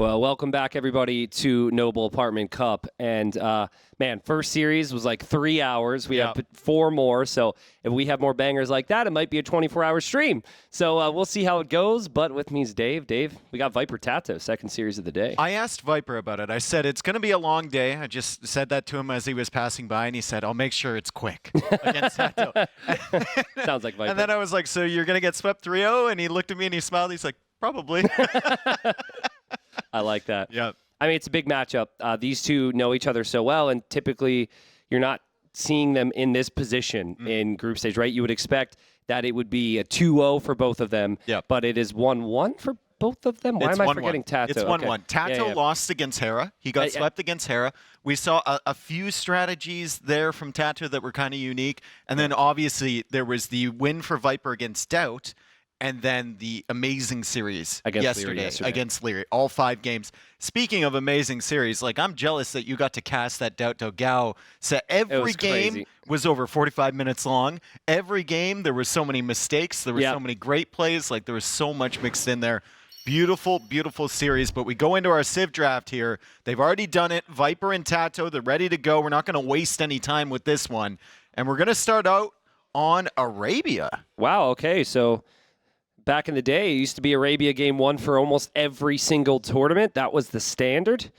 Well, welcome back, everybody, to Noble Apartment Cup. And, man, first series was like 3 hours. We have 4 more. So if we have more bangers like that, it might be a 24-hour stream. So we'll see how it goes. But with me is Dave. Dave, we got Viper TaToH, second series of the day. I asked Viper about it. I said, it's going to be a long day. I just said that to him as he was passing by, and he said, I'll make sure it's quick against TaToH. Sounds like Viper. And then I was like, so you're going to get swept 3-0? And he looked at me and he smiled. He's like, probably. I like that. Yeah. I mean, it's a big matchup. These two know each other so well, and typically you're not seeing them in this position in group stage, right? You would expect that it would be a 2-0 for both of them, but it is 1-1 for both of them? Why am I forgetting TaToH? It's 1-1. TaToH lost against Hera. He got swept against Hera. We saw a few strategies there from TaToH that were kind of unique, and then obviously there was the win for Viper against Doubt, and then the amazing series yesterday against Leary. All 5 games. Speaking of amazing series, like, I'm jealous that you got to cast that TaToH Gao set. Every game was over 45 minutes long. Every game, there were so many mistakes. There were so many great plays. Like, there was so much mixed in there. Beautiful, beautiful series. But we go into our Civ draft here. They've already done it. Viper and TaToH, they're ready to go. We're not going to waste any time with this one. And we're going to start out on Arabia. Wow, okay, so back in the day, it used to be Arabia game 1 for almost every single tournament. That was the standard,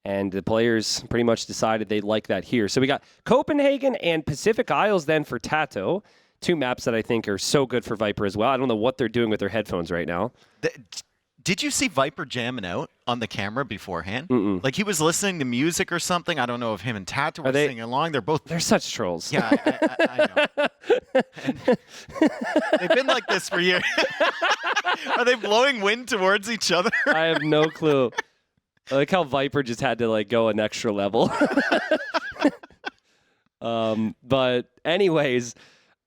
and the players pretty much decided they'd like that here. So we got Copenhagen and Pacific Isles then for TaToH, 2 maps that I think are so good for Viper as well. I don't know what they're doing with their headphones right now. Did you see Viper jamming out on the camera beforehand? Like, he was listening to music or something. I don't know if him and TaToH were singing along. They're such trolls. Yeah, I know. They've been like this for years. Are they blowing wind towards each other? I have no clue. I like how Viper just had to go an extra level. But anyways,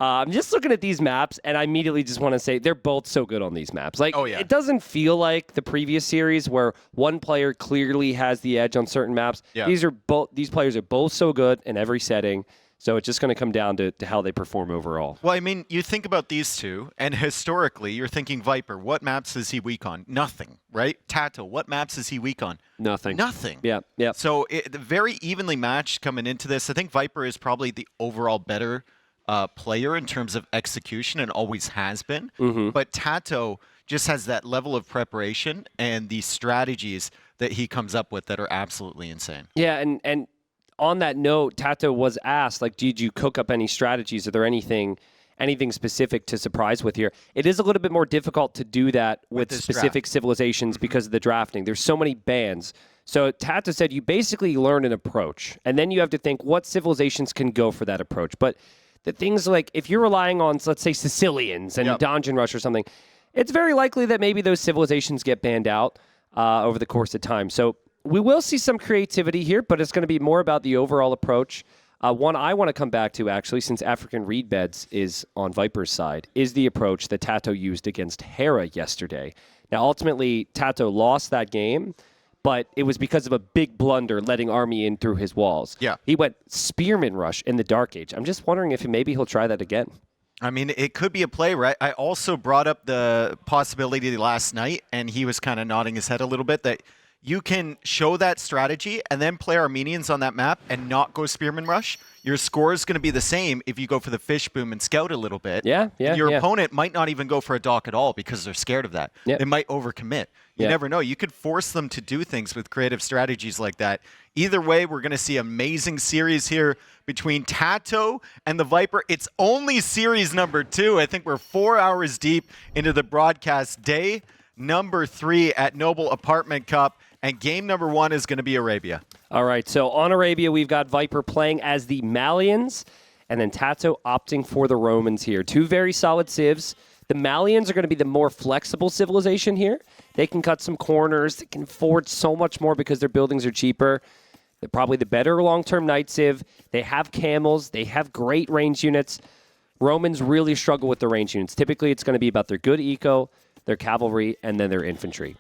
I'm just looking at these maps, and I immediately just want to say they're both so good on these maps. Like, it doesn't feel like the previous series where one player clearly has the edge on certain maps. Yeah. These players are both so good in every setting. So it's just going to come down to how they perform overall. Well, I mean, you think about these two, and historically, you're thinking Viper. What maps is he weak on? Nothing, right? TaToH, what maps is he weak on? Nothing. Nothing. Yeah, yeah. So very evenly matched coming into this. I think Viper is probably the overall better player in terms of execution and always has been. But TaToH just has that level of preparation and the strategies that he comes up with that are absolutely insane. Yeah, and on that note, TaToH was asked, like, did you cook up any strategies? Are there anything specific to surprise with here? It is a little bit more difficult to do that with specific civilizations because of the drafting. There's so many bans. So TaToH said you basically learn an approach, and then you have to think what civilizations can go for that approach. But the things like, if you're relying on, let's say, Sicilians and Dungeon Rush or something, it's very likely that maybe those civilizations get banned out over the course of time. So we will see some creativity here, but it's going to be more about the overall approach. One I want to come back to, actually, since African Reed Beds is on Viper's side, is the approach that TaToH used against Hera yesterday. Now, ultimately, TaToH lost that game, but it was because of a big blunder letting Army in through his walls. Yeah. He went Spearman Rush in the Dark Age. I'm just wondering if maybe he'll try that again. I mean, it could be a play, right? I also brought up the possibility last night, and he was kind of nodding his head a little bit, that you can show that strategy and then play Armenians on that map and not go Spearman Rush. Your score is going to be the same if you go for the Fish Boom and scout a little bit. Yeah. Your opponent might not even go for a dock at all because they're scared of that. They might overcommit. You never know. You could force them to do things with creative strategies like that. Either way, we're going to see amazing series here between TaToH and the Viper. It's only series number 2. I think we're 4 hours deep into the broadcast. Day number 3 at Noble Apartment Cup. And game number 1 is going to be Arabia. All right, so on Arabia, we've got Viper playing as the Malians, and then TaToH opting for the Romans here. 2 very solid civs. The Malians are going to be the more flexible civilization here. They can cut some corners. They can afford so much more because their buildings are cheaper. They're probably the better long-term night civ. They have camels. They have great range units. Romans really struggle with the range units. Typically, it's going to be about their good eco, their cavalry, and then their infantry.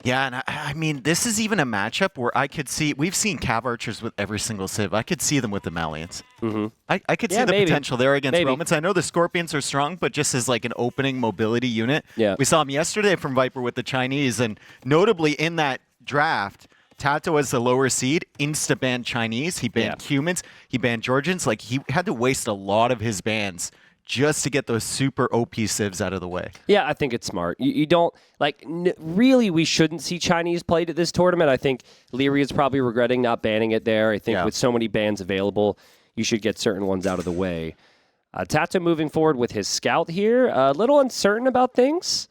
Yeah, and I mean, this is even a matchup where I could see, we've seen Cav Archers with every single Civ. I could see them with the Malians. I could see the potential there against Romans. I know the Scorpions are strong, but just as like an opening mobility unit. We saw them yesterday from Viper with the Chinese, and notably in that draft, TaToH as the lower seed, insta-banned Chinese. He banned humans. He banned Georgians. Like, he had to waste a lot of his bans just to get those super OP civs out of the way. Yeah, I think it's smart. You don't, like, really, we shouldn't see Chinese played at this tournament. I think Leary is probably regretting not banning it there. I think with so many bans available, you should get certain ones out of the way. TaToH moving forward with his scout here. A little uncertain about things.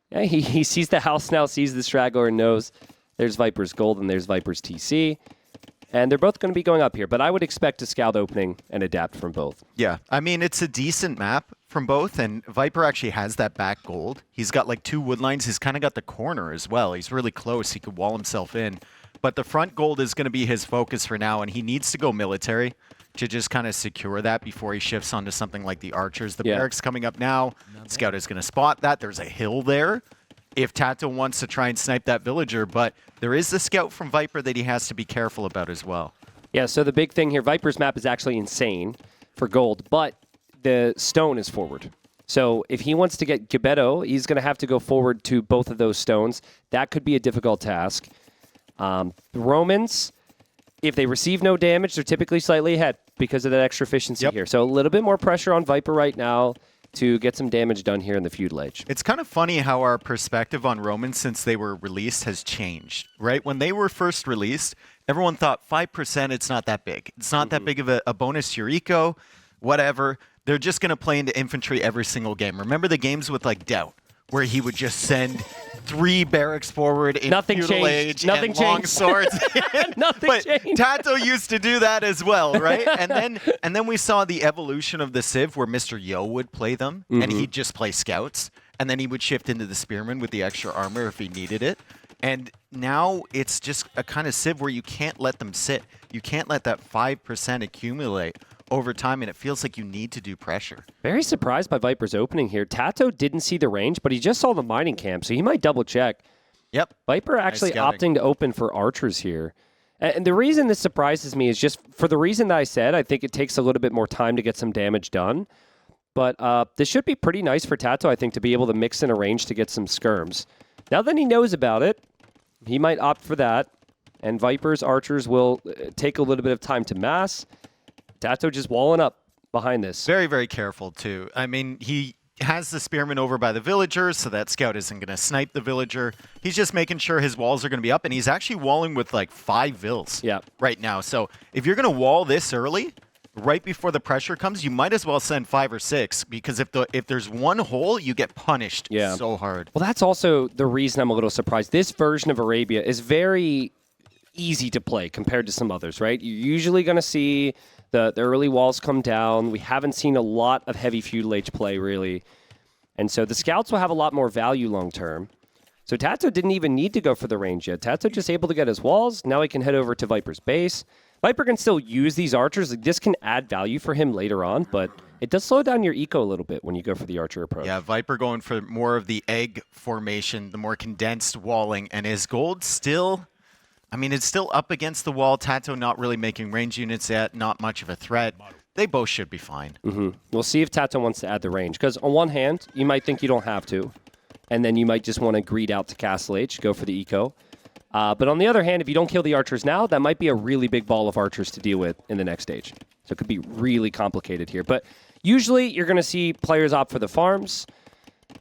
Yeah, he sees the house now, sees the straggler, and knows there's Viper's Gold and there's Viper's TC. And they're both going to be going up here, but I would expect a scout opening and adapt from both. Yeah, I mean, it's a decent map from both, and Viper actually has that back gold. He's got like 2 wood lines. He's kind of got the corner as well. He's really close. He could wall himself in. But the front gold is going to be his focus for now, and he needs to go military to just kind of secure that before he shifts onto something like the archers. The barracks coming up now. Scout is going to spot that. There's a hill there if TaToH wants to try and snipe that villager, but there is the scout from Viper that he has to be careful about as well. Yeah, so the big thing here, Viper's map is actually insane for gold, but the stone is forward. So if he wants to get Gibetto, he's going to have to go forward to both of those stones. That could be a difficult task. The Romans, if they receive no damage, they're typically slightly ahead because of that extra efficiency here. So a little bit more pressure on Viper right now to get some damage done here in the feud ledge. It's kind of funny how our perspective on Romans since they were released has changed, right? When they were first released, everyone thought 5%, it's not that big. It's not that big of a bonus to your eco, whatever. They're just going to play into infantry every single game. Remember the games with like TaToH, where he would just send 3 barracks forward in feudal age and long swords. Nothing changed. TaToH used to do that as well, right? And then we saw the evolution of the Civ where Mr. Yo would play them, and he'd just play scouts, and then he would shift into the spearman with the extra armor if he needed it. And now it's just a kind of Civ where you can't let them sit. You can't let that 5% accumulate over time, and it feels like you need to do pressure. Very surprised by Viper's opening here. TaToH didn't see the range, but he just saw the mining camp, so he might double check. Yep. Viper actually opting to open for archers here. And the reason this surprises me is just for the reason that I said, I think it takes a little bit more time to get some damage done. But this should be pretty nice for TaToH, I think, to be able to mix in a range to get some skirms. Now that he knows about it, he might opt for that. And Viper's archers will take a little bit of time to mass. TaToH just walling up behind this. Very, very careful, too. I mean, he has the spearman over by the villager, so that scout isn't going to snipe the villager. He's just making sure his walls are going to be up, and he's actually walling with like 5 vills right now. So if you're going to wall this early, right before the pressure comes, you might as well send 5 or 6, because if there's one hole, you get punished so hard. Well, that's also the reason I'm a little surprised. This version of Arabia is very easy to play compared to some others, right? You're usually going to see the early walls come down. We haven't seen a lot of heavy feudal age play, really. And so the scouts will have a lot more value long term. So TaToH didn't even need to go for the range yet. TaToH just able to get his walls. Now he can head over to Viper's base. Viper can still use these archers. Like, this can add value for him later on, but it does slow down your eco a little bit when you go for the archer approach. Yeah, Viper going for more of the egg formation, the more condensed walling, and his gold still... I mean, it's still up against the wall. TaToH not really making range units yet, not much of a threat. They both should be fine. We'll see if TaToH wants to add the range, because on one hand, you might think you don't have to, and then you might just want to greed out to Castle H, go for the eco. But on the other hand, if you don't kill the archers now, that might be a really big ball of archers to deal with in the next stage. So it could be really complicated here. But usually, you're going to see players opt for the farms,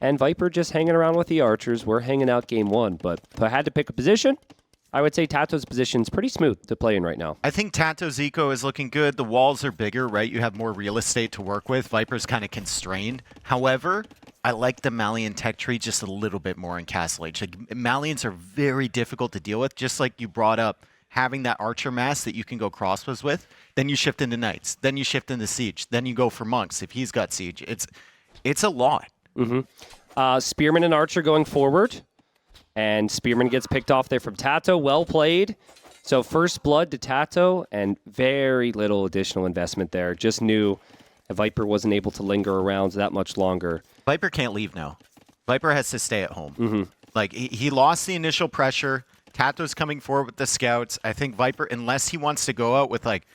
and Viper just hanging around with the archers. We're hanging out game 1, but if I had to pick a position, I would say TaToH's position is pretty smooth to play in right now. I think TaToH's eco is looking good. The walls are bigger, right? You have more real estate to work with. Viper's kind of constrained. However, I like the Malian tech tree just a little bit more in Castle H. Like, Malians are very difficult to deal with, just like you brought up, having that archer mass that you can go crossbows with. Then you shift into knights. Then you shift into siege. Then you go for monks if he's got siege. It's a lot. Spearman and archer going forward. And Spearman gets picked off there from TaToH. Well played. So first blood to TaToH, and very little additional investment there. Just knew Viper wasn't able to linger around that much longer. Viper can't leave now. Viper has to stay at home. Like, he lost the initial pressure. TaToH's coming forward with the scouts. I think Viper, unless he wants to go out with, like,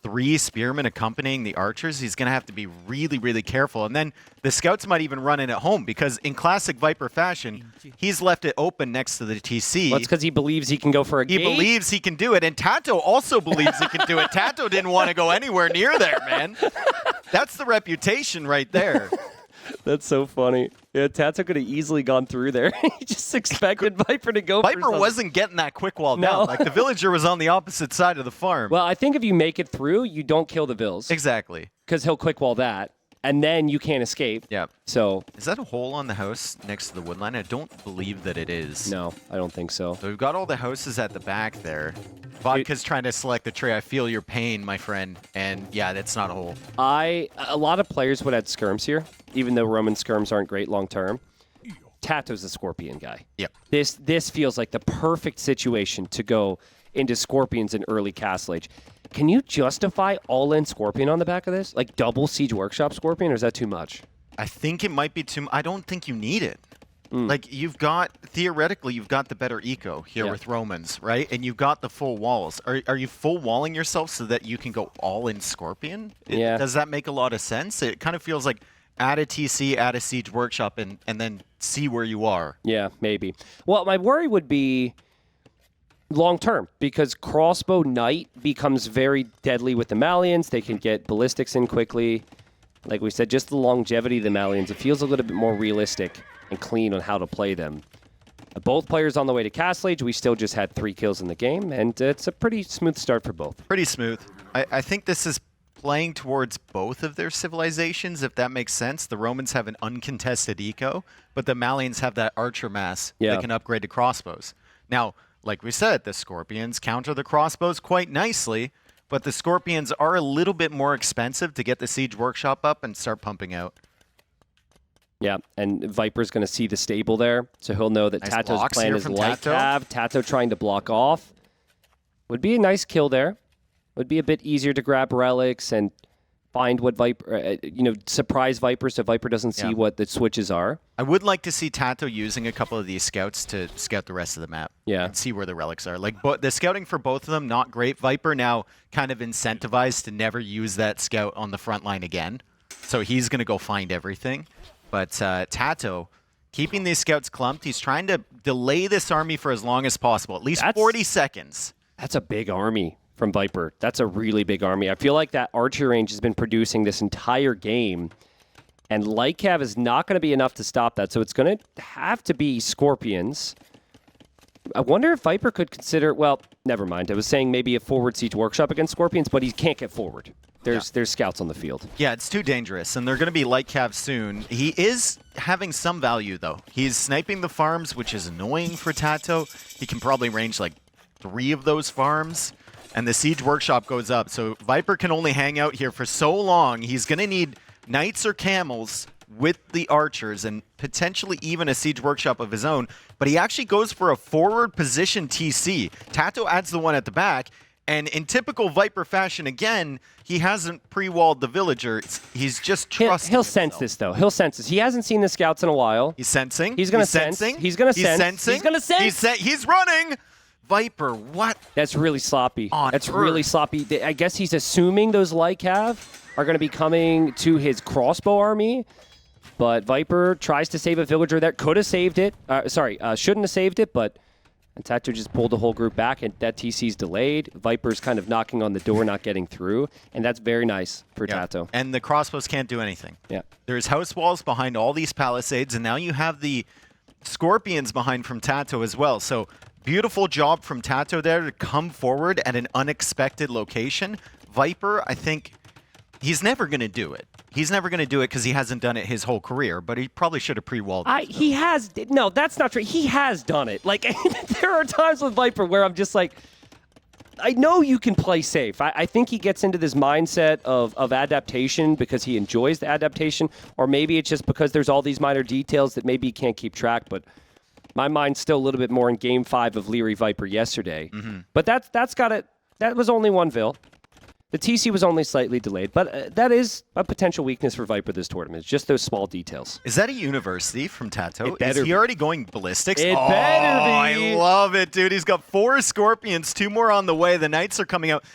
3 spearmen accompanying the archers, he's going to have to be really, really careful. And then the scouts might even run in at home because in classic Viper fashion, he's left it open next to the TC. Well, that's because he believes he can go for a gate. He believes he can do it, and TaToH also believes he can do it. TaToH didn't want to go anywhere near there, man. That's the reputation right there. That's so funny. Yeah, TaToH could have easily gone through there. He just expected Viper to go. Viper wasn't getting that quick wall down. Like, the villager was on the opposite side of the farm. Well, I think if you make it through, you don't kill the Vills. Exactly. Because he'll quick wall that, and then you can't escape. Yeah. So is that a hole on the house next to the wood line? I don't believe that it is. No, I don't think so. So we've got all the houses at the back there. Vodka's trying to select the tray. I feel your pain, my friend. And yeah, that's not a hole. A lot of players would add skirms here, even though Roman skirms aren't great long term. TaToH's a Scorpion guy. Yep. This feels like the perfect situation to go into Scorpions in early Castle Age. Can you justify all-in Scorpion on the back of this? Like double Siege Workshop Scorpion, or is that too much? I think it might be too. I don't think you need it. Like, theoretically, you've got the better eco here with Romans, right? And you've got the full walls. Are you full walling yourself so that you can go all in Scorpion? Yeah. Does that make a lot of sense? It kind of feels like add a TC, add a Siege Workshop, and then see where you are. Yeah, maybe. Well, my worry would be long term, because Crossbow Knight becomes very deadly with the Malians. They can get ballistics in quickly. Like we said, just the longevity of the Malians, it feels a little bit more realistic and clean on how to play them. Both players on the way to Castle Age. We still just had 3 kills in the game, and it's a pretty smooth start for both. Pretty smooth. I think this is playing towards both of their civilizations, if that makes sense. The Romans have an uncontested eco, but the Malians have that archer mass that can upgrade to crossbows. Now, like we said, the Scorpions counter the crossbows quite nicely, but the Scorpions are a little bit more expensive to get the Siege Workshop up and start pumping out. Yeah, and Viper's going to see the stable there, so he'll know that TaToH's plan is light cav. TaToH trying to block off. Would be a nice kill there. Would be a bit easier to grab relics and find what Viper, surprise Viper so Viper doesn't see what the switches are. I would like to see TaToH using a couple of these scouts to scout the rest of the map. Yeah. And see where the relics are. Like, the scouting for both of them, not great. Viper now kind of incentivized to never use that scout on the front line again. So he's going to go find everything. But TaToH, keeping these scouts clumped, he's trying to delay this army for as long as possible, at least 40 seconds. That's a big army from Viper. That's a really big army. I feel like that archer range has been producing this entire game, and light cav is not going to be enough to stop that, so it's going to have to be Scorpions. I wonder if Viper could consider, well, never mind. I was saying maybe a forward Siege Workshop against Scorpions, but he can't get forward. There's scouts on the field. Yeah, it's too dangerous, and they're going to be light cav soon. He is having some value, though. He's sniping the farms, which is annoying for TaToH. He can probably range like 3 of those farms, and the Siege Workshop goes up. So Viper can only hang out here for so long. He's going to need knights or camels with the archers and potentially even a Siege Workshop of his own, but he actually goes for a forward position TC. TaToH adds the one at the back, and in typical Viper fashion, again, he hasn't pre-walled the villager. He's just trusting He'll sense this, though. He'll sense this. He hasn't seen the scouts in a while. He's sensing. He's going to sense. He's going to sense. He's going to sense. He's running. Viper, what? That's really sloppy. That's really sloppy. I guess he's assuming those light cav are going to be coming to his crossbow army, but Viper tries to save a villager that could have saved it. Shouldn't have saved it, but TaToH just pulled the whole group back, and that TC's delayed. Viper's kind of knocking on the door, not getting through, and that's very nice for TaToH. And the crossbows can't do anything. Yeah. There's house walls behind all these palisades, and now you have the Scorpions behind from TaToH as well. So beautiful job from TaToH there to come forward at an unexpected location. Viper, I think, he's never going to do it. He's never going to do it because he hasn't done it his whole career, but he probably should have pre-walled it. He has. No, that's not true. He has done it. Like, there are times with Viper where I'm just like, I know you can play safe. I think he gets into this mindset of adaptation because he enjoys the adaptation, or maybe it's just because there's all these minor details that maybe he can't keep track, but my mind's still a little bit more in Game 5 of Leary Viper yesterday. Mm-hmm. But that's got it. That was only one Vil. The TC was only slightly delayed, but that is a potential weakness for Viper this tournament. It's just those small details. Is that a university from TaToH? It better Is he be. already going ballistics? It better be. I love it, dude. He's got 4 Scorpions, 2 more on the way. The Knights are coming out.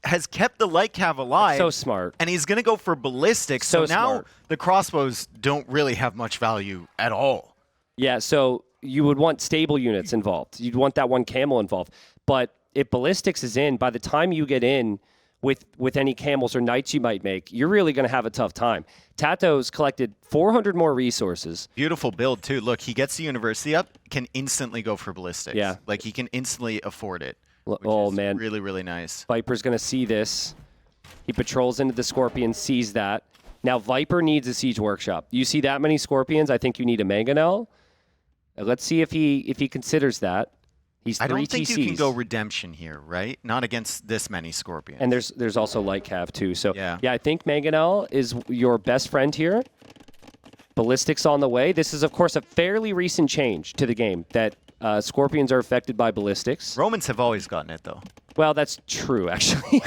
Has kept the light cav alive. So smart. And he's going to go for ballistics. So now smart. the crossbows don't really have much value at all. Yeah, so you would want stable units involved. You'd want that one camel involved. But if ballistics is in, by the time you get in with any camels or knights you might make, you're really going to have a tough time. TaToH's collected 400 more resources. Beautiful build, too. Look, he gets the university up, can instantly go for ballistics. Yeah. Like, he can instantly afford it. Oh, man. Really, really nice. Viper's going to see this. He patrols into the Scorpion, sees that. Now, Viper needs a Siege Workshop. You see that many Scorpions, I think you need a Mangonel. Let's see if he considers that. He's 3 I don't think TCs. you can go redemption here, right? Not against this many Scorpions. And there's also light cav too. So yeah, I think Mangonel is your best friend here. Ballistics on the way. This is, of course, a fairly recent change to the game that Scorpions are affected by ballistics. Romans have always gotten it, though. Well, that's true, actually.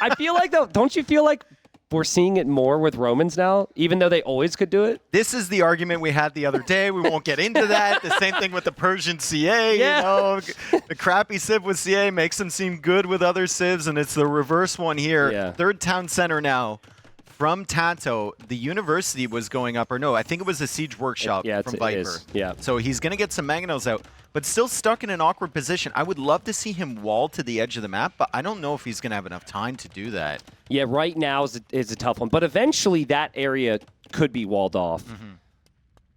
I feel like, though, don't you feel like we're seeing it more with Romans now, even though they always could do it? This is the argument we had the other day. We won't get into that. The same thing with the Persian CA. Yeah. You know, the crappy civ with CA makes them seem good with other civs, and it's the reverse one here. Yeah. Third town center now. From TaToH, the university was going up, or no, I think it was a siege workshop from Viper. It is. Yeah. So he's going to get some Mangonels out, but still stuck in an awkward position. I would love to see him wall to the edge of the map, but I don't know if he's going to have enough time to do that. Yeah, right now is a tough one, but eventually that area could be walled off.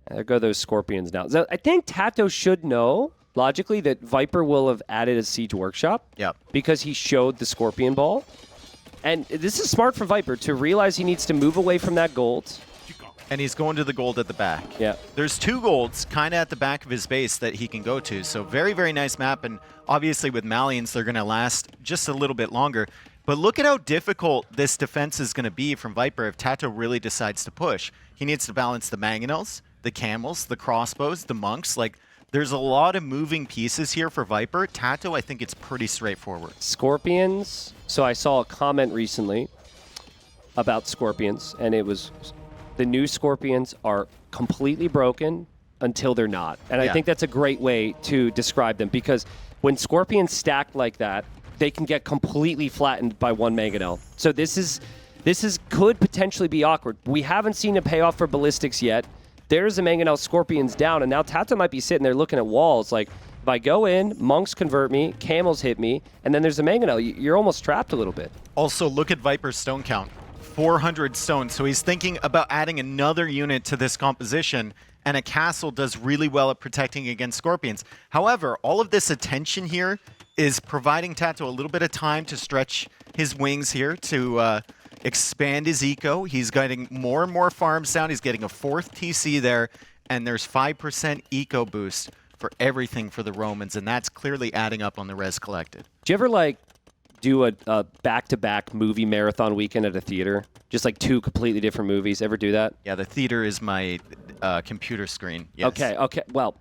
There go those Scorpions now. So I think TaToH should know, logically, that Viper will have added a siege workshop. Yep. Because he showed the Scorpion ball. And this is smart for Viper to realize he needs to move away from that gold. And he's going to the gold at the back. Yeah. There's 2 golds kind of at the back of his base that he can go to. So very, very nice map. And obviously with Malians, they're going to last just a little bit longer. But look at how difficult this defense is going to be from Viper if TaToH really decides to push. He needs to balance the Mangonels, the Camels, the Crossbows, the Monks. Like, there's a lot of moving pieces here for Viper. TaToH, I think it's pretty straightforward. Scorpions. So I saw a comment recently about Scorpions, and it was the new Scorpions are completely broken until they're not. And I think that's a great way to describe them, because when Scorpions stack like that, they can get completely flattened by one Mangonel. So this could potentially be awkward. We haven't seen a payoff for ballistics yet. There's a Mangonel Scorpions down, and now TaToH might be sitting there looking at walls like, if I go in, Monks convert me, Camels hit me, and then there's a Mangonel. You're almost trapped a little bit. Also, look at Viper's stone count. 400 stones. So he's thinking about adding another unit to this composition, and a castle does really well at protecting against Scorpions. However, all of this attention here is providing TaToH a little bit of time to stretch his wings here, to expand his eco. He's getting more and more farms down. He's getting a 4th TC there, and there's 5% eco boost for everything for the Romans, and that's clearly adding up on the res collected. Do you ever do a back-to-back movie marathon weekend at a theater? Just like 2 completely different movies. Ever do that? Yeah, the theater is my computer screen. Yes. Okay. Well,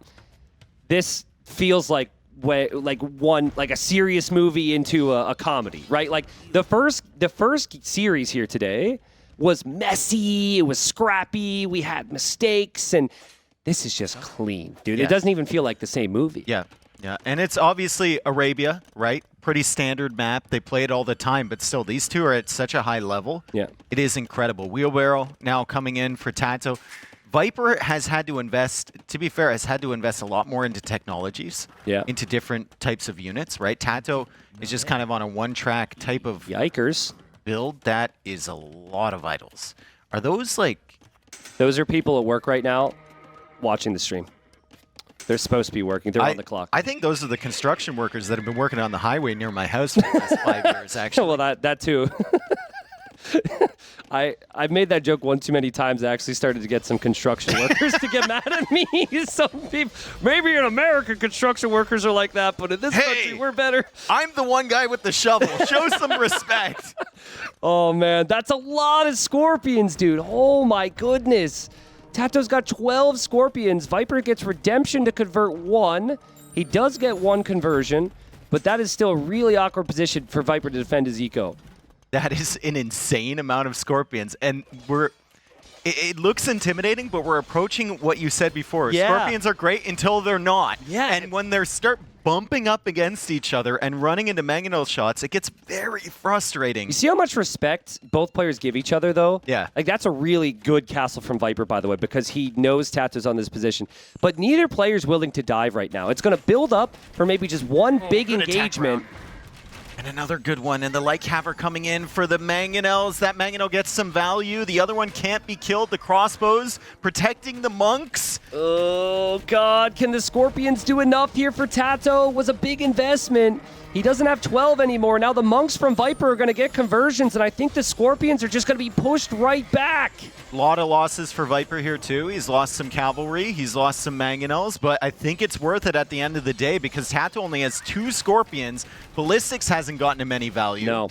this feels like a serious movie into a comedy, right? Like the first series here today was messy, it was scrappy, we had mistakes, and this is just clean, dude. Yeah. It doesn't even feel like the same movie. Yeah, and it's obviously Arabia, right? Pretty standard map. They play it all the time, but still, these 2 are at such a high level. Yeah. It is incredible. Wheelbarrow now coming in for TaToH. Viper has had to invest, to be fair, a lot more into technologies, into different types of units, right? TaToH is just kind of on a one-track type of Yikers. build. That is a lot of idols. Are those Those are people at work right now watching the stream. They're supposed to be working. They're on the clock. I think those are the construction workers that have been working on the highway near my house for the last 5 years, actually. Well, that too. I've made that joke one too many times. I actually started to get some construction workers to get mad at me. Some people, maybe in America, construction workers are like that, but in this country, we're better. I'm the one guy with the shovel. Show some respect. Oh, man. That's a lot of Scorpions, dude. Oh, my goodness. TaToH's got 12 Scorpions. Viper gets redemption to convert 1. He does get 1 conversion, but that is still a really awkward position for Viper to defend his eco. That is an insane amount of Scorpions. And it looks intimidating, but we're approaching what you said before. Yeah. Scorpions are great until they're not. Yeah. And when they start bumping up against each other and running into mangonel shots, it gets very frustrating. You see how much respect both players give each other, though? Yeah. Like, that's a really good castle from Viper, by the way, because he knows TaToH's on this position. But neither player's willing to dive right now. It's going to build up for maybe just one big engagement. And another good one, and the Light Caver coming in for the Mangonels. That Mangonel gets some value. The other one can't be killed. The crossbows protecting the monks. Oh, God. Can the Scorpions do enough here for TaToH? Was a big investment. He doesn't have 12 anymore. Now the monks from Viper are going to get conversions, and I think the Scorpions are just going to be pushed right back. A lot of losses for Viper here, too. He's lost some cavalry. He's lost some Mangonels, but I think it's worth it at the end of the day because TaToH only has 2 Scorpions. Ballistics hasn't gotten him any value. No.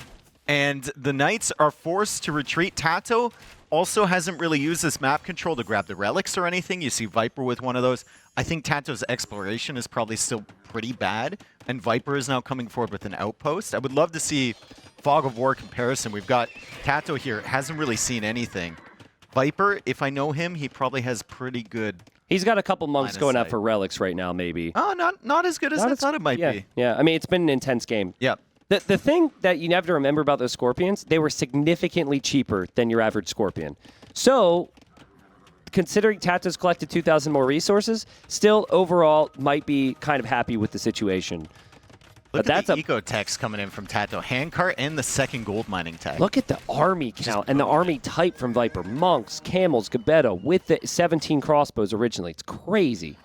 And the Knights are forced to retreat. TaToH also hasn't really used this map control to grab the relics or anything. You see Viper with one of those. I think TaToH's exploration is probably still pretty bad, and Viper is now coming forward with an outpost. I would love to see Fog of War comparison. We've got TaToH here, hasn't really seen anything. Viper, if I know him, he probably has pretty good. He's got a couple monks going out sight. for relics right now, maybe. Oh, not as good as I thought it might be. Yeah, I mean, it's been an intense game. Yep. The thing that you have to remember about those Scorpions, they were significantly cheaper than your average Scorpion. So, considering TaToH's collected 2,000 more resources, still overall might be kind of happy with the situation. Look But at that's the eco techs coming in from TaToH. Handcart and the second gold mining tech. Look at the army count and the army type from Viper. Monks, camels, Gabetto with the 17 crossbows originally. It's crazy.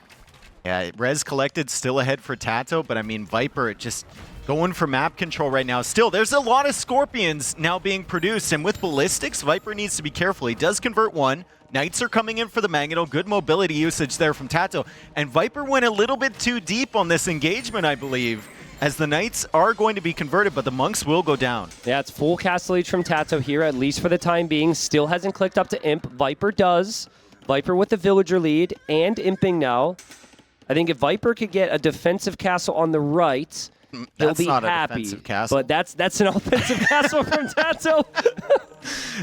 Yeah, res collected still ahead for TaToH, but I mean, Viper just going for map control right now. Still, there's a lot of Scorpions now being produced, and with Ballistics, Viper needs to be careful. He does convert one. Knights are coming in for the Mangonel. Good mobility usage there from TaToH. And Viper went a little bit too deep on this engagement, I believe, as the Knights are going to be converted, but the Monks will go down. Yeah, it's full castle age from TaToH here, at least for the time being. Still hasn't clicked up to Imp. Viper does. Viper with the Villager lead and Imping now. I think if Viper could get a defensive castle on the right, he'll be not happy. A defensive castle. But that's an offensive castle from TaToH.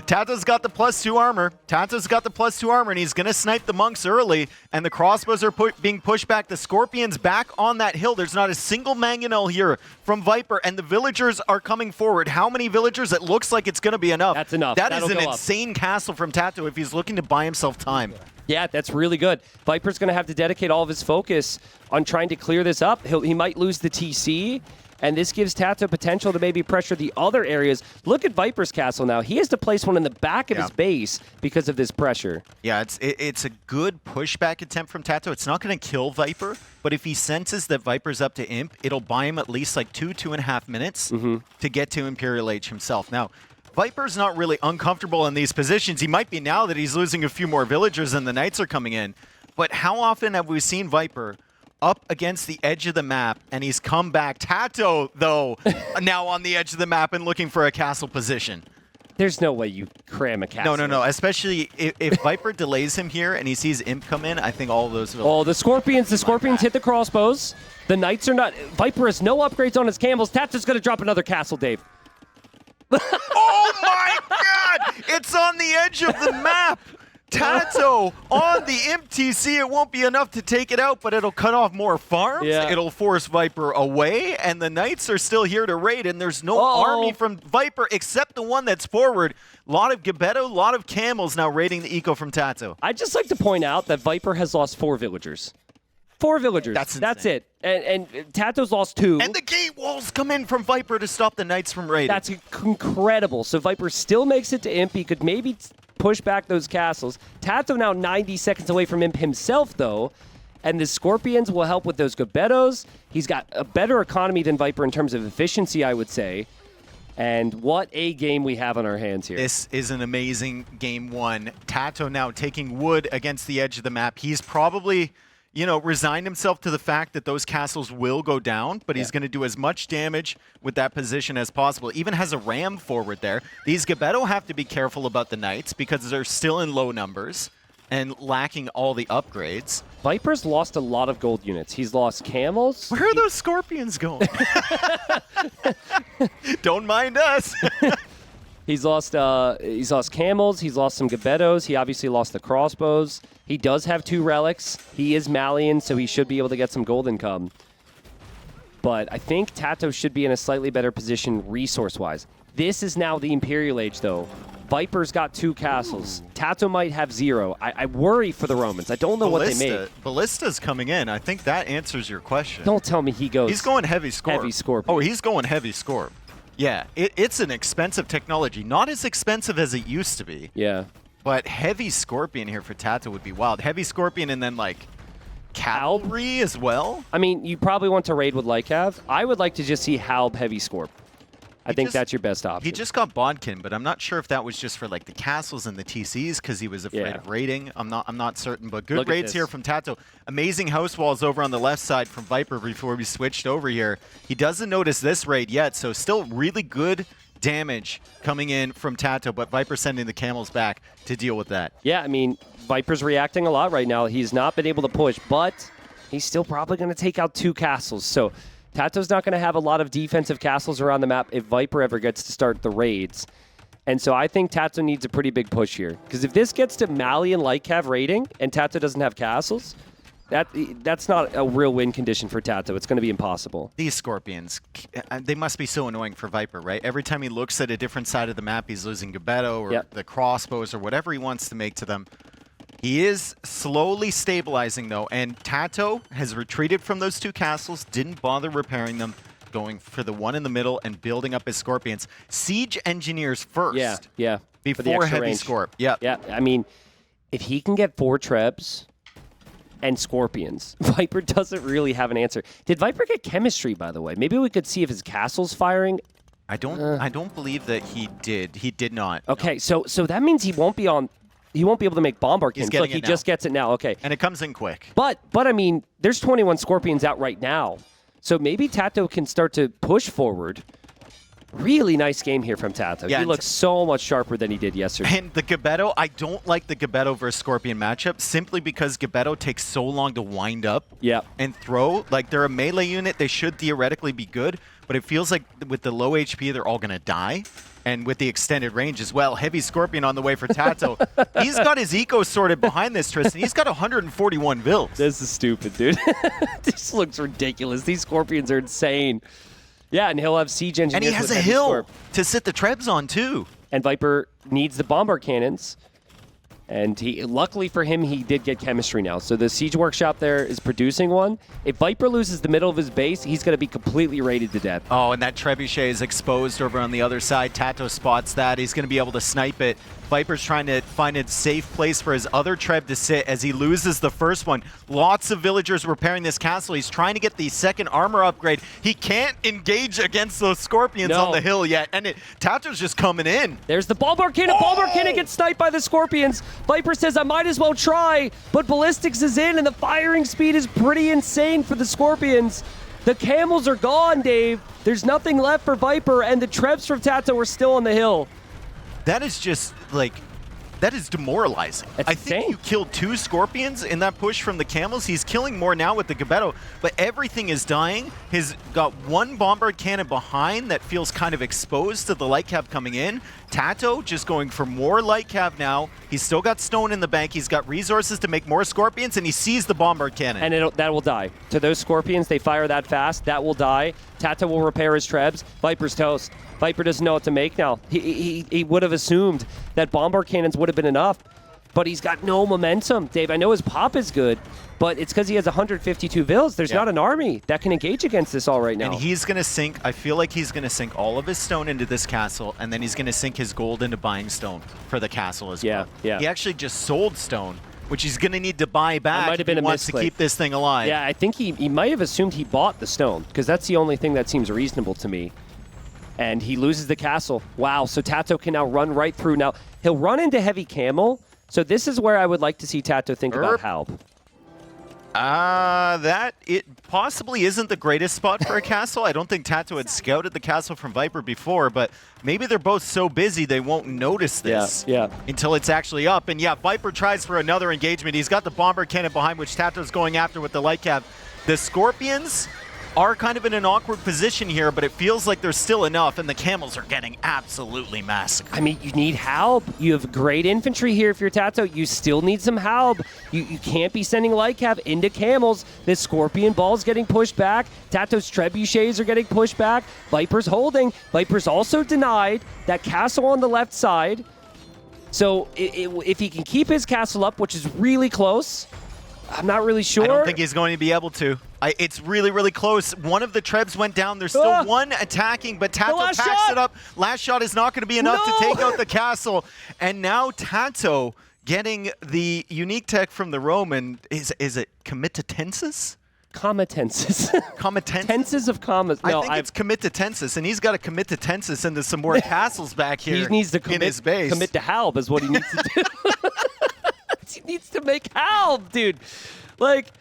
TaToH's got the +2 armor. TaToH's got the +2 armor, and he's going to snipe the monks early, and the crossbows are being pushed back. The Scorpions back on that hill. There's not a single Mangonel here from Viper, and the villagers are coming forward. How many villagers? It looks like it's going to be enough. That's enough. That That'll is an go up. insane castle from TaToH if he's looking to buy himself time. Yeah, that's really good. Viper's going to have to dedicate all of his focus on trying to clear this up. He might lose the TC, and this gives TaToH potential to maybe pressure the other areas. Look at Viper's castle now. He has to place one in the back of his base because of this pressure. Yeah, it's a good pushback attempt from TaToH. It's not going to kill Viper, but if he senses that Viper's up to Imp, it'll buy him at least like 2.5 minutes to get to Imperial Age himself. Now, Viper's not really uncomfortable in these positions. He might be now that he's losing a few more villagers and the Knights are coming in. But how often have we seen Viper up against the edge of the map and he's come back? TaToH, though, now on the edge of the map and looking for a castle position. There's no way you cram a castle. No. Especially if Viper delays him here and he sees Imp come in, I think all of those... Oh, the Scorpions hit the crossbows. The Knights are not... Viper has no upgrades on his camels. TaToH's going to drop another castle, Dave. Oh my God! It's on the edge of the map. TaToH on the Imp TC. It won't be enough to take it out, but it'll cut off more farms. Yeah. It'll force Viper away, and the Knights are still here to raid, and there's no army from Viper except the one that's forward. A lot of Gabetto, a lot of camels now raiding the eco from TaToH. I'd just like to point out that Viper has lost 4 villagers. 4 villagers. That's it. And TaToH's lost 2. And the gate walls come in from Viper to stop the Knights from raiding. That's incredible. So Viper still makes it to Imp. He could maybe push back those castles. TaToH now 90 seconds away from Imp himself, though. And the Scorpions will help with those Gabettos. He's got a better economy than Viper in terms of efficiency, I would say. And what a game we have on our hands here. This is an amazing game one. TaToH now taking wood against the edge of the map. He's probably... resigned himself to the fact that those castles will go down, but he's going to do as much damage with that position as possible. Even has a ram forward there. These Gabetto have to be careful about the Knights because they're still in low numbers and lacking all the upgrades. Viper's lost a lot of gold units. He's lost camels. Where are those Scorpions going? Don't mind us. He's lost camels. He's lost some Gebettos. He obviously lost the crossbows. He does have 2 relics. He is Malian, so he should be able to get some gold income. But I think TaToH should be in a slightly better position resource-wise. This is now the Imperial Age, though. Viper's got 2 castles. TaToH might have 0. I worry for the Romans. I don't know what they make. Ballista's coming in. I think that answers your question. Don't tell me he goes. He's going heavy scorp. Heavy scorpion. Oh, he's going heavy scorp. Yeah, it's an expensive technology. Not as expensive as it used to be. Yeah. But heavy scorpion here for TaToH would be wild. Heavy scorpion and then like cavalry as well. I mean, you probably want to raid with Lycav. I would like to just see Halb heavy scorp. I think that's your best option. He just got Bodkin, but I'm not sure if that was just for like the castles and the TCs because he was afraid of raiding. I'm not certain, but good raids here from TaToH. Amazing house walls over on the left side from Viper before we switched over here. He doesn't notice this raid yet, so still really good damage coming in from TaToH, but Viper sending the camels back to deal with that. Yeah, I mean, Viper's reacting a lot right now. He's not been able to push, but he's still probably going to take out 2 castles. So TaToH's not going to have a lot of defensive castles around the map if Viper ever gets to start the raids. And so I think TaToH needs a pretty big push here. Because if this gets to Malian Lycav raiding and TaToH doesn't have castles, that's not a real win condition for TaToH. It's going to be impossible. These Scorpions, they must be so annoying for Viper, right? Every time he looks at a different side of the map, he's losing Gebetto or the crossbows or whatever he wants to make to them. He is slowly stabilizing, though, and TaToH has retreated from those 2 castles, didn't bother repairing them, going for the one in the middle and building up his Scorpions. Siege Engineers first. Yeah. Before Heavy Scorp. Yeah. I mean, if he can get 4 Trebs and Scorpions, Viper doesn't really have an answer. Did Viper get chemistry, by the way? Maybe we could see if his castle's firing. I don't believe that he did. He did not. Okay, no. so that means he won't be able to make bomb arcans. Look, he just gets it now. Okay. And it comes in quick. But I mean, there's 21 Scorpions out right now. So maybe TaToH can start to push forward. Really nice game here from TaToH. Yeah, he looks so much sharper than he did yesterday. And the Gebetto, I don't like the Gebetto versus Scorpion matchup simply because Gebetto takes so long to wind up and throw. Like, they're a melee unit. They should theoretically be good. But it feels like with the low HP, they're all going to die. And with the extended range as well. Heavy Scorpion on the way for TaToH. He's got his eco sorted behind this, Tristan. He's got 141 vills. This is stupid, dude. This looks ridiculous. These Scorpions are insane. Yeah, and he'll have Siege Engineers. And he has a hill to sit the Trebs on, too. And Viper needs the bombard cannons. And luckily for him, he did get chemistry now. So the Siege Workshop there is producing one. If Viper loses the middle of his base, he's going to be completely raided to death. Oh, and that Trebuchet is exposed over on the other side. TaToH spots that. He's going to be able to snipe it. Viper's trying to find a safe place for his other Treb to sit as he loses the first one. Lots of villagers repairing this castle. He's trying to get the second armor upgrade. He can't engage against those Scorpions on the hill yet. And TaToH's just coming in. There's the bombard cannon. Oh! Bombard cannon gets sniped by the Scorpions. Viper says, I might as well try. But Ballistics is in, and the firing speed is pretty insane for the Scorpions. The camels are gone, Dave. There's nothing left for Viper, and the Trebs from TaToH are still on the hill. That is just, like, that is demoralizing. I think you killed 2 Scorpions in that push from the camels. He's killing more now with the Gebetto, but everything is dying. He's got 1 bombard cannon behind that feels kind of exposed to the light cap coming in. TaToH just going for more light cap now. He's still got stone in the bank. He's got resources to make more Scorpions, and he sees the bombard cannon. And that will die. To those Scorpions, they fire that fast. That will die. TaToH will repair his Trebs. Viper's toast. Viper doesn't know what to make now. He would have assumed that bombard cannons would have been enough, but he's got no momentum. Dave, I know his pop is good, but it's because he has 152 vills. There's not an army that can engage against this all right now. And he's going to sink, I feel like he's going to sink all of his stone into this castle, and then he's going to sink his gold into buying stone for the castle as well. Yeah. He actually just sold stone, which he's going to need to buy back if he wants to keep this thing alive. Yeah, I think he might have assumed he bought the stone, because that's the only thing that seems reasonable to me. And he loses the castle. Wow, so TaToH can now run right through. Now, he'll run into heavy camel. So this is where I would like to see TaToH think about Halb. That it possibly isn't the greatest spot for a castle. I don't think TaToH had scouted the castle from Viper before, but maybe they're both so busy they won't notice this until it's actually up. And yeah, Viper tries for another engagement. He's got the bombard cannon behind, which TaToH's going after with the light cap. The Scorpions are kind of in an awkward position here, but it feels like there's still enough, and the Camels are getting absolutely massacred. I mean, you need help. You have great infantry here if you're TaToH. You still need some help. You can't be sending Lycav into Camels. This Scorpion Ball's getting pushed back. TaToH's Trebuchets are getting pushed back. Viper's holding. Viper's also denied that castle on the left side. So if he can keep his castle up, which is really close, I'm not really sure. I don't think he's going to be able to. It's really, really close. One of the Trebs went down. There's still one attacking, but TaToH packs it up. Last shot is not going to be enough to take out the castle. And now TaToH getting the unique tech from the Roman. Is it Comitatensis? Comitatensis. Comitatensis? Tenses of commas. No, I think it's Comitatensis, and he's got to commit to Tensis into some more castles back here. He needs to in his base. Commit to Halb is what he needs to do. He needs to make Halb, dude. Like,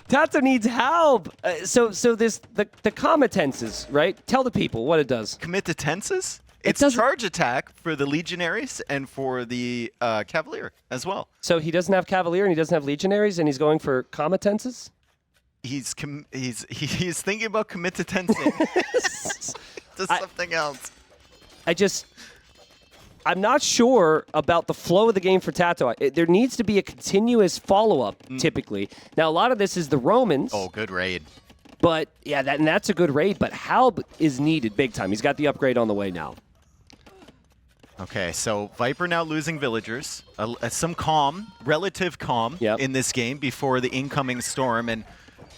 TaToH needs Halb. So this the Comitatensis, right? Tell the people what it does. Comitatensis? It's charge attack for the Legionaries and for the Cavalier as well. So he doesn't have Cavalier and he doesn't have Legionaries and he's going for Comitatensis? He's thinking about Comitatensis to something else. I'm not sure about the flow of the game for TaToH. There needs to be a continuous follow-up, typically. Now, a lot of this is the Romans. Oh, good raid. But, yeah, that's a good raid. But Halb is needed big time. He's got the upgrade on the way now. Okay, so Viper now losing villagers. Some calm, relative calm in this game before the incoming storm. And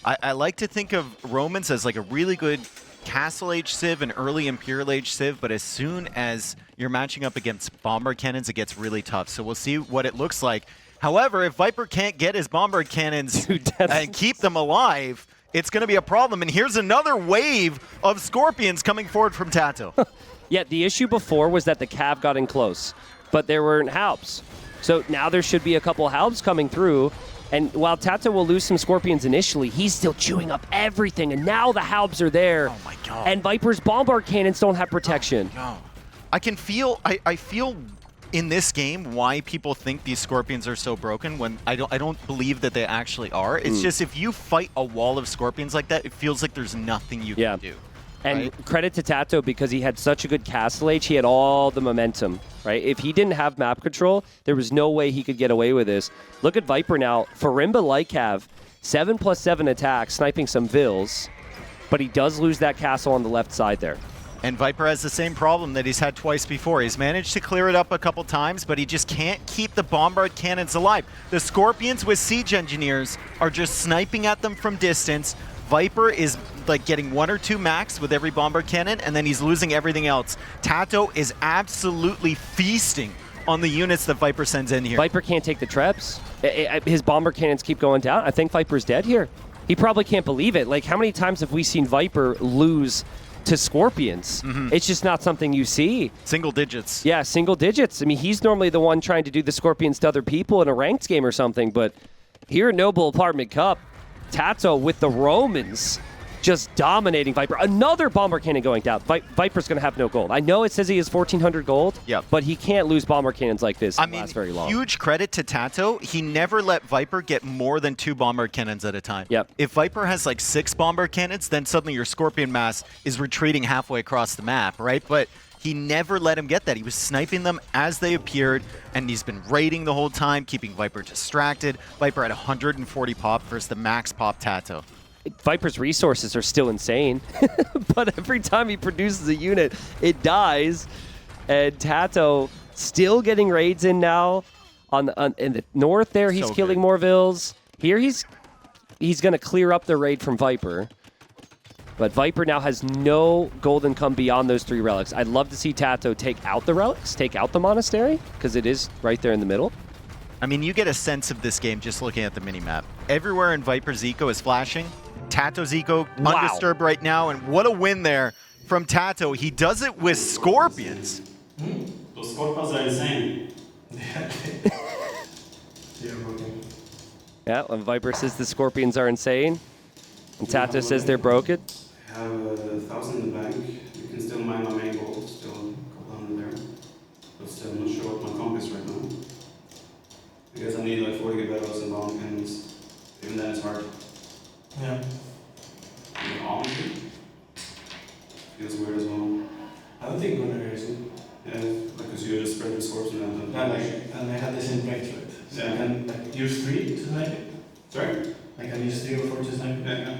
I like to think of Romans as like a really good Castle Age Civ and early Imperial Age Civ, but as soon as you're matching up against Bombard Cannons, it gets really tough. So we'll see what it looks like. However, if Viper can't get his Bombard Cannons and keep them alive, it's going to be a problem. And here's another wave of Scorpions coming forward from TaToH. Yeah, the issue before was that the Cav got in close, but there weren't Halbs. So now there should be a couple Halbs coming through. And while TaToH will lose some Scorpions initially, he's still chewing up everything. And now the Halbs are there. Oh, my God. And Viper's Bombard Cannons don't have protection. Oh, I can feel, I feel in this game why people think these Scorpions are so broken when I don't believe that they actually are. It's just if you fight a wall of Scorpions like that, it feels like there's nothing you can do. And credit to TaToH because he had such a good Castle Age. He had all the momentum, right? If he didn't have map control, there was no way he could get away with this. Look at Viper now. Farimba Lycav, 7+7 attack, sniping some Vills, but he does lose that castle on the left side there. And Viper has the same problem that he's had twice before. He's managed to clear it up a couple times, but he just can't keep the Bombard Cannons alive. The Scorpions with Siege Engineers are just sniping at them from distance. Viper is like getting 1 or 2 max with every Bombard Cannon, and then he's losing everything else. TaToH is absolutely feasting on the units that Viper sends in here. Viper can't take the Trebs. His Bombard Cannons keep going down. I think Viper's dead here. He probably can't believe it. Like, how many times have we seen Viper lose to Scorpions? It's just not something you see. Single digits. Yeah, single digits. I mean, he's normally the one trying to do the Scorpions to other people in a ranked game or something, but here at Noble Apartment Cup, TaToH with the Romans just dominating Viper. Another Bomber Cannon going down. Viper's going to have no gold. I know it says he has 1,400 gold, but he can't lose Bomber Cannons like this and last very long. Huge credit to TaToH. He never let Viper get more than 2 Bomber Cannons at a time. Yep. If Viper has like 6 Bomber Cannons, then suddenly your Scorpion mass is retreating halfway across the map, right? But he never let him get that. He was sniping them as they appeared, and he's been raiding the whole time, keeping Viper distracted. Viper at 140 pop versus the max pop TaToH. Viper's resources are still insane, but every time he produces a unit, it dies. And TaToH still getting raids in now. In the north there, he's killing more Vills. Here he's going to clear up the raid from Viper. But Viper now has no golden come beyond those 3 relics. I'd love to see TaToH take out the relics, take out the monastery, because it is right there in the middle. I mean, you get a sense of this game just looking at the minimap. Everywhere in Viper's eco is flashing. TaToH's eco undisturbed right now, and what a win there from TaToH. He does it with Scorpions. Those Scorpions are insane. Yeah, when Viper says the Scorpions are insane, and TaToH says they're broken. I have 1,000 in the bank. You can still mine my main gold, still a couple hundred there. But still, I'm not sure what my comp is right now. I guess I need like 40 Gaberos and bomb cannons. Even then it's hard. Yeah. Honestly. feels weird as well. I don't think Gunnar is it. Yeah, because you just spread the scores and then. And I had the same break to it. So Yeah. I can like use 3 to snipe it. Sorry? I can use 3 or 4 to snipe it. Yeah.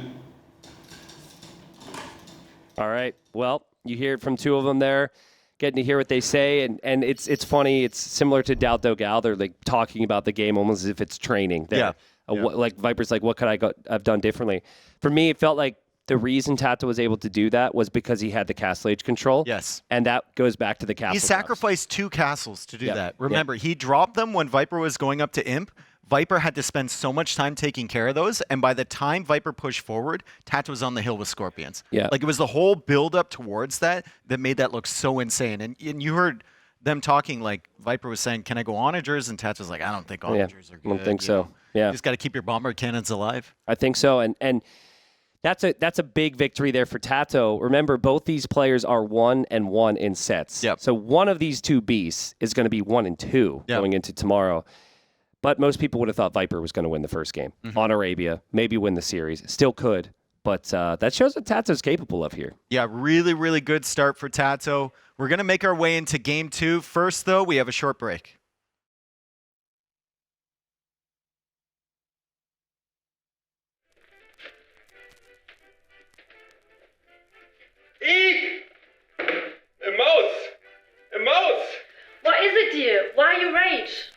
All right. Well, you hear it from two of them there, getting to hear what they say, and it's funny. It's similar to TaToH Gal. They're like talking about the game almost as if it's training. Yeah. Like Viper's like, what could have done differently? For me, it felt like the reason TaToH was able to do that was because he had the castle age control. Yes. And that goes back to the castle. He drops. sacrificed 2 castles to do Yep. that. Remember, he dropped them when Viper was going up to Imp. Viper had to spend so much time taking care of those, and by the time Viper pushed forward, TaToH was on the hill with Scorpions. Yeah. Like, it was the whole build-up towards that made that look so insane. And you heard them talking, like, Viper was saying, can I go onagers? And TaToH was like, I don't think onagers are good. I don't think you so. know. Yeah. You just got to keep your bomber cannons alive. I think so, and that's a big victory there for TaToH. Remember, both these players are 1-1 in sets. Yep. So one of these two beasts is going to be 1-2 Yep. going into tomorrow. But most people would have thought Viper was going to win the first game on Arabia, maybe win the series. Still could, but that shows what TaToH's capable of here. Yeah, really, really good start for TaToH. We're going to make our way into game 2. First, though, we have a short break. Eek! A mouse! A mouse! What is it, dear? Why you rage?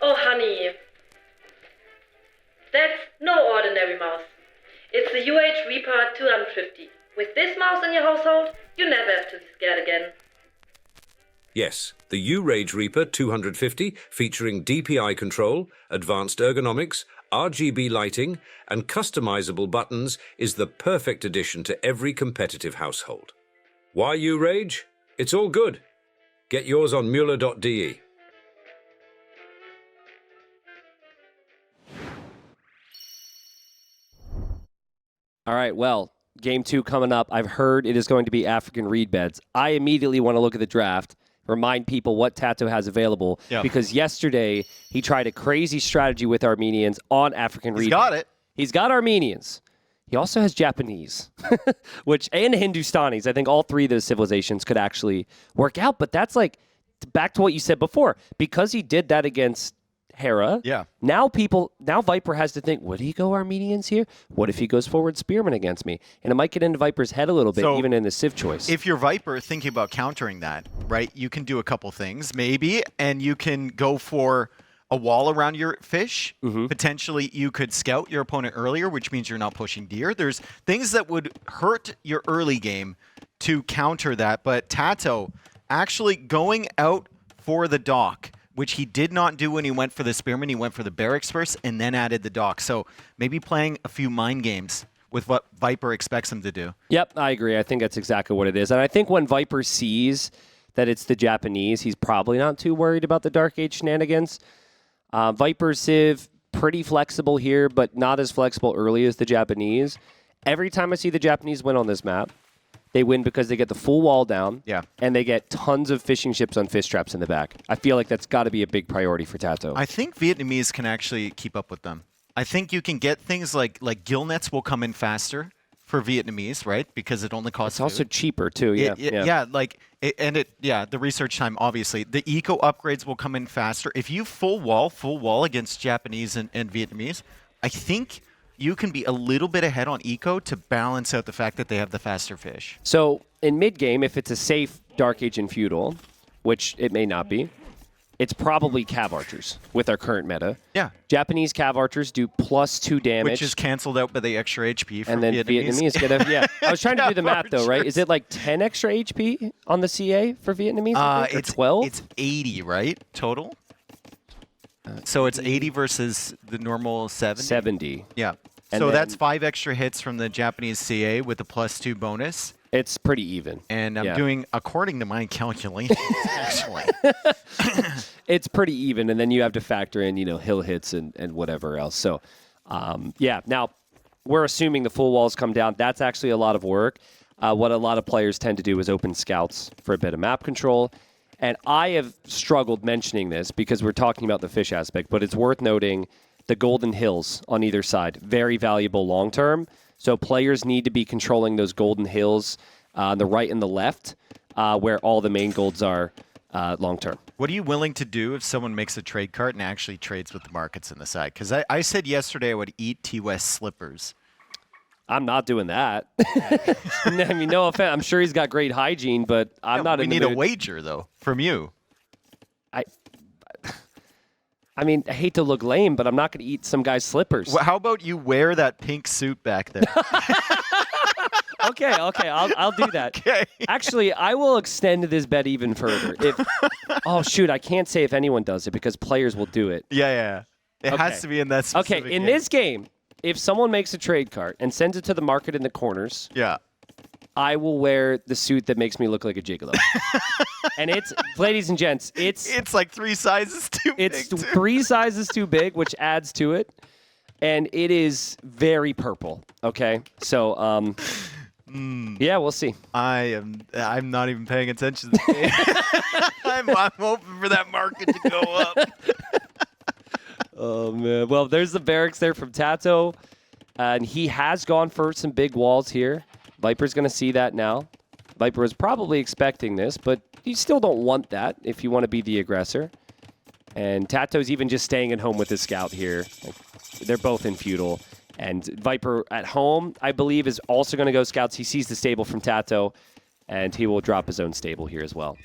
Oh, honey. That's no ordinary mouse. It's the UH Reaper 250. With this mouse in your household, you never have to be scared again. Yes, the U-Rage Reaper 250, featuring DPI control, advanced ergonomics, RGB lighting, and customizable buttons, is the perfect addition to every competitive household. Why U-Rage? It's all good. Get yours on Mueller.de. All right, well, game 2 coming up. I've heard it is going to be African reed beds. I immediately want to look at the draft, remind people what TaToH has available, because yesterday he tried a crazy strategy with Armenians on African reed He's got beds. it. He's got Armenians. He also has Japanese, and Hindustanis. I think all 3 of those civilizations could actually work out, but that's like back to what you said before. Because he did that against Hera. Yeah. Now Viper has to think, would he go Armenians here? What if he goes forward Spearman against me? And it might get into Viper's head a little bit, So, even in the Civ choice. If you're Viper thinking about countering that, right, you can do a couple things, maybe, and you can go for a wall around your fish. Potentially, you could scout your opponent earlier, which means you're not pushing deer. There's things that would hurt your early game to counter that, but TaToH actually going out for the dock, which he did not do when he went for the Spearman. He went for the barracks first and then added the dock. So maybe playing a few mind games with what Viper expects him to do. Yep, I agree. I think that's exactly what it is. And I think when Viper sees that it's the Japanese, he's probably not too worried about the Dark Age shenanigans. Viper Civ, pretty flexible here, but not as flexible early as the Japanese. Every time I see the Japanese win on this map, they win because they get the full wall down, and they get tons of fishing ships on fish traps in the back. I feel like that's got to be a big priority for TaToH. I think Vietnamese can actually keep up with them. I think you can get things like gill nets will come in faster for Vietnamese, right? Because it only costs It's also cheaper, too. Yeah, the research time, obviously. The eco upgrades will come in faster. If you full wall against Japanese and Vietnamese, I think you can be a little bit ahead on eco to balance out the fact that they have the faster fish. So in mid-game, if it's a safe Dark Age and Feudal, which it may not be, it's probably Cav Archers with our current meta. Yeah. Japanese Cav Archers do +2 damage. Which is canceled out by the extra HP from and then Vietnamese get a, I was trying to do the math, though, right? Is it like 10 extra HP on the CA for Vietnamese? I think, or 12? It's 80, right? Total? So it's 80 versus the normal 70? 70. Yeah. And so that's 5 extra hits from the Japanese CA with a +2 bonus. It's pretty even. And I'm doing, according to my calculations, actually. It's pretty even, and then you have to factor in, hill hits and whatever else. So, Now, we're assuming the full walls come down. That's actually a lot of work. What a lot of players tend to do is open scouts for a bit of map control. And I have struggled mentioning this because we're talking about the fish aspect, but it's worth noting the Golden Hills on either side. Very valuable long-term. So players need to be controlling those golden hills on the right and the left, where all the main golds are long term. What are you willing to do if someone makes a trade cart and actually trades with the markets in the side? Because I said yesterday I would eat T-West slippers. I'm not doing that. I mean, no offense. I'm sure he's got great hygiene, but I'm not in the mood. We need a wager, though, from you. I mean, I hate to look lame, but I'm not going to eat some guy's slippers. Well, how about you wear that pink suit back there? Okay, I'll do that. Okay. Actually, I will extend this bet even further. Oh, shoot, I can't say if anyone does it because players will do it. Yeah. It has to be in that specific Okay, in this game, if someone makes a trade cart and sends it to the market in the corners, yeah, I will wear the suit that makes me look like a gigolo. And it's, ladies and gents, it's like 3 sizes too big. It's 3 sizes too big, which adds to it. And it is very purple. Okay, so yeah, we'll see. I'm not even paying attention to the game. I'm hoping for that market to go up. Oh man. Well, there's the barracks there from TaToH, and he has gone for some big walls here. Viper's going to see that now. Viper was probably expecting this, but you still don't want that if you want to be the aggressor. And TaToH's even just staying at home with his scout here. They're both in feudal. And Viper at home, I believe, is also going to go scouts. He sees the stable from TaToH, and he will drop his own stable here as well.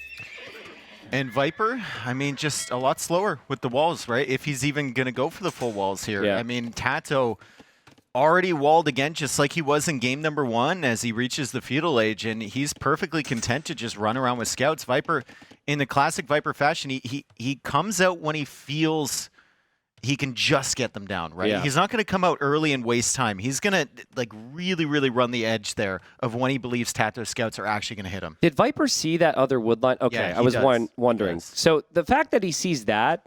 And Viper, I mean, just a lot slower with the walls, right? If he's even going to go for the full walls here. Yeah. I mean, TaToH already walled again, just like he was in game number 1 as he reaches the feudal age, and he's perfectly content to just run around with scouts. Viper, in the classic Viper fashion, he comes out when he feels he can just get them down, right? Yeah. He's not going to come out early and waste time. He's going to like really, really run the edge there of when he believes TaToH scouts are actually going to hit him. Did Viper see that other wood line? Okay, Yeah, I was does. wondering. He does. So the fact that he sees that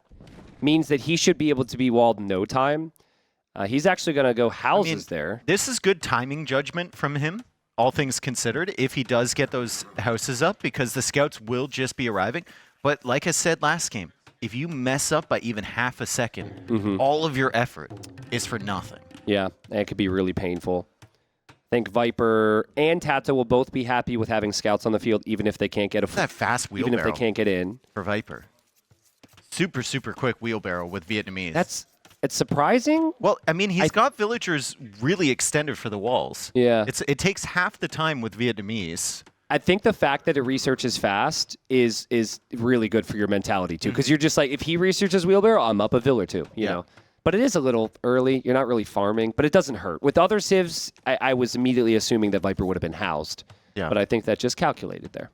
means that he should be able to be walled in no time. He's actually going to go houses there. This is good timing judgment from him, all things considered, if he does get those houses up, because the scouts will just be arriving. But like I said last game, if you mess up by even half a second, all of your effort is for nothing. Yeah, and it could be really painful. I think Viper and TaToH will both be happy with having scouts on the field, even if they can't get That fast wheelbarrow even if they can't get in. for Viper. Super, super quick wheelbarrow with Vietnamese. It's surprising. Well, I mean, he's got villagers really extended for the walls. Yeah. It takes half the time with Vietnamese. I think the fact that it researches fast is really good for your mentality too, because you're just like, if he researches wheelbarrow, I'm up a vill or two, you know. But it is a little early. You're not really farming, but it doesn't hurt. With other civs, I was immediately assuming that Viper would have been housed. Yeah. But I think that just calculated there.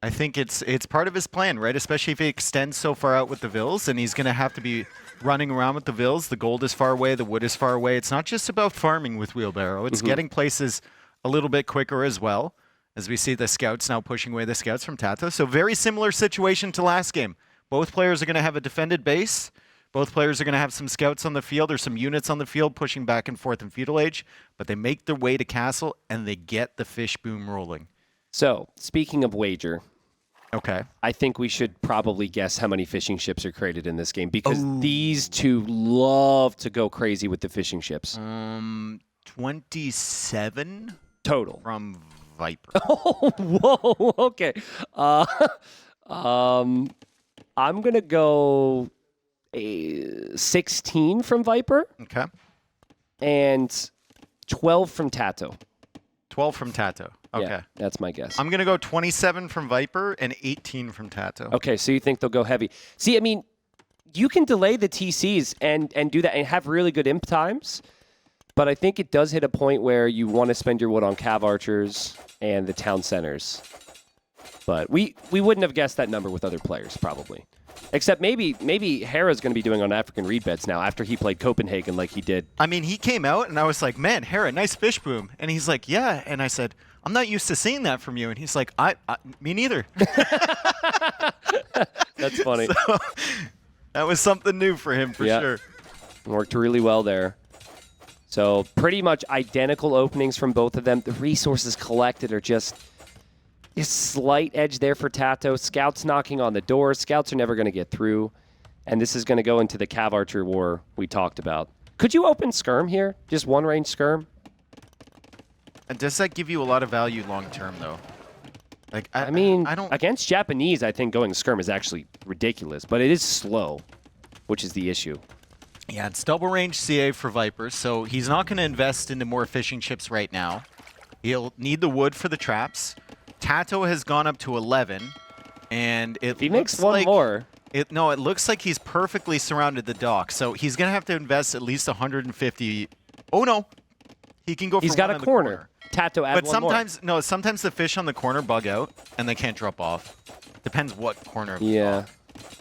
I think it's part of his plan, right? Especially if he extends so far out with the vills, and he's going to have to be running around with the vills. The gold is far away, the wood is far away. It's not just about farming with wheelbarrow. It's getting places a little bit quicker as well, as we see the scouts now pushing away the scouts from TaToH. So very similar situation to last game. Both players are going to have a defended base. Both players are going to have some scouts on the field or some units on the field pushing back and forth in feudal age, but they make their way to castle and they get the fish boom rolling. So, speaking of wager, Okay. I think we should probably guess how many fishing ships are created in this game, because these two love to go crazy with the fishing ships. 27 Total. from Viper. Oh, whoa, okay. I'm going to go 16 from Viper Okay. and 12 from TaToH. 12 from TaToH. Okay. Yeah, that's my guess. I'm going to go 27 from Viper and 18 from TaToH. Okay, so you think they'll go heavy. See, I mean, you can delay the TCs and do that and have really good imp times, but I think it does hit a point where you want to spend your wood on cav archers and the town centers. But we wouldn't have guessed that number with other players, probably. Except maybe Hera's going to be doing on African reed beds now after he played Copenhagen like he did. I mean, he came out and I was like, man, Hera, nice fish boom. And he's like, yeah. And I said, I'm not used to seeing that from you. And he's like, me neither. That's funny. So, that was something new for him, for sure. Worked really well there. So pretty much identical openings from both of them. The resources collected are just a slight edge there for TaToH. Scouts knocking on the door. Scouts are never going to get through. And this is going to go into the Cav Archer war we talked about. Could you open Skirm here? Just one range Skirm? And does that give you a lot of value long term, though? Like, I mean, I don't. against Japanese, I think going skirm is actually ridiculous, but it is slow, which is the issue. Yeah, it's double range CA for Viper, so he's not going to invest into more fishing ships right now. He'll need the wood for the traps. TaToH has gone up to 11, and it If he makes looks one like more. it looks like he's perfectly surrounded the dock, so he's going to have to invest at least 150. Oh no, he can go. He's for got one a in the corner. TaToH add But one more. sometimes the fish on the corner bug out and they can't drop off. Depends what corner. Of the Yeah. dock.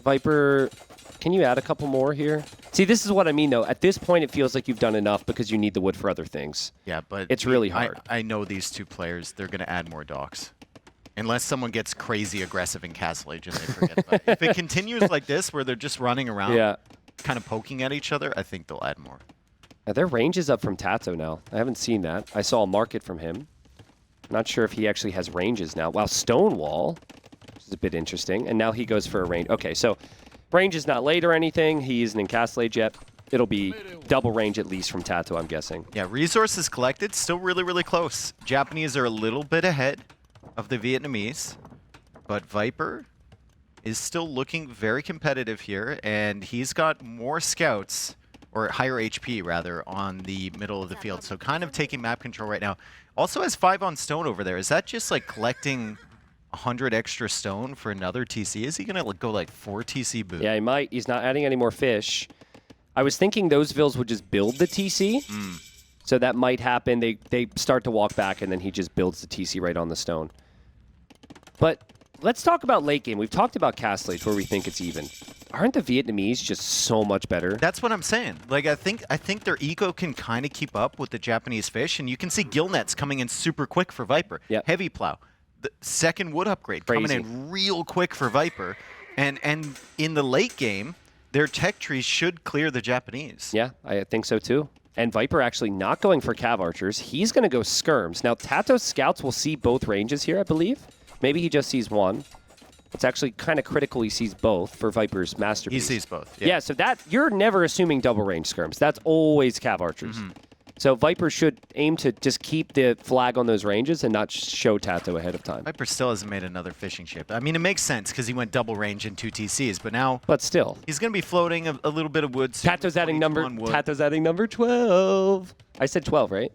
Viper, can you add a couple more here? See, this is what I mean, though. At this point, it feels like you've done enough because you need the wood for other things. Yeah, but It's really hard. I know these two players. They're going to add more docks. Unless someone gets crazy aggressive in Castle Age and they forget about it. If it continues like this, where they're just running around, Yeah. kind of poking at each other, I think they'll add more. Their range is up from TaToH now. I haven't seen that. I saw a market from him. Not sure if he actually has ranges now. Wow, Stonewall, which is a bit interesting. And now he goes for a range. Okay, so range is not late or anything. He isn't in Castle Age yet. It'll be double range at least from TaToH, I'm guessing. Yeah, resources collected, still really, really close. Japanese are a little bit ahead of the Vietnamese, but Viper is still looking very competitive here, and he's got more scouts, or higher HP rather, on the middle of the field. So kind of taking map control right now. Also has 5 on stone over there. Is that just like collecting 100 extra stone for another TC? Is he going to go like 4 TC boot? Yeah, he might. He's not adding any more fish. I was thinking those vills would just build the TC. So that might happen. They start to walk back, and then he just builds the TC right on the stone. But let's talk about late game. We've talked about Castle Age, where we think it's even. Aren't the Vietnamese just so much better? That's what I'm saying. Like I think their eco can kind of keep up with the Japanese fish, and you can see gill nets coming in super quick for Viper. Yep. Heavy plow, the second wood upgrade coming in real quick for Viper, and in the late game, their tech trees should clear the Japanese. Yeah, I think so too. And Viper actually not going for Cav Archers. He's going to go skirms. Now, TaToH scouts will see both ranges here, I believe. Maybe he just sees one. It's actually kind of critical he sees both for Viper's masterpiece. He sees both. Yeah, so that you're never assuming double range skirms. That's always Cav Archers. So Viper should aim to just keep the flag on those ranges and not show TaToH ahead of time. Viper still hasn't made another fishing ship. I mean, it makes sense because he went double range in 2 TCs, but now But still. he's going to be floating a little bit of wood. soon. TaToH's adding number 22 on wood. TaToH's adding number 12. I said 12, right?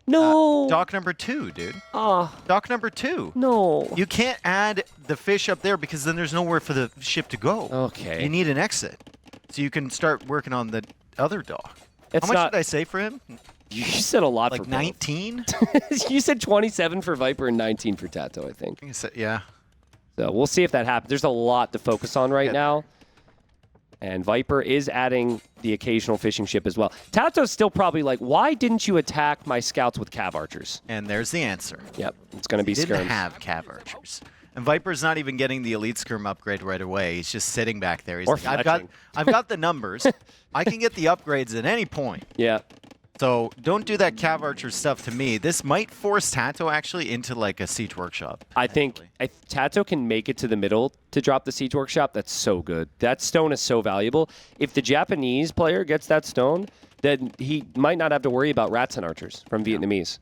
No. Dock number 2, dude. Ah, Dock number 2. no. You can't add the fish up there because then there's nowhere for the ship to go. Okay. You need an exit. So you can start working on the other dock. It's How much not- did I say for him? You said a lot Like for 19? both. You said 27 for Viper and 19 for TaToH, I think. I said, yeah. So we'll see if that happens. There's a lot to focus on right Yeah. now. And Viper is adding the occasional fishing ship as well. TaToH's still probably like, why didn't you attack my scouts with Cav Archers? And there's the answer. Yep, it's going to be He didn't skirms. have Cav Archers. And Viper's not even getting the Elite Skirm upgrade right away. He's just sitting back there. He's Or like, I've got the numbers. I can get the upgrades at any point. Yeah. So don't do that Cav Archer stuff to me. This might force TaToH actually into like a Siege Workshop. I think if TaToH can make it to the middle to drop the Siege Workshop, that's so good. That stone is so valuable. If the Japanese player gets that stone, then he might not have to worry about rats and archers from Vietnamese.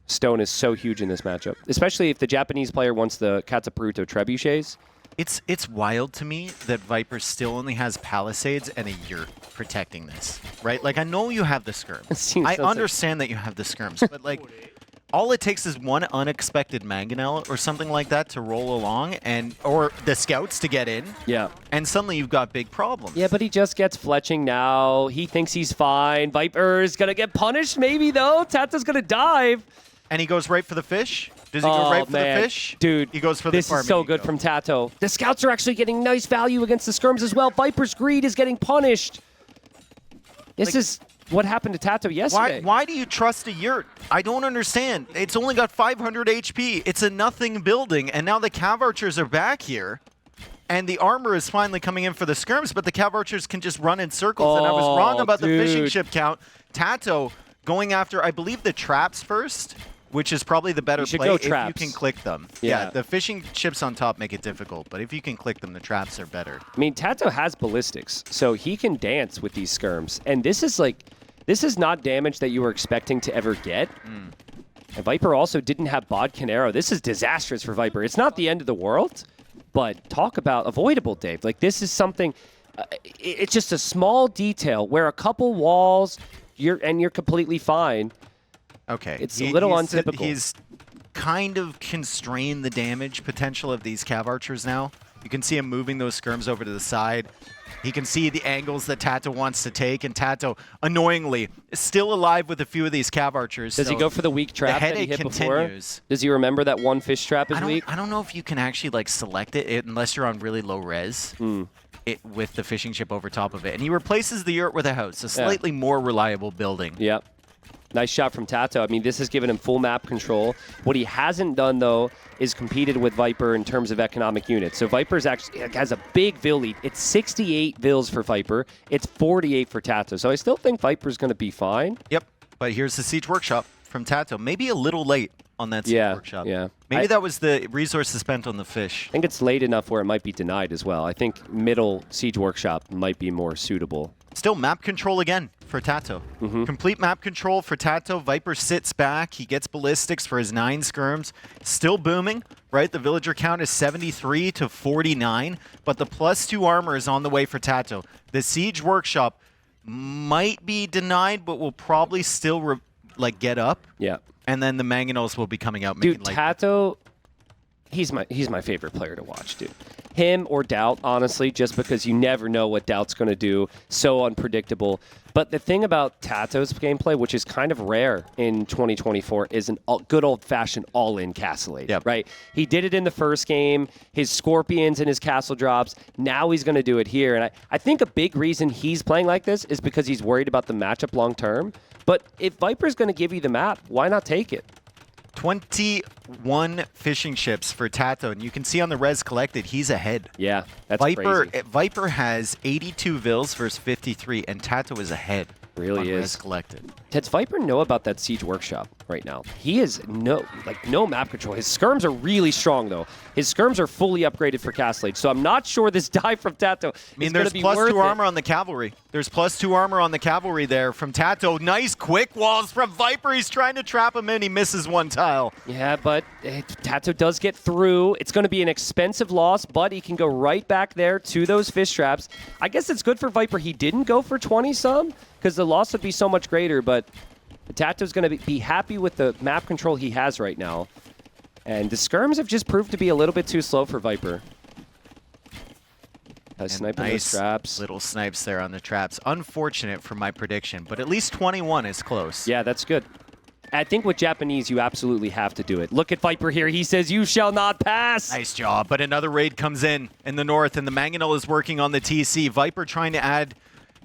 Stone is so huge in this matchup, especially if the Japanese player wants the Katapruto trebuchets. It's wild to me that Viper still only has Palisades and a yurt protecting this, right? Like, I know you have the skirms. I understand that you have the skirms, but like, all it takes is one unexpected mangonel or something like that to roll along, or the scouts to get in, Yeah. and suddenly you've got big problems. Yeah, but he just gets fletching now. He thinks he's fine. Viper's going to get punished maybe, though. TaToH's going to dive. And he goes right for the fish. Does he go right for the fish? Dude, he goes for the this farming is so good eco. from TaToH. The scouts are actually getting nice value against the skirms as well. Viper's greed is getting punished. This is what happened to TaToH yesterday. Why do you trust a yurt? I don't understand. It's only got 500 HP. It's a nothing building, and now the Cav Archers are back here. And the armor is finally coming in for the skirms, but the Cav Archers can just run in circles. And I was wrong about the fishing dude. ship count. TaToH going after, I believe, the traps first, which is probably the better You should play go if you traps. can click them. Yeah. The fishing ships on top make it difficult, but if you can click them, the traps are better. I mean, TaToH has ballistics, so he can dance with these skirms. And this is not damage that you were expecting to ever get. And Viper also didn't have Bodkin Arrow. This is disastrous for Viper. It's not the end of the world, but talk about avoidable, Dave. Like, this is something, it's just a small detail where a couple walls, you're completely fine. Okay. It's a little untypical. He's kind of constrained the damage potential of these Cav Archers now. You can see him moving those skirms over to the side. He can see the angles that TaToH wants to take, and TaToH, annoyingly, is still alive with a few of these Cav Archers. Does he go for the weak trap that he hit continues. before? Does he remember that one fish trap is weak? I don't know if you can actually like select it unless you're on really low res with the fishing ship over top of it. And he replaces the yurt with a house, a slightly more reliable building. Yep. Nice shot from TaToH. I mean, this has given him full map control. What he hasn't done, though, is competed with Viper in terms of economic units. So Viper's actually has a big Vil lead. It's 68 Vils for Viper. It's 48 for TaToH. So I still think Viper's going to be fine. Yep. But here's the Siege Workshop from TaToH. Maybe a little late on that Siege Workshop. Yeah. Maybe that was the resources spent on the fish. I think it's late enough where it might be denied as well. I think middle Siege Workshop might be more suitable. Still map control again for TaToH. Complete map control for TaToH. Viper sits back. He gets ballistics for his 9 skirms. Still booming, right? The villager count is 73 to 49, but the +2 armor is on the way for TaToH. The Siege Workshop might be denied, but will probably still get up. Yeah. And then the Mangonels will be coming out. Dude, TaToH, he's my favorite player to watch, dude. Him or Doubt, honestly, just because you never know what Doubt's going to do. So unpredictable. But the thing about TaToH's gameplay, which is kind of rare in 2024, is an good old-fashioned all-in castle age, right? He did it in the first game, his Scorpions and his castle drops. Now he's going to do it here. And I think a big reason he's playing like this is because he's worried about the matchup long-term. But if Viper's going to give you the map, why not take it? 21 fishing ships for TaToH, and you can see on the res collected, he's ahead. Yeah, that's crazy. Viper has 82 Vils versus 53, and TaToH is ahead. Really is. Res collected. Does Viper know about that Siege Workshop right now? He is no map control. His skirms are really strong, though. His skirms are fully upgraded for Castle Age, so I'm not sure this dive from TaToH is going to be worth it. There's +2 armor on the cavalry. There's +2 armor on the cavalry there from TaToH. Nice quick walls from Viper. He's trying to trap him in. He misses one tile. Yeah, but TaToH does get through. It's going to be an expensive loss, but he can go right back there to those fish traps. I guess it's good for Viper he didn't go for 20-some, because the loss would be so much greater, but TaToH's going to be happy with the map control he has right now. And the skirms have just proved to be a little bit too slow for Viper. Sniping those traps. Little snipes there on the traps. Unfortunate for my prediction, but at least 21 is close. Yeah, that's good. I think with Japanese, you absolutely have to do it. Look at Viper here. He says, "You shall not pass." Nice job. But another raid comes in the north, and the Mangonel is working on the TC. Viper trying to add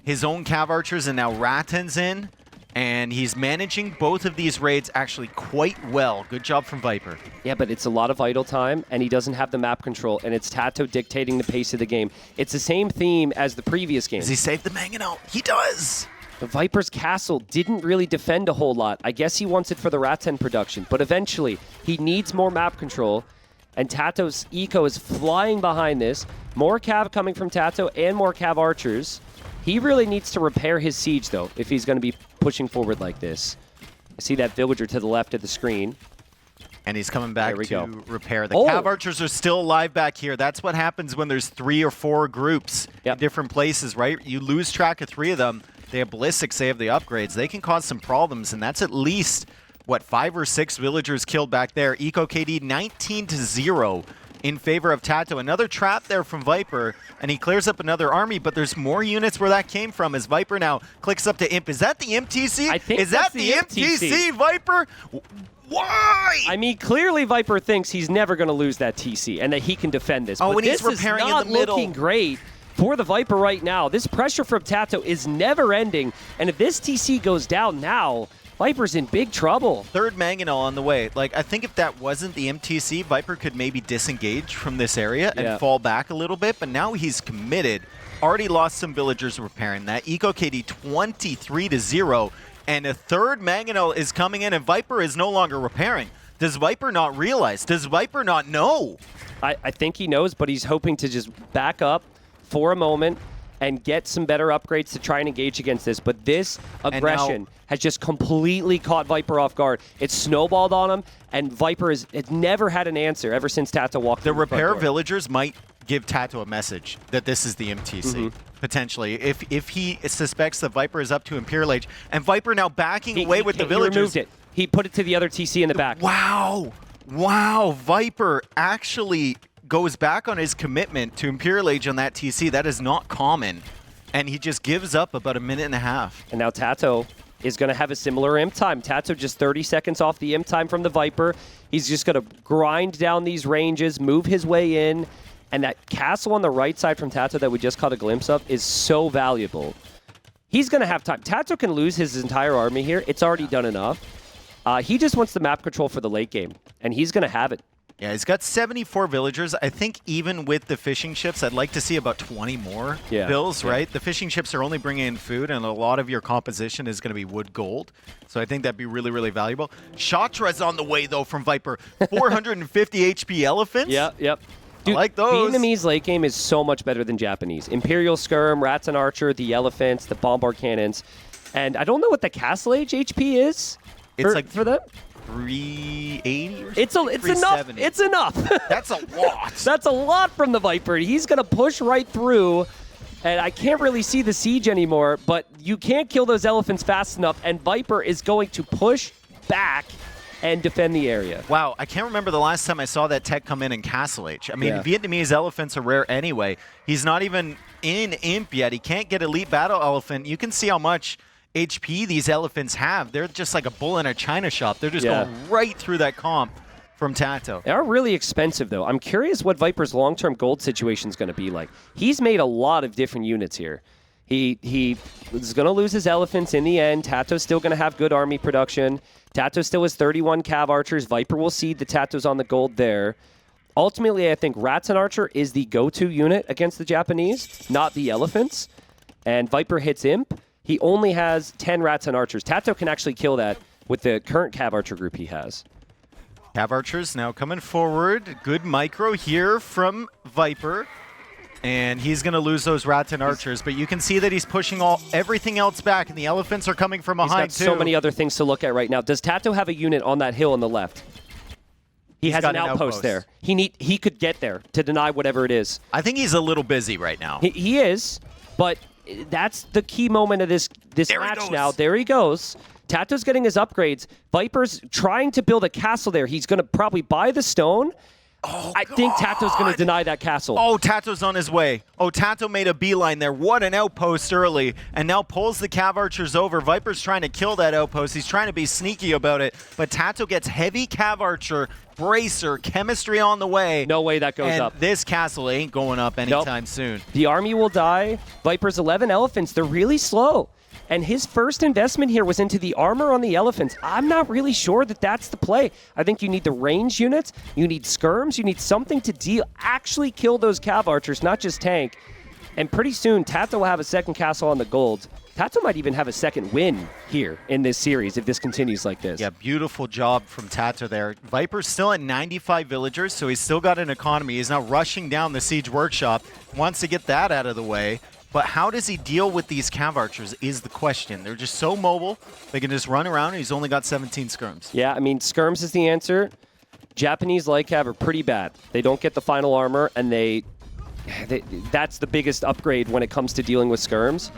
his own Cav Archers, and now Ratten's in. And he's managing both of these raids actually quite well. Good job from Viper. Yeah, but it's a lot of idle time, and he doesn't have the map control, and it's TaToH dictating the pace of the game. It's the same theme as the previous game. Does he save the Mangonel? He does! The Viper's castle didn't really defend a whole lot. I guess he wants it for the Ratten production, but eventually he needs more map control, and TaToH's eco is flying behind this. More Cav coming from TaToH and more Cav Archers. He really needs to repair his siege, though, if he's going to be pushing forward like this. I see that villager to the left of the screen. And he's coming back to repair. The Cav Archers are still alive back here. That's what happens when there's 3 or 4 groups in different places, right? You lose track of 3 of them. They have ballistics, they have the upgrades. They can cause some problems, and that's at least, 5 or 6 villagers killed back there. Eco KD 19-0 in favor of TaToH. Another trap there from Viper, and he clears up another army, but there's more units where that came from as Viper now clicks up to Imp. Is that the MTC? I think Is that the MTC, Viper? Why? I mean, clearly Viper thinks he's never going to lose that TC and that he can defend this. Oh, but and he's repairing in the middle. This is not looking great for the Viper right now. This pressure from TaToH is never ending, and if this TC goes down now, Viper's in big trouble. Third Mangonel on the way. I think if that wasn't the MTC, Viper could maybe disengage from this area and fall back a little bit, but now he's committed. Already lost some villagers repairing that. Eco KD 23-0, and a third Mangonel is coming in, and Viper is no longer repairing. Does Viper not realize? Does Viper not know? I think he knows, but he's hoping to just back up for a moment and get some better upgrades to try and engage against this. But this aggression has just completely caught Viper off guard. It's snowballed on him, and Viper has never had an answer ever since TaToH walked The through front repair door. villagers might give TaToH a message that this is the MTC. Potentially, if he suspects that Viper is up to Imperial Age, and Viper now backing away with the villagers. He removed it. He put it to the other TC in the back. Wow. Wow. Viper actually goes back on his commitment to Imperial Age on that TC. That is not common. And he just gives up about a minute and a half. And now TaToH is going to have a similar imp time. TaToH just 30 seconds off the imp time from the Viper. He's just going to grind down these ranges, move his way in. And that castle on the right side from TaToH that we just caught a glimpse of is so valuable. He's going to have time. TaToH can lose his entire army here. It's already done enough. He just wants the map control for the late game, and he's going to have it. Yeah, he's got 74 villagers. I think even with the fishing ships, I'd like to see about 20 more bills, right? The fishing ships are only bringing in food, and a lot of your composition is going to be wood gold. So I think that'd be really, really valuable. Shatra's on the way, though, from Viper. 450 HP elephants. Yep. Dude, I like those. Vietnamese late game is so much better than Japanese. Imperial Skirm, Rats and Archer, the elephants, the bombard cannons. And I don't know what the Castle Age HP is for them. 380 or It's enough. 370. It's enough. That's a lot. That's a lot from the Viper. He's going to push right through. And I can't really see the siege anymore, but you can't kill those elephants fast enough. And Viper is going to push back and defend the area. Wow, I can't remember the last time I saw that tech come in Castle Age. I mean, Vietnamese elephants are rare anyway. He's not even in Imp yet. He can't get Elite Battle Elephant. You can see how much HP these elephants have. They're just like a bull in a china shop. They're just going right through that comp from TaToH. They are really expensive, though. I'm curious what Viper's long-term gold situation is going to be like. He's made a lot of different units here. He is going to lose his elephants in the end. TaToH's still going to have good army production. TaToH still has 31 Cav Archers. Viper will cede the TaToH's on the gold there. Ultimately, I think Rats and Archer is the go-to unit against the Japanese, not the elephants. And Viper hits Imp. He only has 10 Rats and Archers. TaToH can actually kill that with the current Cav Archer group he has. Cav Archers now coming forward. Good micro here from Viper. And he's going to lose those Rats and Archers, but you can see that he's pushing everything else back, and the elephants are coming from behind, He's got so many other things to look at right now. Does TaToH have a unit on that hill on the left? He has an outpost there. He could get there to deny whatever it is. I think he's a little busy right now. He is, but that's the key moment of this match now. There he goes. TaToH's getting his upgrades. Viper's trying to build a castle there. He's going to probably buy the stone. I think TaToH's going to deny that castle. Oh, TaToH's on his way. Oh, TaToH made a beeline there. What an outpost early. And now pulls the Cav Archers over. Viper's trying to kill that outpost. He's trying to be sneaky about it. But TaToH gets heavy Cav Archer, bracer, chemistry on the way. No way that goes up. This castle ain't going up anytime soon. The army will die. Viper's 11 elephants. They're really slow. And his first investment here was into the armor on the elephants. I'm not really sure that that's the play. I think you need the range units, you need skirms, you need something to actually kill those Cav Archers, not just tank. And pretty soon, TaToH will have a second castle on the gold. TaToH might even have a second win here in this series if this continues like this. Yeah, beautiful job from TaToH there. Viper's still at 95 villagers, so he's still got an economy. He's now rushing down the Siege Workshop, wants to get that out of the way. But how does he deal with these Cav Archers is the question. They're just so mobile. They can just run around, and he's only got 17 skirms. Yeah, I mean, skirms is the answer. Japanese light Cav are pretty bad. They don't get the final armor, and that's the biggest upgrade when it comes to dealing with skirms.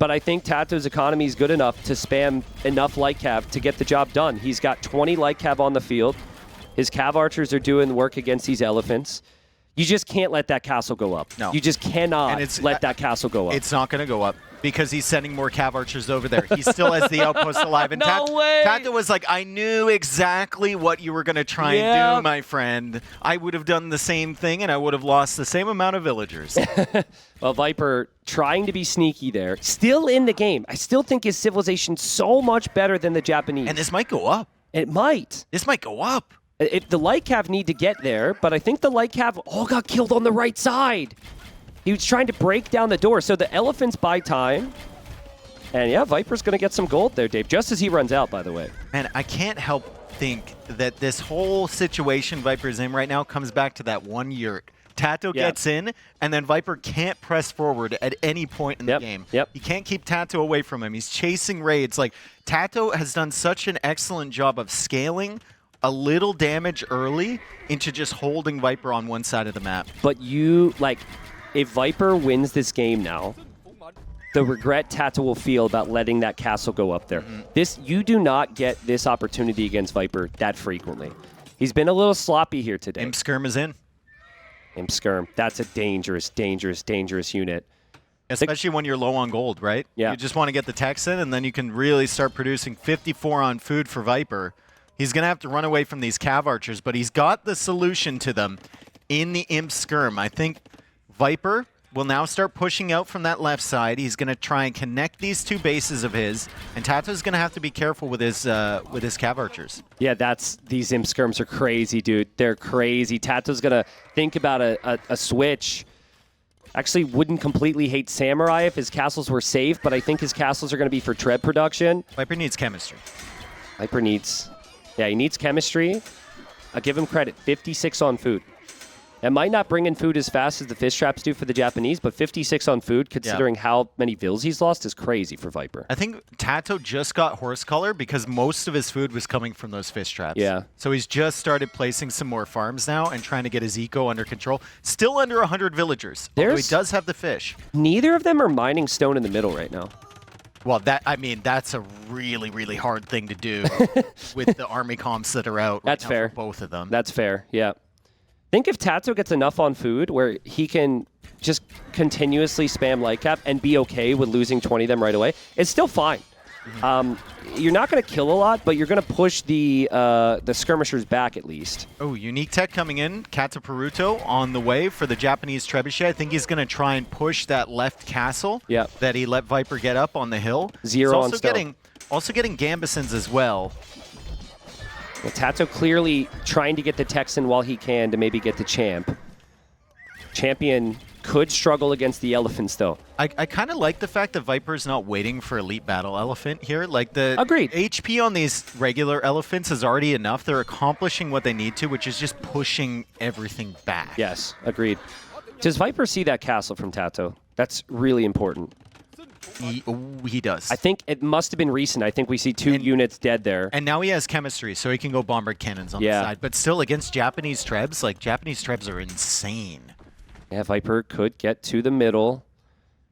But I think TaToH's economy is good enough to spam enough light Cav to get the job done. He's got 20 light Cav on the field. His Cav Archers are doing the work against these elephants. You just can't let that castle go up. No. You just cannot let that castle go up. It's not going to go up because he's sending more Cav Archers over there. He still has the outpost alive. And TaToH was like, I knew exactly what you were going to try and do, my friend. I would have done the same thing, and I would have lost the same amount of villagers. Well, Viper trying to be sneaky there. Still in the game. I still think his civilization so much better than the Japanese. And this might go up. It might. This might go up. The light Cav need to get there, but I think the light Cav all got killed on the right side. He was trying to break down the door, so the elephants buy time. And yeah, Viper's going to get some gold there, Dave, just as he runs out, by the way. Man, I can't help think that this whole situation Viper's in right now comes back to that one yurt TaToH gets in, and then Viper can't press forward at any point in the game. He can't keep TaToH away from him. He's chasing raids. Like, TaToH has done such an excellent job of scaling a little damage early into just holding Viper on one side of the map. But if Viper wins this game now, the regret TaToH will feel about letting that castle go up there. You do not get this opportunity against Viper that frequently. He's been a little sloppy here today. Imp Skirm is in. Imp Skirm. That's a dangerous, dangerous, dangerous unit. Especially when you're low on gold, right? Yeah. You just want to get the techs in, and then you can really start producing 54 on food for Viper. He's going to have to run away from these Cav Archers, but he's got the solution to them in the Imp Skirm. I think Viper will now start pushing out from that left side. He's going to try and connect these two bases of his, and TaToH's going to have to be careful with his Cav Archers. Yeah, these Imp Skirms are crazy, dude. They're crazy. TaToH's going to think about a switch. Actually, wouldn't completely hate Samurai if his castles were safe, but I think his castles are going to be for Treb production. Viper needs chemistry. Viper needs... Yeah, he needs chemistry. I'll give him credit. 56 on food. It might not bring in food as fast as the fish traps do for the Japanese, but 56 on food, considering how many vills he's lost, is crazy for Viper. I think TaToH just got horse color because most of his food was coming from those fish traps. Yeah. So he's just started placing some more farms now and trying to get his eco under control. Still under 100 villagers, although he does have the fish. Neither of them are mining stone in the middle right now. Well, that's a really, really hard thing to do with the army comps that are out. That's fair. For both of them. That's fair, yeah. Think if TaToH gets enough on food where he can just continuously spam light cap and be okay with losing 20 of them right away, it's still fine. You're not going to kill a lot, but you're going to push the skirmishers back at least. Oh, unique tech coming in. TaToH on the way for the Japanese trebuchet. I think he's going to try and push that left castle that he let Viper get up on the hill. Zero he's on stone. Also getting Gambesons as well. TaToH clearly trying to get the Texan while he can to maybe get the champ. Champion could struggle against the elephants, though. I kind of like the fact that Viper's not waiting for Elite Battle Elephant here. Like, the Agreed. HP on these regular elephants is already enough. They're accomplishing what they need to, which is just pushing everything back. Yes, agreed. Does Viper see that castle from TaToH? That's really important. He does. I think it must have been recent. I think we see two units dead there. And now he has chemistry, so he can go bombard cannons on the side. But still, against Japanese Trebs, like, Japanese Trebs are insane. Yeah, Viper could get to the middle.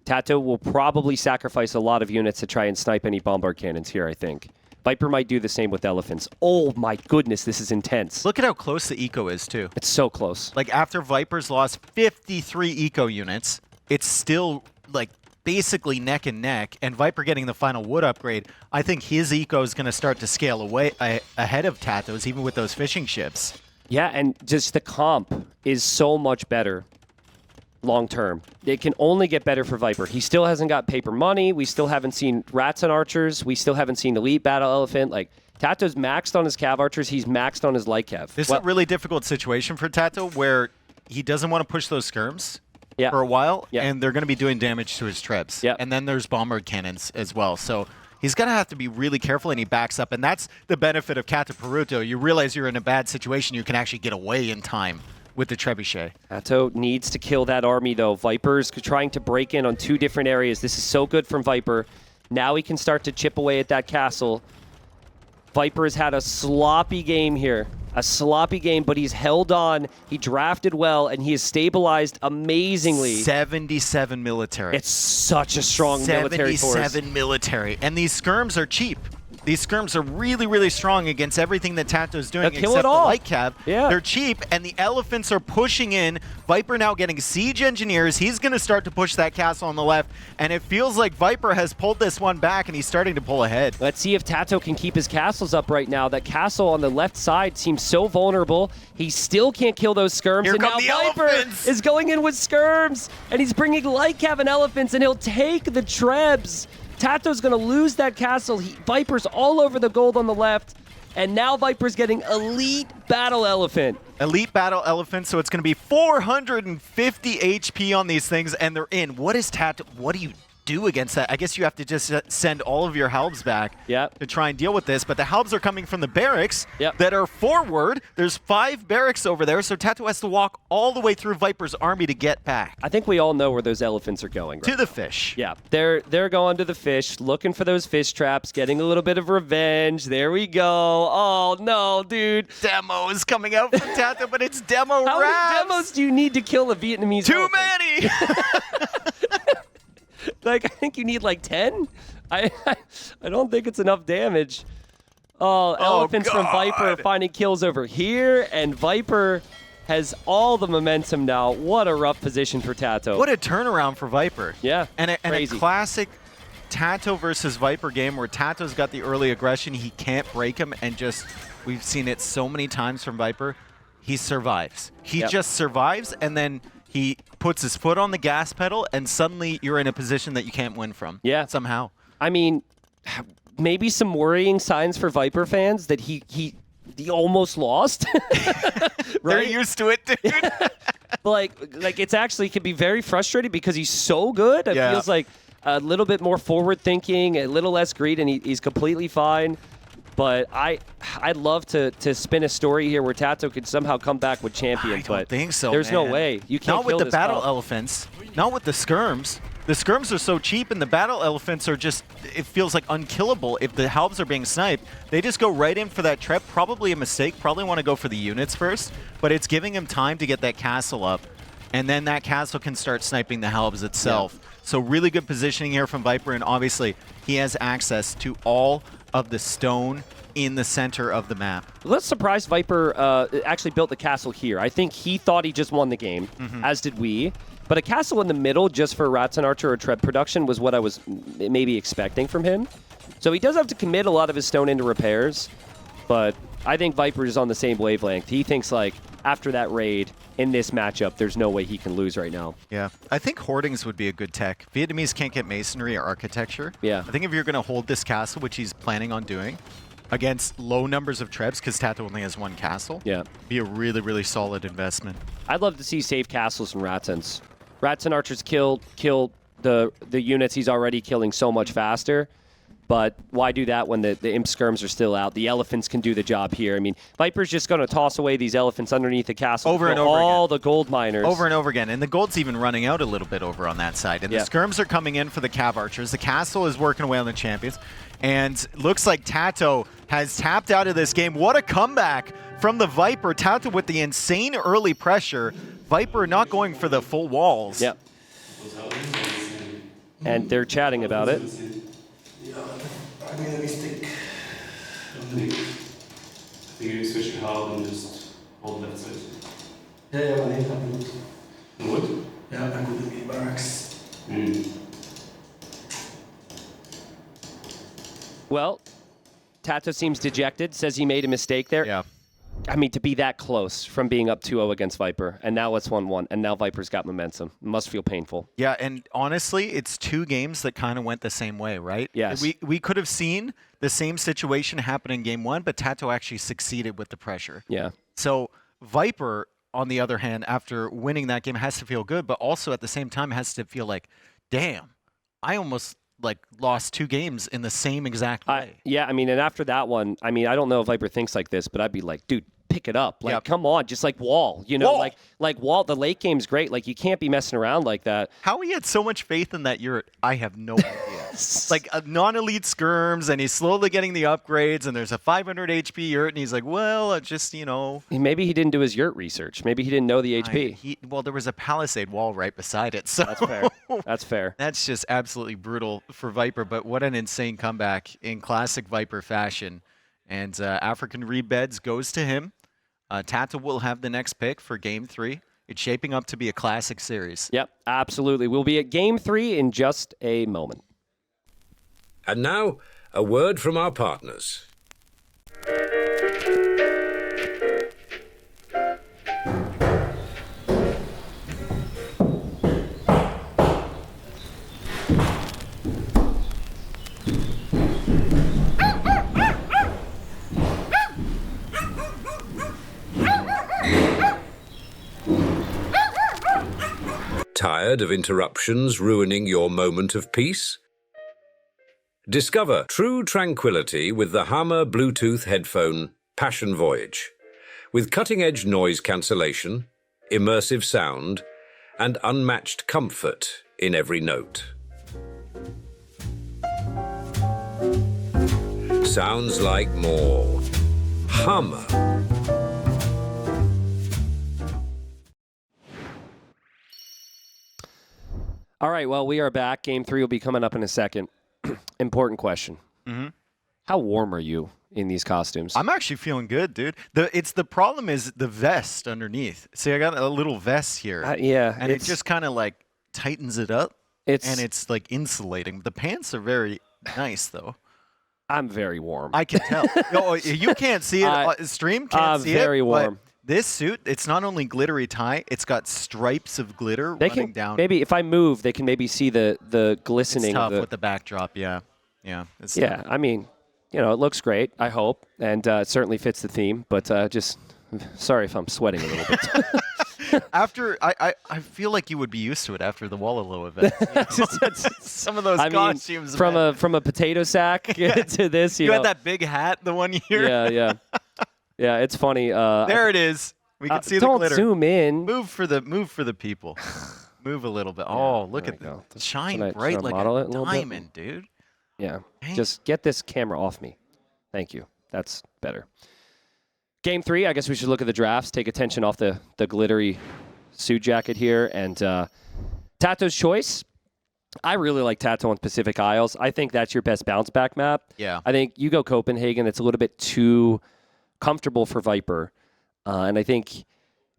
TaToH will probably sacrifice a lot of units to try and snipe any bombard cannons here, I think. Viper might do the same with elephants. Oh my goodness, this is intense. Look at how close the eco is, too. It's so close. Like, after Viper's lost 53 eco units, it's still, like, basically neck and neck, and Viper getting the final wood upgrade. I think his eco is going to start to scale away ahead of TaToH's, even with those fishing ships. Yeah, and just the comp is so much better long term. It can only get better for Viper. He still hasn't got paper money. We still haven't seen rats and archers. We still haven't seen elite battle elephant. Like, TaToH's maxed on his cav archers. He's maxed on his light cav. This is a really difficult situation for TaToH where he doesn't want to push those skirms for a while, and they're going to be doing damage to his trebs. And then there's bombard cannons as well. So he's going to have to be really careful, and he backs up. And that's the benefit of TaToH. You realize you're in a bad situation. You can actually get away in time with the trebuchet. TaToH needs to kill that army, though. Viper's trying to break in on two different areas. This is so good from Viper. Now he can start to chip away at that castle. Viper has had a sloppy game here. A sloppy game, but he's held on. He drafted well, and he has stabilized amazingly. 77 military. It's such a strong military force. 77 military. And these skirms are cheap. These skirms are really, really strong against everything that TaToH's doing except the light cav. They're cheap, and the elephants are pushing in. Viper now getting siege engineers. He's going to start to push that castle on the left, and it feels like Viper has pulled this one back, and he's starting to pull ahead. Let's see if TaToH can keep his castles up right now. That castle on the left side seems so vulnerable. He still can't kill those skirms, Here and now come the Viper elephants. is going in with skirms, and he's bringing light cav and elephants, and he'll take the trebs. TaToH's going to lose that castle. Viper's all over the gold on the left, and now Viper's getting elite battle elephant. Elite battle elephant, so it's going to be 450 HP on these things, and they're in. What is TaToH? What do you do against that? I guess you have to just send all of your Halbs back to try and deal with this. But the Halbs are coming from the barracks that are forward. There's 5 barracks over there, so TaToH has to walk all the way through Viper's army to get back. I think we all know where those elephants are going. To the fish. Yeah, they're going to the fish, looking for those fish traps, getting a little bit of revenge. There we go. Oh, no, dude. Demo is coming out from TaToH, but it's demo How wraps. many demos do you need to kill a Vietnamese Too elephant? many! Like, I think you need like 10. I don't think it's enough damage. Oh, elephants from Viper finding kills over here, and Viper has all the momentum now. What a rough position for TaToH. What a turnaround for Viper. Yeah, and a crazy. classic TaToH versus Viper game where TaToH's got the early aggression. He can't break him, and just, we've seen it so many times from Viper. He survives. He just survives, and then he puts his foot on the gas pedal, and suddenly you're in a position that you can't win from. Yeah. Somehow. I mean, maybe some worrying signs for Viper fans that he almost lost. Right? They're used to it, dude. like it's actually can be very frustrating because he's so good. It feels like a little bit more forward thinking, a little less greed, and he's completely fine. But I'd love to spin a story here where TaToH could somehow come back with champion. I don't think so, There's man. no way. You can't Not with kill the this battle pup. elephants. Not with the skirms. The skirms are so cheap, and the battle elephants are just, it feels like unkillable. If the Halbs are being sniped, they just go right in for that trap. Probably a mistake. Probably want to go for the units first. But it's giving him time to get that castle up. And then that castle can start sniping the Halbs itself. Yeah. So really good positioning here from Viper, and obviously he has access to all of the stone in the center of the map. Let's surprise Viper actually built the castle here. I think he thought he just won the game, as did we. But a castle in the middle just for Rats and Archer or Tread production was what I was maybe expecting from him. So he does have to commit a lot of his stone into repairs, but I think Viper is on the same wavelength. He thinks, like, after that raid in this matchup, there's no way he can lose right now. Yeah, I think hoardings would be a good tech. Vietnamese can't get masonry or architecture. Yeah. I think if you're going to hold this castle, which he's planning on doing, against low numbers of trebs, because TaToH only has 1 castle, be a really, really solid investment. I'd love to see safe castles from Ratsons. Rats and Archers kill the units he's already killing so much faster. But why do that when the Imp Skirms are still out? The elephants can do the job here. I mean, Viper's just going to toss away these elephants underneath the castle. Over and over again. All the gold miners. Over and over again. And the gold's even running out a little bit over on that side. And the Skirms are coming in for the Cav Archers. The castle is working away on the champions. And looks like TaToH has tapped out of this game. What a comeback from the Viper. TaToH with the insane early pressure. Viper not going for the full walls. Yep. And they're chatting about it. Yeah, I made a mistake. I think you switch your Halb and just hold left side. Yeah, but it happened. What? Yeah, I couldn't be barracks. Well, TaToH seems dejected, says he made a mistake there. Yeah. I mean, to be that close from being up 2-0 against Viper, and now it's 1-1, and now Viper's got momentum. It must feel painful. Yeah, and honestly, it's 2 games that kind of went the same way, right? Yes. We could have seen the same situation happen in game 1, but TaToH actually succeeded with the pressure. Yeah. So Viper, on the other hand, after winning that game, has to feel good, but also at the same time has to feel like, damn, I almost lost 2 games in the same exact way. Yeah, I mean, and after that one, I mean, I don't know if Viper thinks like this, but I'd be like, dude, pick it up. Like, come on, just like Wall, you know, like Wall, the late game's great. Like, you can't be messing around like that. How he had so much faith in that yurt, I have no idea. Like a non-elite skirms, and he's slowly getting the upgrades, and there's a 500 HP yurt, and he's like, well, just, you know. Maybe he didn't do his yurt research. Maybe he didn't know the HP. Well, there was a palisade wall right beside it, so. That's fair. That's fair. That's just absolutely brutal for Viper, but what an insane comeback in classic Viper fashion. And African Rebeds goes to him. TaToH will have the next pick for Game 3. It's shaping up to be a classic series. Yep, absolutely. We'll be at Game 3 in just a moment. And now, a word from our partners. Tired of interruptions ruining your moment of peace? Discover true tranquility with the Hammer Bluetooth headphone Passion Voyage. With cutting-edge noise cancellation, immersive sound, and unmatched comfort in every note. Sounds like more Hammer. All right, well, we are back. Game 3 will be coming up in a second. Important question. Mm-hmm. How warm are you in these costumes? I'm actually feeling good, dude. The problem is the vest underneath. See, I got a little vest here. Yeah. And it just kind of like tightens it up. It's and it's like insulating. The pants are very nice, though. I'm very warm. I can tell. No, you can't see it. Stream can't see it. I'm very warm. This suit, it's not only glittery tie, it's got stripes of glitter running down. Maybe if I move, they can maybe see the glistening. It's tough with the backdrop, yeah. Yeah. It's yeah, tough. I mean, it looks great, I hope, and it certainly fits the theme, but just sorry if I'm sweating a little bit. After, I feel like you would be used to it after the Wallalow event. Some of those costumes. From a potato sack to this, you had that big hat the one year. Yeah. Yeah, it's funny. There it is. We can see the glitter. Don't zoom in. Move for the people. Move a little bit. Oh, look at that. Shine bright like a diamond, dude. Yeah. Just get this camera off me. Thank you. That's better. Game 3, I guess we should look at the drafts, take attention off the glittery suit jacket here. And TaToH's choice. I really like TaToH on Pacific Isles. I think that's your best bounce back map. Yeah. I think you go Copenhagen. It's a little bit too comfortable for Viper. And I think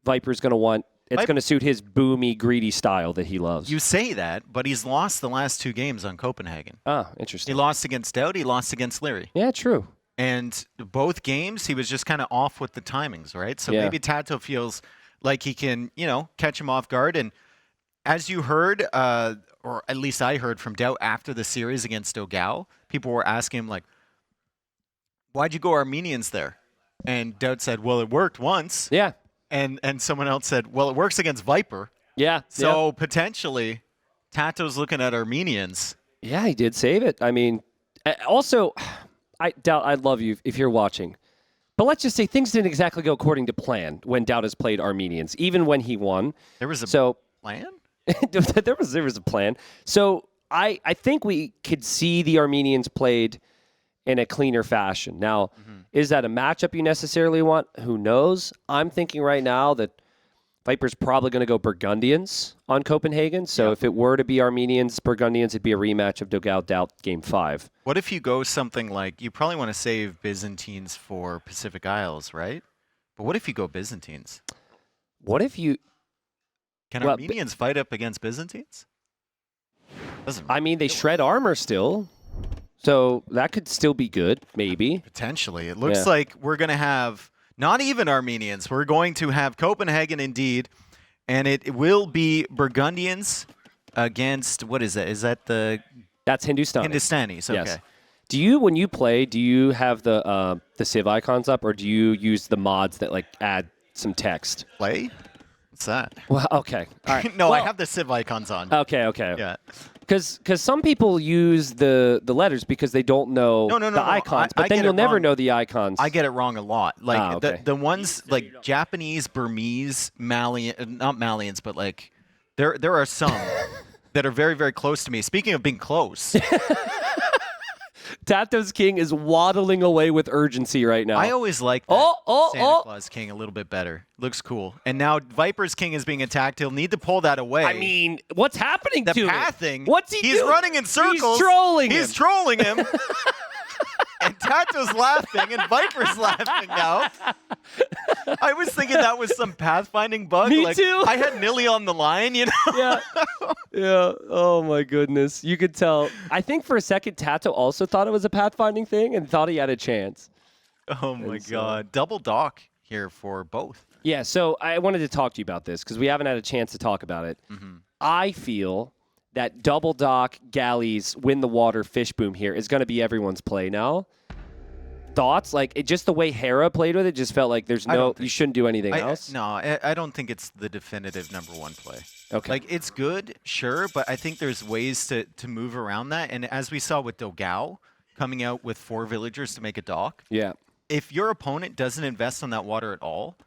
Viper's going to want, it's going to suit his boomy, greedy style that he loves. You say that, but he's lost the last 2 games on Copenhagen. Ah, interesting. He lost against TaToH, he lost against Leary. Yeah, true. And both games, he was just kind of off with the timings, right? So maybe TaToH feels like he can, catch him off guard. And as you heard, or at least I heard from TaToH after the series against Dogao, people were asking him, like, why'd you go Armenians there? And TaToH said, well, it worked once. Yeah. And someone else said, well, it works against Viper. Yeah. So potentially, TaToH's looking at Armenians. Yeah, he did save it. I mean, also, Doubt, I love you if you're watching. But let's just say things didn't exactly go according to plan when Doubt has played Armenians, even when he won. There was a plan? there was a plan. So I think we could see the Armenians played in a cleaner fashion. Now, is that a matchup you necessarily want? Who knows? I'm thinking right now that Viper's probably going to go Burgundians on Copenhagen. So if it were to be Armenians, Burgundians, it'd be a rematch of Dogao Doubt Game 5. What if you go something like, you probably want to save Byzantines for Pacific Isles, right? But what if you go Byzantines? What if you... Can Armenians fight up against Byzantines? I mean, they shred armor still. So that could still be good, maybe. Potentially. It looks like we're going to have not even Armenians. We're going to have Copenhagen indeed, and it will be Burgundians against, what is that? Is that the... That's Hindustani. Hindustanis, okay. Yes. Do you, when you play, do you have the Civ icons up, or do you use the mods that like add some text? Play? What's that? Well, okay. All right. No, I have the Civ icons on. Okay. Yeah. Because some people use the letters because they don't know the icons, but then you'll never know the icons. I get it wrong a lot. Like okay. the ones like Japanese, Burmese, Malian, not Malians, but like there are some that are very, very close to me. Speaking of being close. TaToH's King is waddling away with urgency right now. I always liked that Santa Claus King a little bit better. Looks cool. And now Viper's King is being attacked. He'll need to pull that away. I mean, what's happening to him? The pathing. What's he doing? He's running in circles. He's trolling him. And TaToH's laughing, and Viper's laughing now. I was thinking that was some pathfinding bug. Me too. I had Nilly on the line, Yeah. Oh, my goodness. You could tell. I think for a second, TaToH also thought it was a pathfinding thing and thought he had a chance. Oh, my God. Double dock here for both. Yeah, so I wanted to talk to you about this because we haven't had a chance to talk about it. I feel that double dock galleys win the water fish boom here is going to be everyone's play now. thoughts? Like, just the way Hera played with it just felt like you shouldn't do anything else. No, I don't think it's the definitive #1 play. Okay. Like, it's good, sure, but I think there's ways to move around that. And as we saw with Dogao coming out with 4 villagers to make a dock, Yeah. if your opponent doesn't invest on that water at all,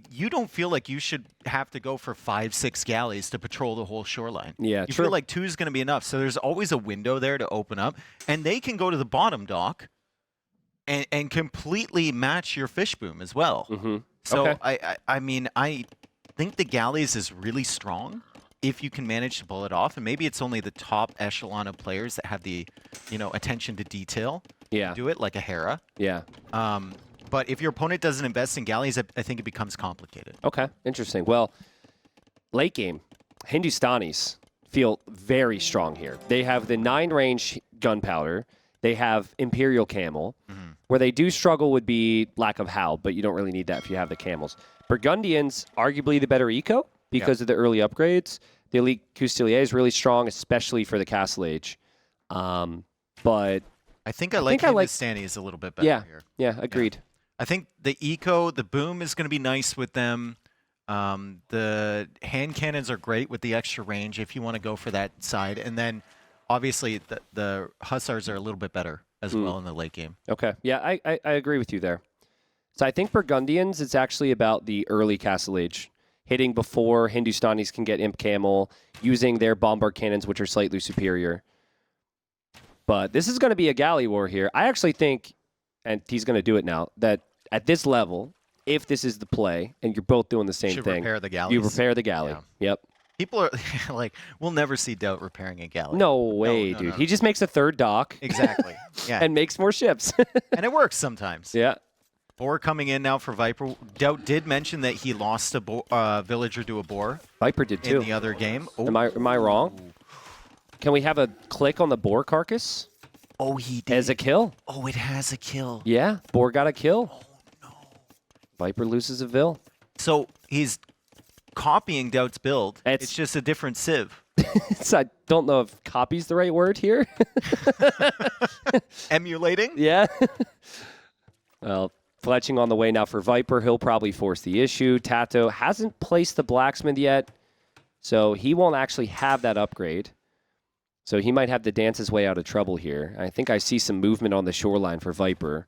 you don't feel like you should have to go for 5, 6 galleys to patrol the whole shoreline. Yeah, you true. feel like 2 is going to be enough. So there's always a window there to open up, and they can go to the bottom dock and completely match your fish boom as well. Mm-hmm. So Okay. I mean, I think the galleys is really strong if you can manage to pull it off, and maybe it's only the top echelon of players that have the attention to detail Yeah. to do it, like a Hera. Yeah. But if your opponent doesn't invest in galleys, I think it becomes complicated. Okay. Interesting. Well, late game, Hindustanis feel very strong here. They have the 9-range gunpowder. They have Imperial Camel. Where they do struggle would be lack of Howl, but you don't really need that if you have the camels. Burgundians, arguably the better eco because of the early upgrades. The Elite Custilier is really strong, especially for the Castle Age. But I think I like Hindustani's a little bit better here. Yeah, agreed. I think the eco, the boom is going to be nice with them. The hand cannons are great with the extra range if you want to go for that side. And then, obviously, the Hussars are a little bit better as well in the late game. Okay. Yeah, I agree with you there. So I think Burgundians, it's actually about the early Castle Age. Hitting before Hindustanis can get Imp Camel, using their bombard cannons, which are slightly superior. But this is going to be a galley war here. I actually think, and he's going to do it now, that at this level, if this is the play, and you're both doing the same thing, repair the galleys. you repair the galley. Yeah. Yep. People are like, we'll never see TaToH repairing a galley. No way, dude. He just makes a third dock. Exactly. Yeah. And makes more ships. And it works sometimes. Yeah. Boar coming in now for Viper. TaToH did mention that he lost a villager to a boar. Viper did too. In the other game. Oh. Am I wrong? Can we have a click on the boar carcass? Oh, he did. As a kill. Oh, it has a kill. Yeah, boar got a kill. Oh, no. Viper loses a vill. So he's copying TaToH's build. It's just a different civ. So I don't know if copy's the right word here. Emulating? Yeah. Well, fletching on the way now for Viper. He'll probably force the issue. TaToH hasn't placed the blacksmith yet, so he won't actually have that upgrade. So he might have to dance his way out of trouble here. I think I see some movement on the shoreline for Viper.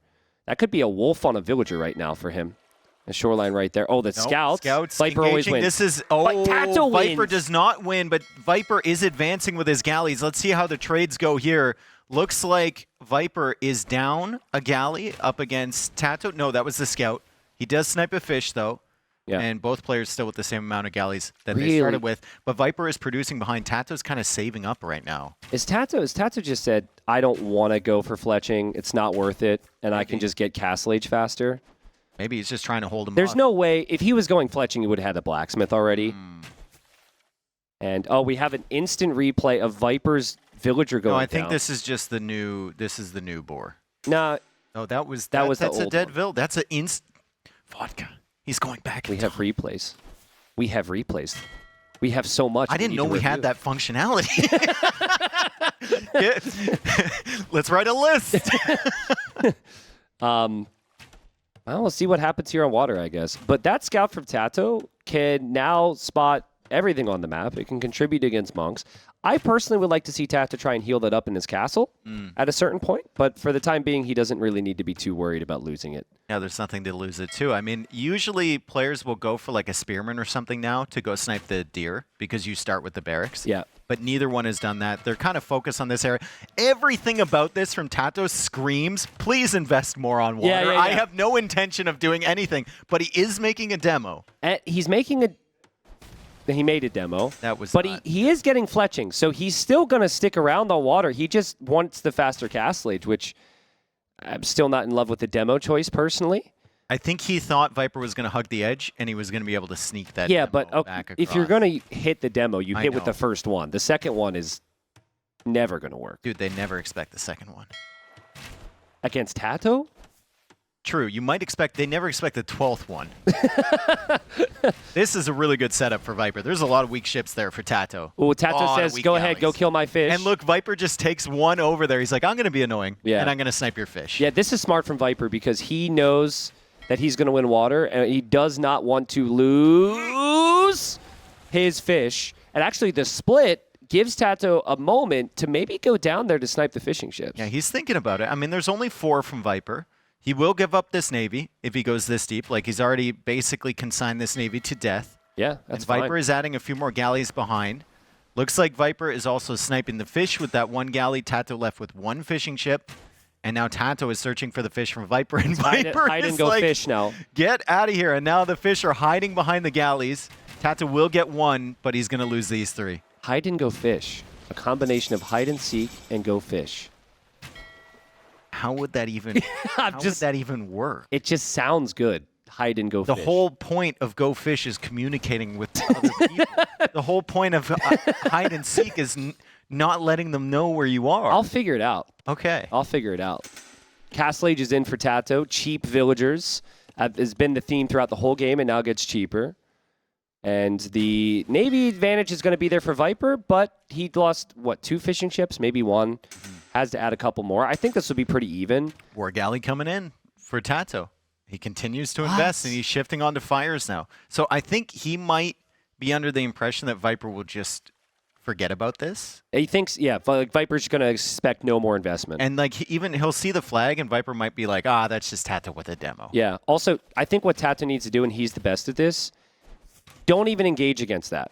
That could be a wolf on a villager right now for him. The shoreline right there. Oh, the scouts. Viper always engaging. wins. This is TaToH Viper wins. does not win, but Viper is advancing with his galleys. Let's see how the trades go here. Looks like Viper is down a galley up against TaToH. No, that was the scout. He does snipe a fish though. Yeah. And both players still with the same amount of galleys that they started with. But Viper is producing behind. TaToH's kind of saving up right now. Is TaToH just said, I don't want to go for fletching. It's not worth it. And I can just get Castle Age faster. Maybe he's just trying to hold him There's off. no way. If he was going fletching, he would have had the blacksmith already. And, we have an instant replay of Viper's villager going down. No, I think this is just the new, this is the new boar. No. Oh, that's the a old dead one. vill. That's an vodka. He's going back. We have replays. We have replays. We have so much. I didn't know we had that functionality. Let's write a list. Well, we'll see what happens here on water, I guess. But that scout from TaToH can now spot everything on the map. It can contribute against monks. I personally would like to see TaToH try and heal that up in his castle at a certain point. But for the time being, he doesn't really need to be too worried about losing it. Yeah, there's nothing to lose it to. I mean, usually players will go for like a spearman or something now to go snipe the deer because you start with the barracks. Yeah. But neither one has done that. They're kind of focused on this area. Everything about this from TaToH screams, please invest more on water. Yeah. I have no intention of doing anything, but he is making a demo. He's making a... He made a demo. That was But he is getting fletching, so he's still going to stick around on water. He just wants the faster Castle Age, which I'm still not in love with the demo choice, personally. I think he thought Viper was going to hug the edge, and he was going to be able to sneak that Yeah, demo but back across. if you're going to hit the demo, you I hit with know. the first one. The second one is never going to work. Dude, they never expect the second one. Against TaToH? True. You might expect, they never expect the 12th one. This is a really good setup for Viper. There's a lot of weak ships there for TaToH. Well, TaToH says, go ahead, go kill my fish. And look, Viper just takes one over there. He's like, I'm going to be annoying, and I'm going to snipe your fish. Yeah, this is smart from Viper because he knows that he's going to win water, and he does not want to lose his fish. And actually, the split gives TaToH a moment to maybe go down there to snipe the fishing ships. Yeah, he's thinking about it. I mean, there's only 4 from Viper. He will give up this Navy if he goes this deep. Like, he's already basically consigned this Navy to death. Yeah, that's and Viper fine. is adding a few more galleys behind. Looks like Viper is also sniping the fish with that 1 galley. TaToH left with 1 fishing ship. And now TaToH is searching for the fish from Viper. And Viper hide is and go like, fish now. Get out of here. And now the fish are hiding behind the galleys. TaToH will get 1, but he's going to lose these 3. Hide and go fish. A combination of hide and seek and go fish. How would that even? How would that even work? It just sounds good. Hide and go The fish. whole point of go fish is communicating with other people. The whole point of hide and seek is not letting them know where you are. I'll figure it out. Okay. I'll figure it out. Castle Age is in for TaToH. Cheap villagers has been the theme throughout the whole game and now gets cheaper. And the Navy advantage is going to be there for Viper, but he lost, what, 2 fishing ships? Maybe 1. Has to add a couple more. I think this will be pretty even. War galley coming in for TaToH. He continues to invest, and he's shifting onto fires now. So I think he might be under the impression that Viper will just forget about this. He thinks, yeah, like Viper's going to expect no more investment. And like he'll see the flag, and Viper might be like, that's just TaToH with a demo. Yeah. Also, I think what TaToH needs to do, and he's the best at this, don't even engage against that.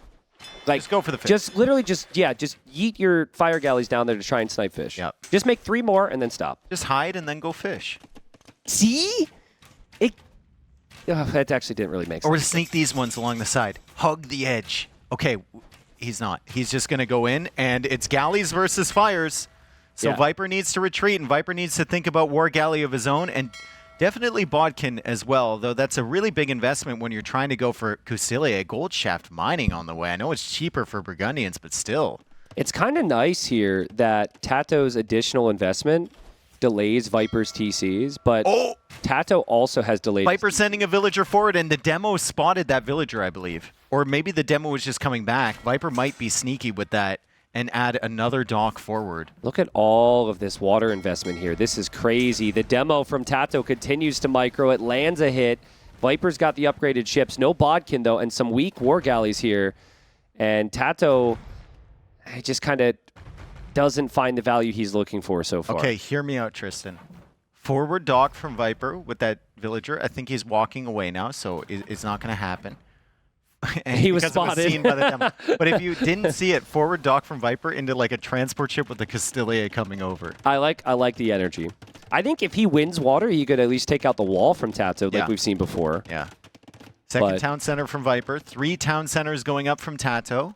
Like, just go for the fish. Just literally just yeet your fire galleys down there to try and snipe fish. Yep. Just make 3 more and then stop. Just hide and then go fish. See? That actually didn't really make sense. Or sneak these ones along the side. Hug the edge. Okay, he's not. He's just going to go in, and it's galleys versus fires. So Viper needs to retreat, and Viper needs to think about war galley of his own, and definitely Bodkin as well, though that's a really big investment when you're trying to go for Custilier Gold Shaft mining on the way. I know it's cheaper for Burgundians, but still. It's kind of nice here that TaToH's additional investment delays Viper's TCs, but TaToH also has delayed. Viper sending a villager forward, and the demo spotted that villager, I believe. Or maybe the demo was just coming back. Viper might be sneaky with that and add another dock forward. Look at all of this water investment here. This is crazy. The demo from TaToH continues to micro. It lands a hit. Viper's got the upgraded ships. No Bodkin, though, and some weak war galleys here. And TaToH just kind of doesn't find the value he's looking for so far. Okay, hear me out, Tristan. Forward dock from Viper with that villager. I think he's walking away now, so it's not going to happen. He was spotted. It was seen by the demo. But if you didn't see it, forward dock from Viper into like a transport ship with the Castilier coming over. I like the energy. I think if he wins water, he could at least take out the wall from TaToH like we've seen before. Yeah. Second town center from Viper. 3 town centers going up from TaToH.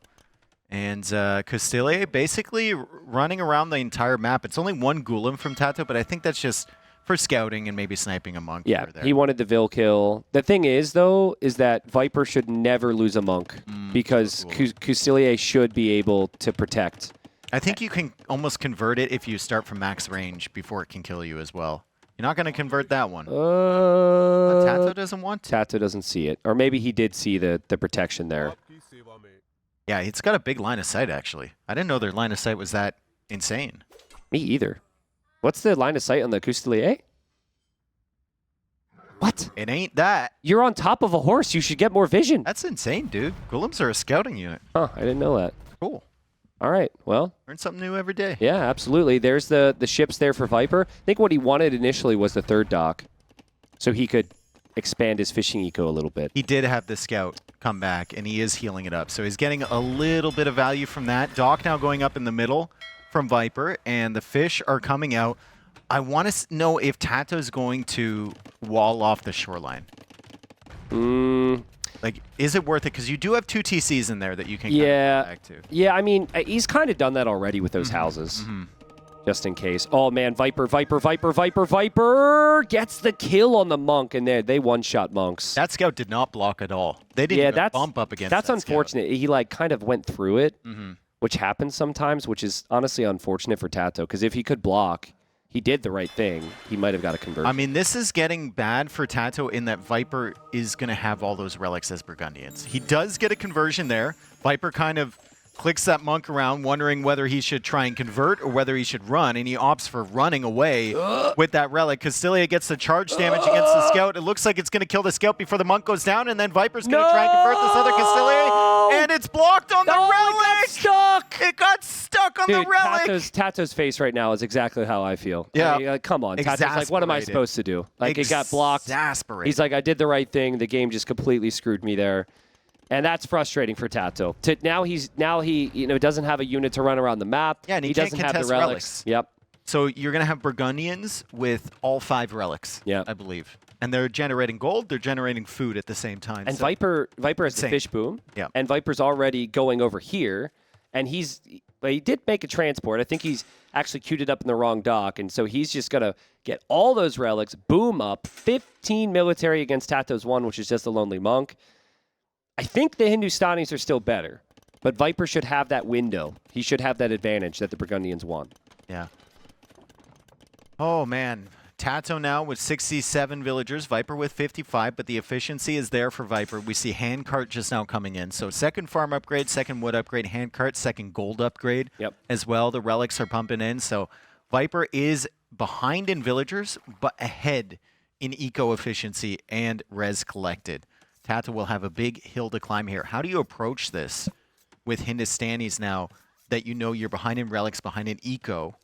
And Castilier basically running around the entire map. It's only 1 Golem from TaToH, but I think that's just for scouting and maybe sniping a monk. Yeah, there. he wanted the Vil kill. The thing is, though, is that Viper should never lose a monk because Custilier should be able to protect. I think you can almost convert it if you start from max range before it can kill you as well. You're not going to convert that one. TaToH doesn't want to. TaToH doesn't see it. Or maybe he did see the protection there. Yeah, it's got a big line of sight, actually. I didn't know their line of sight was that insane. Me either. What's the line of sight on the Custilier? What? It ain't that. You're on top of a horse. You should get more vision. That's insane, dude. Golems are a scouting unit. Huh, I didn't know that. Cool. All right, well. Learn something new every day. Yeah, absolutely. There's the ships there for Viper. I think what he wanted initially was the 3rd dock, so he could expand his fishing eco a little bit. He did have the scout come back, and he is healing it up. So he's getting a little bit of value from that. Dock now going up in the middle from Viper, and the fish are coming out. I want to know if TaToH is going to wall off the shoreline. Like, is it worth it? Because you do have 2 TCs in there that you can yeah, go back to. Yeah, I mean, he's kind of done that already with those houses. Just in case. Oh, man, Viper gets the kill on the monk, and they one-shot monks. That scout did not block at all. They didn't even bump up against That's that unfortunate. Scout. He, like, kind of went through it, which happens sometimes, which is honestly unfortunate for TaToH, because if he could block, he did the right thing. He might have got a conversion. I mean, this is getting bad for TaToH in that Viper is going to have all those relics as Burgundians. He does get a conversion there. Viper kind of clicks that monk around, wondering whether he should try and convert or whether he should run, and he opts for running away with that relic. Castilia gets the charge damage against the scout. It looks like it's going to kill the scout before the monk goes down, and then Viper's going to try and convert this other Castilia, and it's blocked on the relic! It got stuck! It got stuck on the relic! TaToH's face right now is exactly how I feel. Yeah. I mean, like, come on. TaToH's like, what am I supposed to do? Like, it got blocked. Exasperated. He's like, I did the right thing. The game just completely screwed me there. And that's frustrating for TaToH. Now he doesn't have a unit to run around the map. Yeah, and he doesn't can't have the contest relics. Yep. So you're going to have Burgundians with all 5 relics, I believe. And they're generating gold, they're generating food at the same time. And so Viper has the fish boom. Yeah. And Viper's already going over here. And he did make a transport. I think he's actually queued it up in the wrong dock. And so he's just going to get all those relics, boom up, 15 military against TaToH's 1, which is just a lonely monk. I think the Hindustanis are still better, but Viper should have that window. He should have that advantage that the Burgundians want. Yeah. Oh, man. TaToH now with 67 villagers, Viper with 55, but the efficiency is there for Viper. We see handcart just now coming in. So second farm upgrade, second wood upgrade, handcart, second gold upgrade as well. The relics are pumping in. So Viper is behind in villagers, but ahead in eco efficiency and res collected. TaToH will have a big hill to climb here. How do you approach this with Hindustanis now that you know you're behind in relics, behind in eco,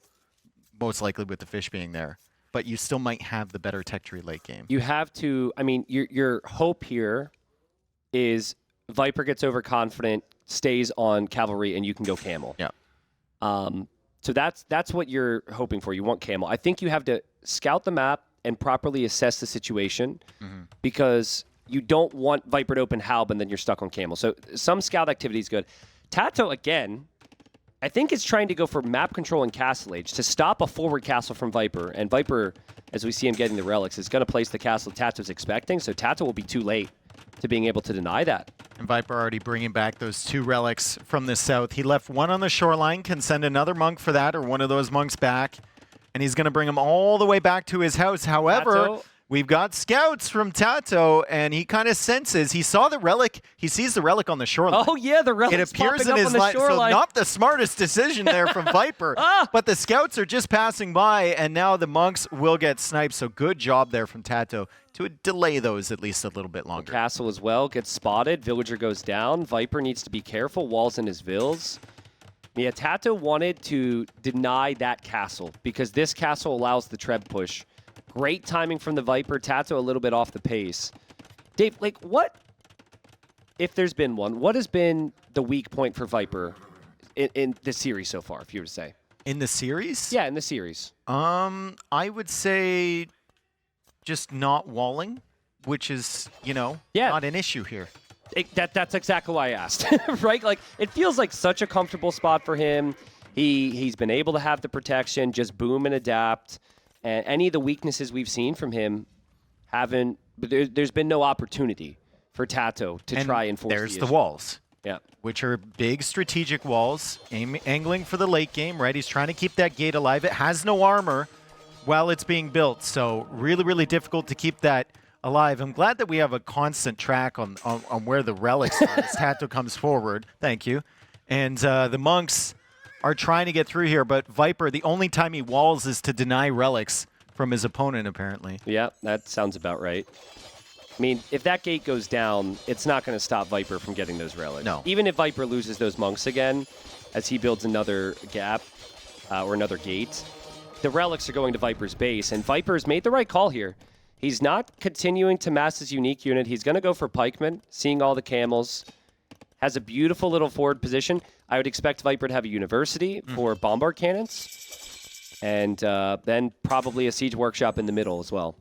most likely with the fish being there, but you still might have the better tech tree late game? You have to, I mean, your hope here is Viper gets overconfident, stays on cavalry, and you can go camel. Yeah. So that's what you're hoping for. You want camel. I think you have to scout the map and properly assess the situation because you don't want Viper to open Halb and then you're stuck on camel. So some scout activity is good. TaToH, again, I think is trying to go for map control and castle age to stop a forward castle from Viper. And Viper, as we see him getting the relics, is going to place the castle TaToH's expecting. So TaToH will be too late to being able to deny that. And Viper already bringing back those 2 relics from the south. He left 1 on the shoreline, can send another monk for that or one of those monks back. And he's going to bring them all the way back to his house. However, TaToH, we've got scouts from TaToH, and he kind of senses. He saw the relic. He sees the relic on the shoreline. Oh, yeah, the relic. It appears in his line. So not the smartest decision there from Viper. But the scouts are just passing by, and now the monks will get sniped. So good job there from TaToH to delay those at least a little bit longer. Castle as well gets spotted. Villager goes down. Viper needs to be careful. Walls in his vills. Yeah, TaToH wanted to deny that castle because this castle allows the Treb push. Great timing from the Viper. TaToH a little bit off the pace. Dave, like what, if there's been one, what has been the weak point for Viper in the series so far, if you were to say? In the series? Yeah, in the series. I would say just not walling, which is, not an issue here. That's exactly why I asked, right? Like, it feels like such a comfortable spot for him. He's been able to have the protection, just boom and adapt. And any of the weaknesses we've seen from him but there's been no opportunity for TaToH to try and force there's the walls. Yeah. Which are big strategic walls, angling for the late game, right? He's trying to keep that gate alive. It has no armor while it's being built, so really, really difficult to keep that alive. I'm glad that we have a constant track on where the relics are as TaToH comes forward. Thank you. And the monks are trying to get through here, but Viper, the only time he walls is to deny relics from his opponent, apparently. Yeah, that sounds about right. I mean, if that gate goes down, it's not going to stop Viper from getting those relics. No. Even if Viper loses those monks again, as he builds another gap or another gate, the relics are going to Viper's base, and Viper's made the right call here. He's not continuing to mass his unique unit. He's going to go for pikemen, seeing all the camels. Has a beautiful little forward position. I would expect Viper to have a university for bombard cannons, and then probably a siege workshop in the middle as well.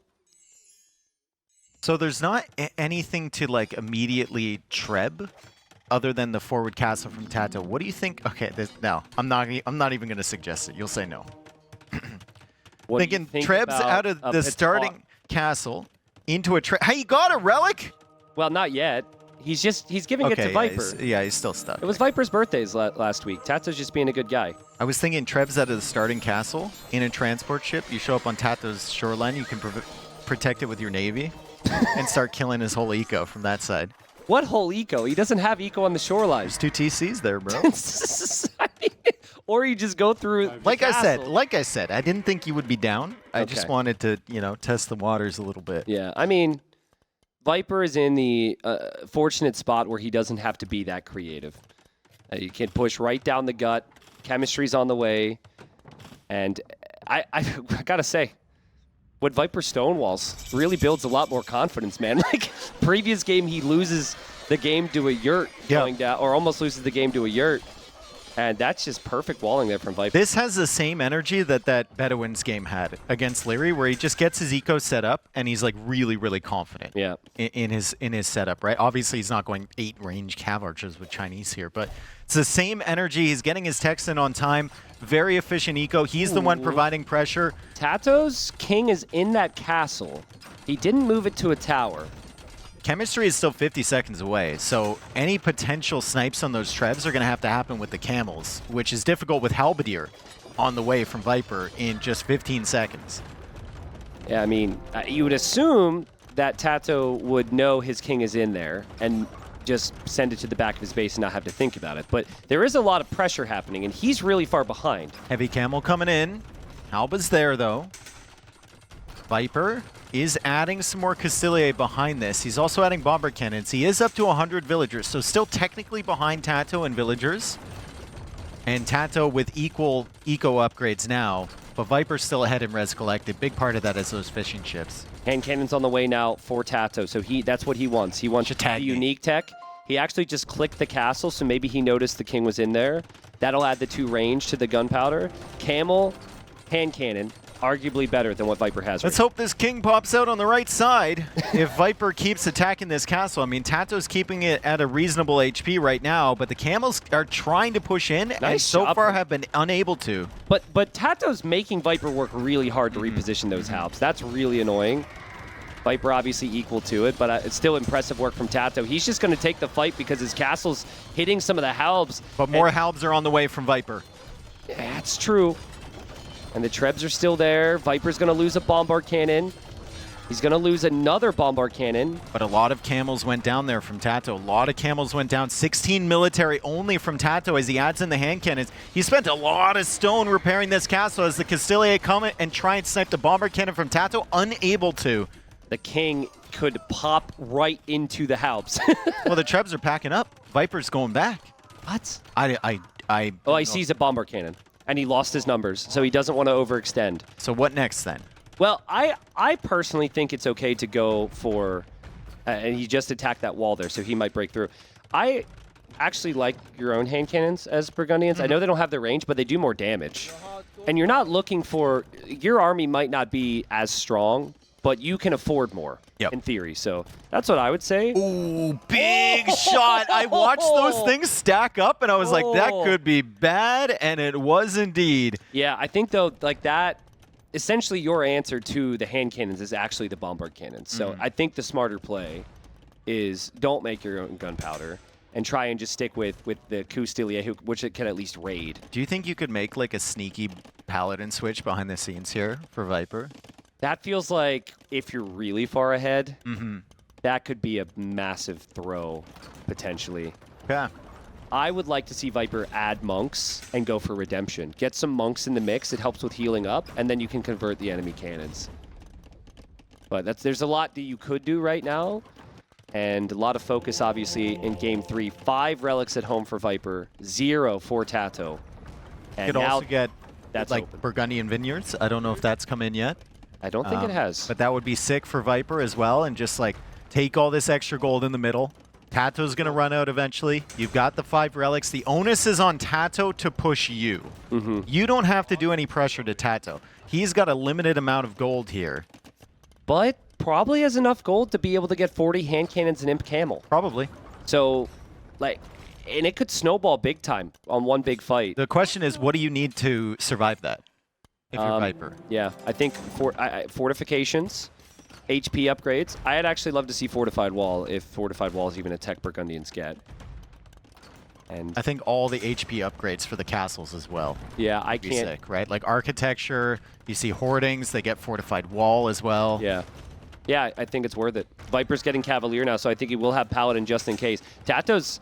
So there's not anything to like immediately treb other than the forward castle from TaToH. What do you think? Okay, no, I'm not even going to suggest it. You'll say no. Thinking trebs out of the starting castle into a treb. Hey, you got a relic? Well, not yet. He's giving it to Viper. He's still stuck. It was Viper's birthdays last week. TaToH's just being a good guy. I was thinking Treb's out of the starting castle in a transport ship. You show up on TaToH's shoreline, you can protect it with your navy and start killing his whole eco from that side. What whole eco? He doesn't have eco on the shoreline. There's 2 TCs there, bro. Or you just go through Like I said, I didn't think you would be down. I just wanted to, test the waters a little bit. Yeah, I mean, Viper is in the fortunate spot where he doesn't have to be that creative. You can push right down the gut. Chemistry's on the way. And I gotta say, what Viper stonewalls really builds a lot more confidence, man. Like, previous game, he loses the game to a yurt going down, or almost loses the game to a yurt. And that's just perfect walling there from Viper. This has the same energy that Bedouin's game had against Leary, where he just gets his eco set up and he's like really, really confident in his setup, right? Obviously, he's not going 8 range cav archers with Chinese here, but it's the same energy. He's getting his techs in on time. Very efficient eco. He's the one providing pressure. TaToH's king is in that castle. He didn't move it to a tower. Chemistry is still 50 seconds away, so any potential snipes on those Trebs are going to have to happen with the camels, which is difficult with Halberdier on the way from Viper in just 15 seconds. Yeah, I mean, you would assume that TaToH would know his king is in there and just send it to the back of his base and not have to think about it. But there is a lot of pressure happening, and he's really far behind. Heavy camel coming in. Halba's there, though. Viper is adding some more Castilier behind this. He's also adding bomber cannons. He is up to 100 villagers, so still technically behind TaToH and villagers. And TaToH with equal eco upgrades now, but Viper's still ahead in res collected. Big part of that is those fishing ships. Hand cannons on the way now for TaToH, so that's what he wants. He wants the unique tech. He actually just clicked the castle, so maybe he noticed the king was in there. That'll add the 2 range to the gunpowder. Camel, hand cannon. Arguably better than what Viper has. Let's hope this king pops out on the right side. If Viper keeps attacking this castle, I mean, TaToH's keeping it at a reasonable HP right now, but the camels are trying to push in and so far have been unable to. But TaToH's making Viper work really hard to reposition those halbs. That's really annoying. Viper obviously equal to it, but it's still impressive work from TaToH. He's just going to take the fight because his castle's hitting some of the halbs. But more halbs are on the way from Viper. Yeah, that's true. And the Trebs are still there. Viper's going to lose a bombard cannon. He's going to lose another bombard cannon. But a lot of camels went down there from TaToH. A lot of camels went down. 16 military only from TaToH as he adds in the hand cannons. He spent a lot of stone repairing this castle as the Castilier come and try and snipe the bombard cannon from TaToH. Unable to. The king could pop right into the halbs. Well, the Trebs are packing up. Viper's going back. What? I he sees a bombard cannon. And he lost his numbers, so he doesn't want to overextend. So what next then? Well, I personally think it's okay to go for, and he just attacked that wall there, so he might break through. I actually like your own hand cannons as Burgundians. I know they don't have the range, but they do more damage. And you're not looking for, your army might not be as strong, but you can afford more in theory. So that's what I would say. Ooh, big shot. I watched those things stack up and I was like, that could be bad. And it was indeed. Yeah, I think though, like that, essentially your answer to the hand cannons is actually the bombard cannons. So I think the smarter play is don't make your own gunpowder and try and just stick with the Castilier, which it can at least raid. Do you think you could make like a sneaky paladin switch behind the scenes here for Viper? That feels like if you're really far ahead, that could be a massive throw, potentially. Yeah. I would like to see Viper add monks and go for redemption. Get some monks in the mix. It helps with healing up, and then you can convert the enemy cannons. But there's a lot that you could do right now, and a lot of focus, obviously, in Game 3. 5 relics at home for Viper, 0 for TaToH. And you could now also get that's like open. Burgundian Vineyards. I don't know if that's come in yet. I don't think it has. But that would be sick for Viper as well, and just like take all this extra gold in the middle. TaToH's going to run out eventually. You've got the 5 relics. The onus is on TaToH to push you. You don't have to do any pressure to TaToH. He's got a limited amount of gold here. But probably has enough gold to be able to get 40 hand cannons and imp camel. Probably. So, like, and it could snowball big time on one big fight. The question is, what do you need to survive that if you're Viper? Yeah, I think fortifications, HP upgrades. I'd actually love to see Fortified Wall if Fortified Wall is even a tech Burgundians get. And I think all the HP upgrades for the castles as well. yeah, I Would be can't. sick, right? Like architecture, you see hoardings, they get fortified wall as well. Yeah. Yeah, I think it's worth it. Viper's getting Cavalier now, so I think he will have Paladin just in case. TaToH's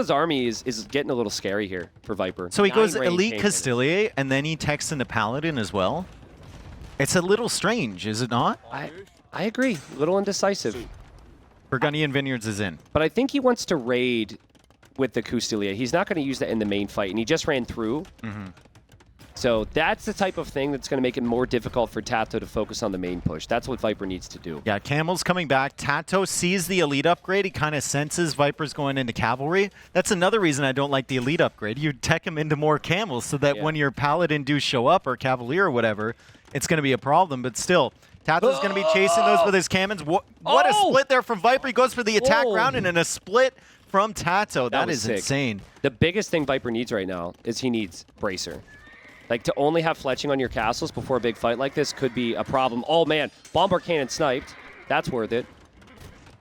army is getting a little scary here for Viper. So he 9 goes range Elite hand Castilier, and then he techs into Paladin as well. It's a little strange, is it not? I agree. A little indecisive. Burgundian Vineyards is in. But I think he wants to raid with the Castilier. He's not going to use that in the main fight, and he just ran through. So that's the type of thing that's going to make it more difficult for TaToH to focus on the main push. That's what Viper needs to do. Yeah, Camel's coming back. TaToH sees the Elite upgrade. He kind of senses Viper's going into Cavalry. That's another reason I don't like the Elite upgrade. You tech him into more Camels so that when your Paladin do show up, or Cavalier or whatever, it's going to be a problem. But still, TaToH's going to be chasing those with his cannons. What a split there from Viper. He goes for the attack round, and then a split from TaToH. That is sick. insane. The biggest thing Viper needs right now is he needs Bracer. Like, to only have fletching on your castles before a big fight like this could be a problem. Oh, man. Bombard Cannon sniped. That's worth it.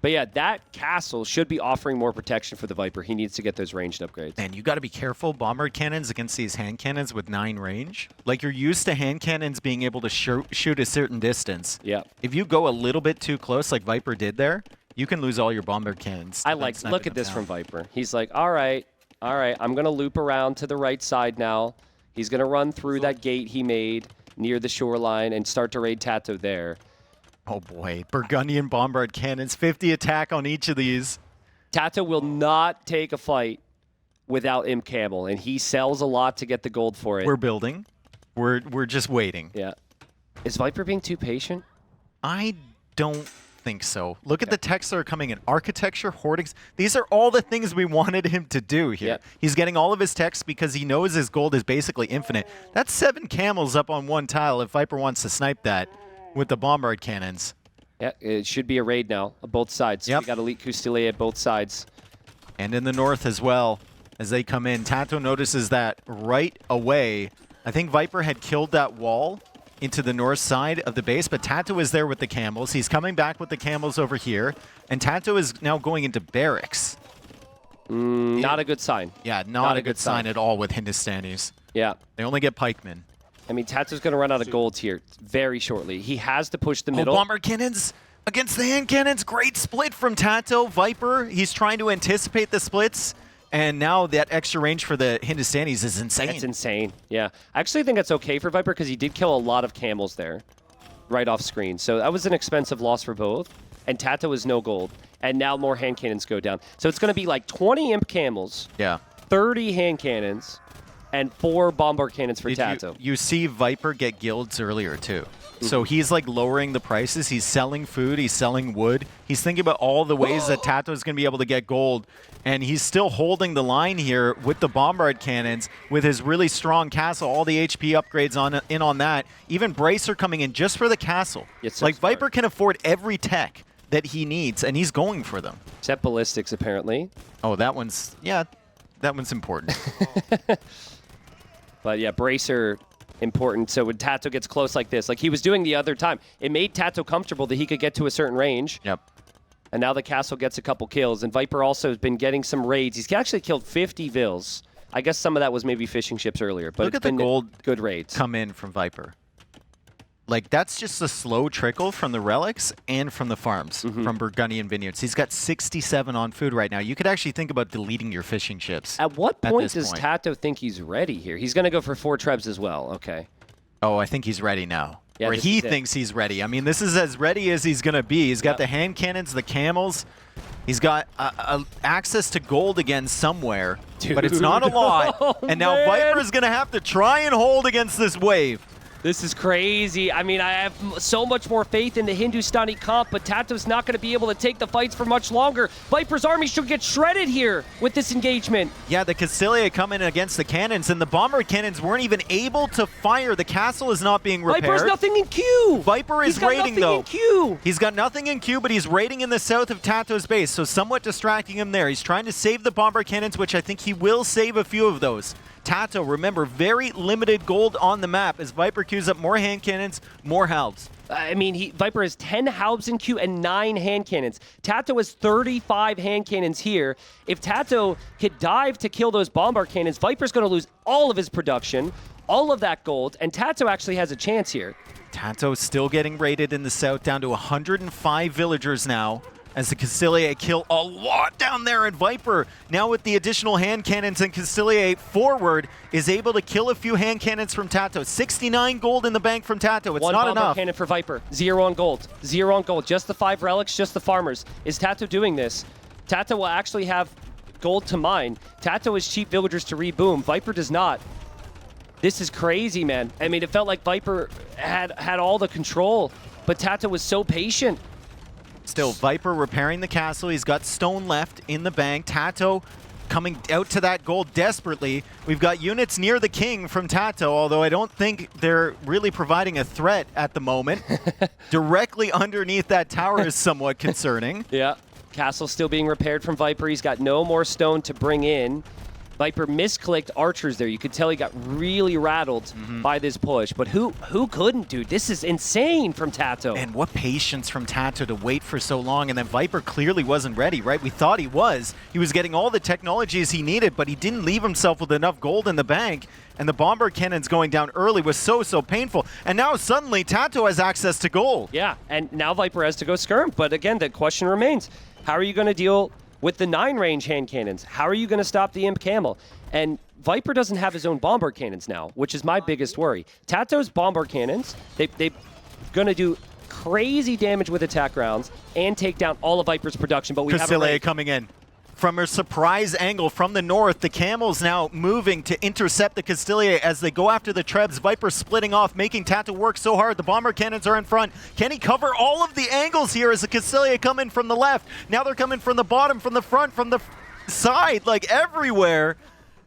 But, yeah, that castle should be offering more protection for the Viper. He needs to get those ranged upgrades. And you got to be careful. Bombard cannons against these hand cannons with 9 range. Like, you're used to hand cannons being able to shoot a certain distance. Yeah. If you go a little bit too close, like Viper did there, you can lose all your bombard cannons. Look at this from Viper. He's like, all right, I'm going to loop around to the right side now. He's going to run through that gate he made near the shoreline and start to raid TaToH there. Oh boy, Burgundian bombard cannons, 50 attack on each of these. TaToH will not take a fight without Imp Camel, and he sells a lot to get the gold for it. We're building. We're just waiting. Yeah. Is Viper being too patient? I don't think so. Look at the techs that are coming in. Architecture, hoardings. These are all the things we wanted him to do here. Yep. He's getting all of his techs because he knows his gold is basically infinite. That's 7 camels up on one tile if Viper wants to snipe that with the bombard cannons. Yeah, it should be a raid now on both sides. Yep. We got Elite Castilier at both sides. And in the north as well, as they come in. TaToH notices that right away. I think Viper had killed that wall into the north side of the base, but TaToH is there with the camels. He's coming back with the camels over here, and TaToH is now going into barracks. Not a good sign. Yeah, not a good sign at all with Hindustanis. Yeah. They only get pikemen. I mean, TaToH's going to run out of gold here very shortly. He has to push the Oh, middle. bomber cannons against the hand cannons. Great split from TaToH. Viper, he's trying to anticipate the splits. And now that extra range for the Hindustanis is insane. That's insane. Yeah. I actually think that's okay for Viper because he did kill a lot of camels there right off screen. So that was an expensive loss for both. And TaToH is no gold. And now more hand cannons go down. So it's going to be like 20 imp camels, 30 hand cannons, and 4 bombard cannons for TaToH. You see Viper get guilds earlier, too. So he's like lowering the prices. He's selling food. He's selling wood. He's thinking about all the ways that TaToH is going to be able to get gold. And he's still holding the line here with the bombard cannons, with his really strong castle, all the HP upgrades on that. Even Bracer coming in just for the castle. So like, smart. Viper can afford every tech that he needs, and he's going for them. Except ballistics, apparently. Oh, that one's important. But yeah, Bracer, important. So when TaToH gets close like this, like he was doing the other time, it made TaToH comfortable that he could get to a certain range. Yep. And now the castle gets a couple kills. And Viper also has been getting some raids. He's actually killed 50 Vils. I guess some of that was maybe fishing ships earlier. But Look it's at the been gold good raids. come in from Viper. Like, that's just a slow trickle from the relics and from the farms, from Burgundian Vineyards. He's got 67 on food right now. You could actually think about deleting your fishing ships. At what point this does point. TaToH think he's ready here? He's going to go for 4 trebs as well. Okay. Oh, I think he's ready now. Yeah, or this he is it. thinks he's ready. I mean, this is as ready as he's going to be. He's got the hand cannons, the camels. He's got access to gold again somewhere, but it's not a lot. Oh, and now man. Viper is going to have to try and hold against this wave. This is crazy. I mean, I have so much more faith in the Hindustani comp, but TaToH's not going to be able to take the fights for much longer. Viper's army should get shredded here with this engagement. Yeah, the Castilier come in against the cannons, and the bombard cannons weren't even able to fire. The castle is not being repaired. Viper's nothing in queue. Viper is He's got raiding, nothing though. in queue. He's got nothing in queue, but he's raiding in the south of TaToH's base, so somewhat distracting him there. He's trying to save the bombard cannons, which I think he will save a few of those. TaToH, remember, very limited gold on the map as Viper queues up more hand cannons, more halbs. I mean, Viper has 10 halbs in queue and 9 hand cannons. TaToH has 35 hand cannons here. If TaToH could dive to kill those bombard cannons, Viper's going to lose all of his production, all of that gold, and TaToH actually has a chance here. TaToH still getting raided in the south, down to 105 villagers now, as the Castilier kill a lot down there, and Viper, now with the additional hand cannons and Castilier forward, is able to kill a few hand cannons from TaToH. 69 gold in the bank from TaToH. It's One not bombard enough. cannon for Viper. 0 on gold. 0 on gold. Just the 5 relics, just the farmers. Is TaToH doing this? TaToH will actually have gold to mine. TaToH has cheap villagers to reboom. Viper does not. This is crazy, man. I mean, it felt like Viper had all the control, but TaToH was so patient. Still, Viper repairing the castle. He's got stone left in the bank. TaToH coming out to that gold desperately. We've got units near the king from TaToH, although I don't think they're really providing a threat at the moment. Directly underneath that tower is somewhat concerning. Yeah. Castle still being repaired from Viper. He's got no more stone to bring in. Viper misclicked archers there. You could tell he got really rattled by this push. But who couldn't, dude? This is insane from TaToH. And what patience from TaToH to wait for so long. And then Viper clearly wasn't ready, right? We thought he was. He was getting all the technologies he needed, but he didn't leave himself with enough gold in the bank. And the bomber cannons going down early was so painful. And now suddenly TaToH has access to gold. Yeah, and now Viper has to go skirm. But again, the question remains, how are you going to deal with the 9-range hand cannons? How are you going to stop the Imp Camel? And Viper doesn't have his own bombard cannons now, which is my biggest worry. TaToH's bombard cannons, they're going to do crazy damage with attack rounds and take down all of Viper's production, but we have a Castilier raid. coming in. From a surprise angle from the north, the Camels now moving to intercept the Castilier as they go after the Trebs. Viper splitting off, making TaToH work so hard. The bomber cannons are in front. Can he cover all of the angles here as the Castilier come in from the left? Now they're coming from the bottom, from the front, from the side, like everywhere.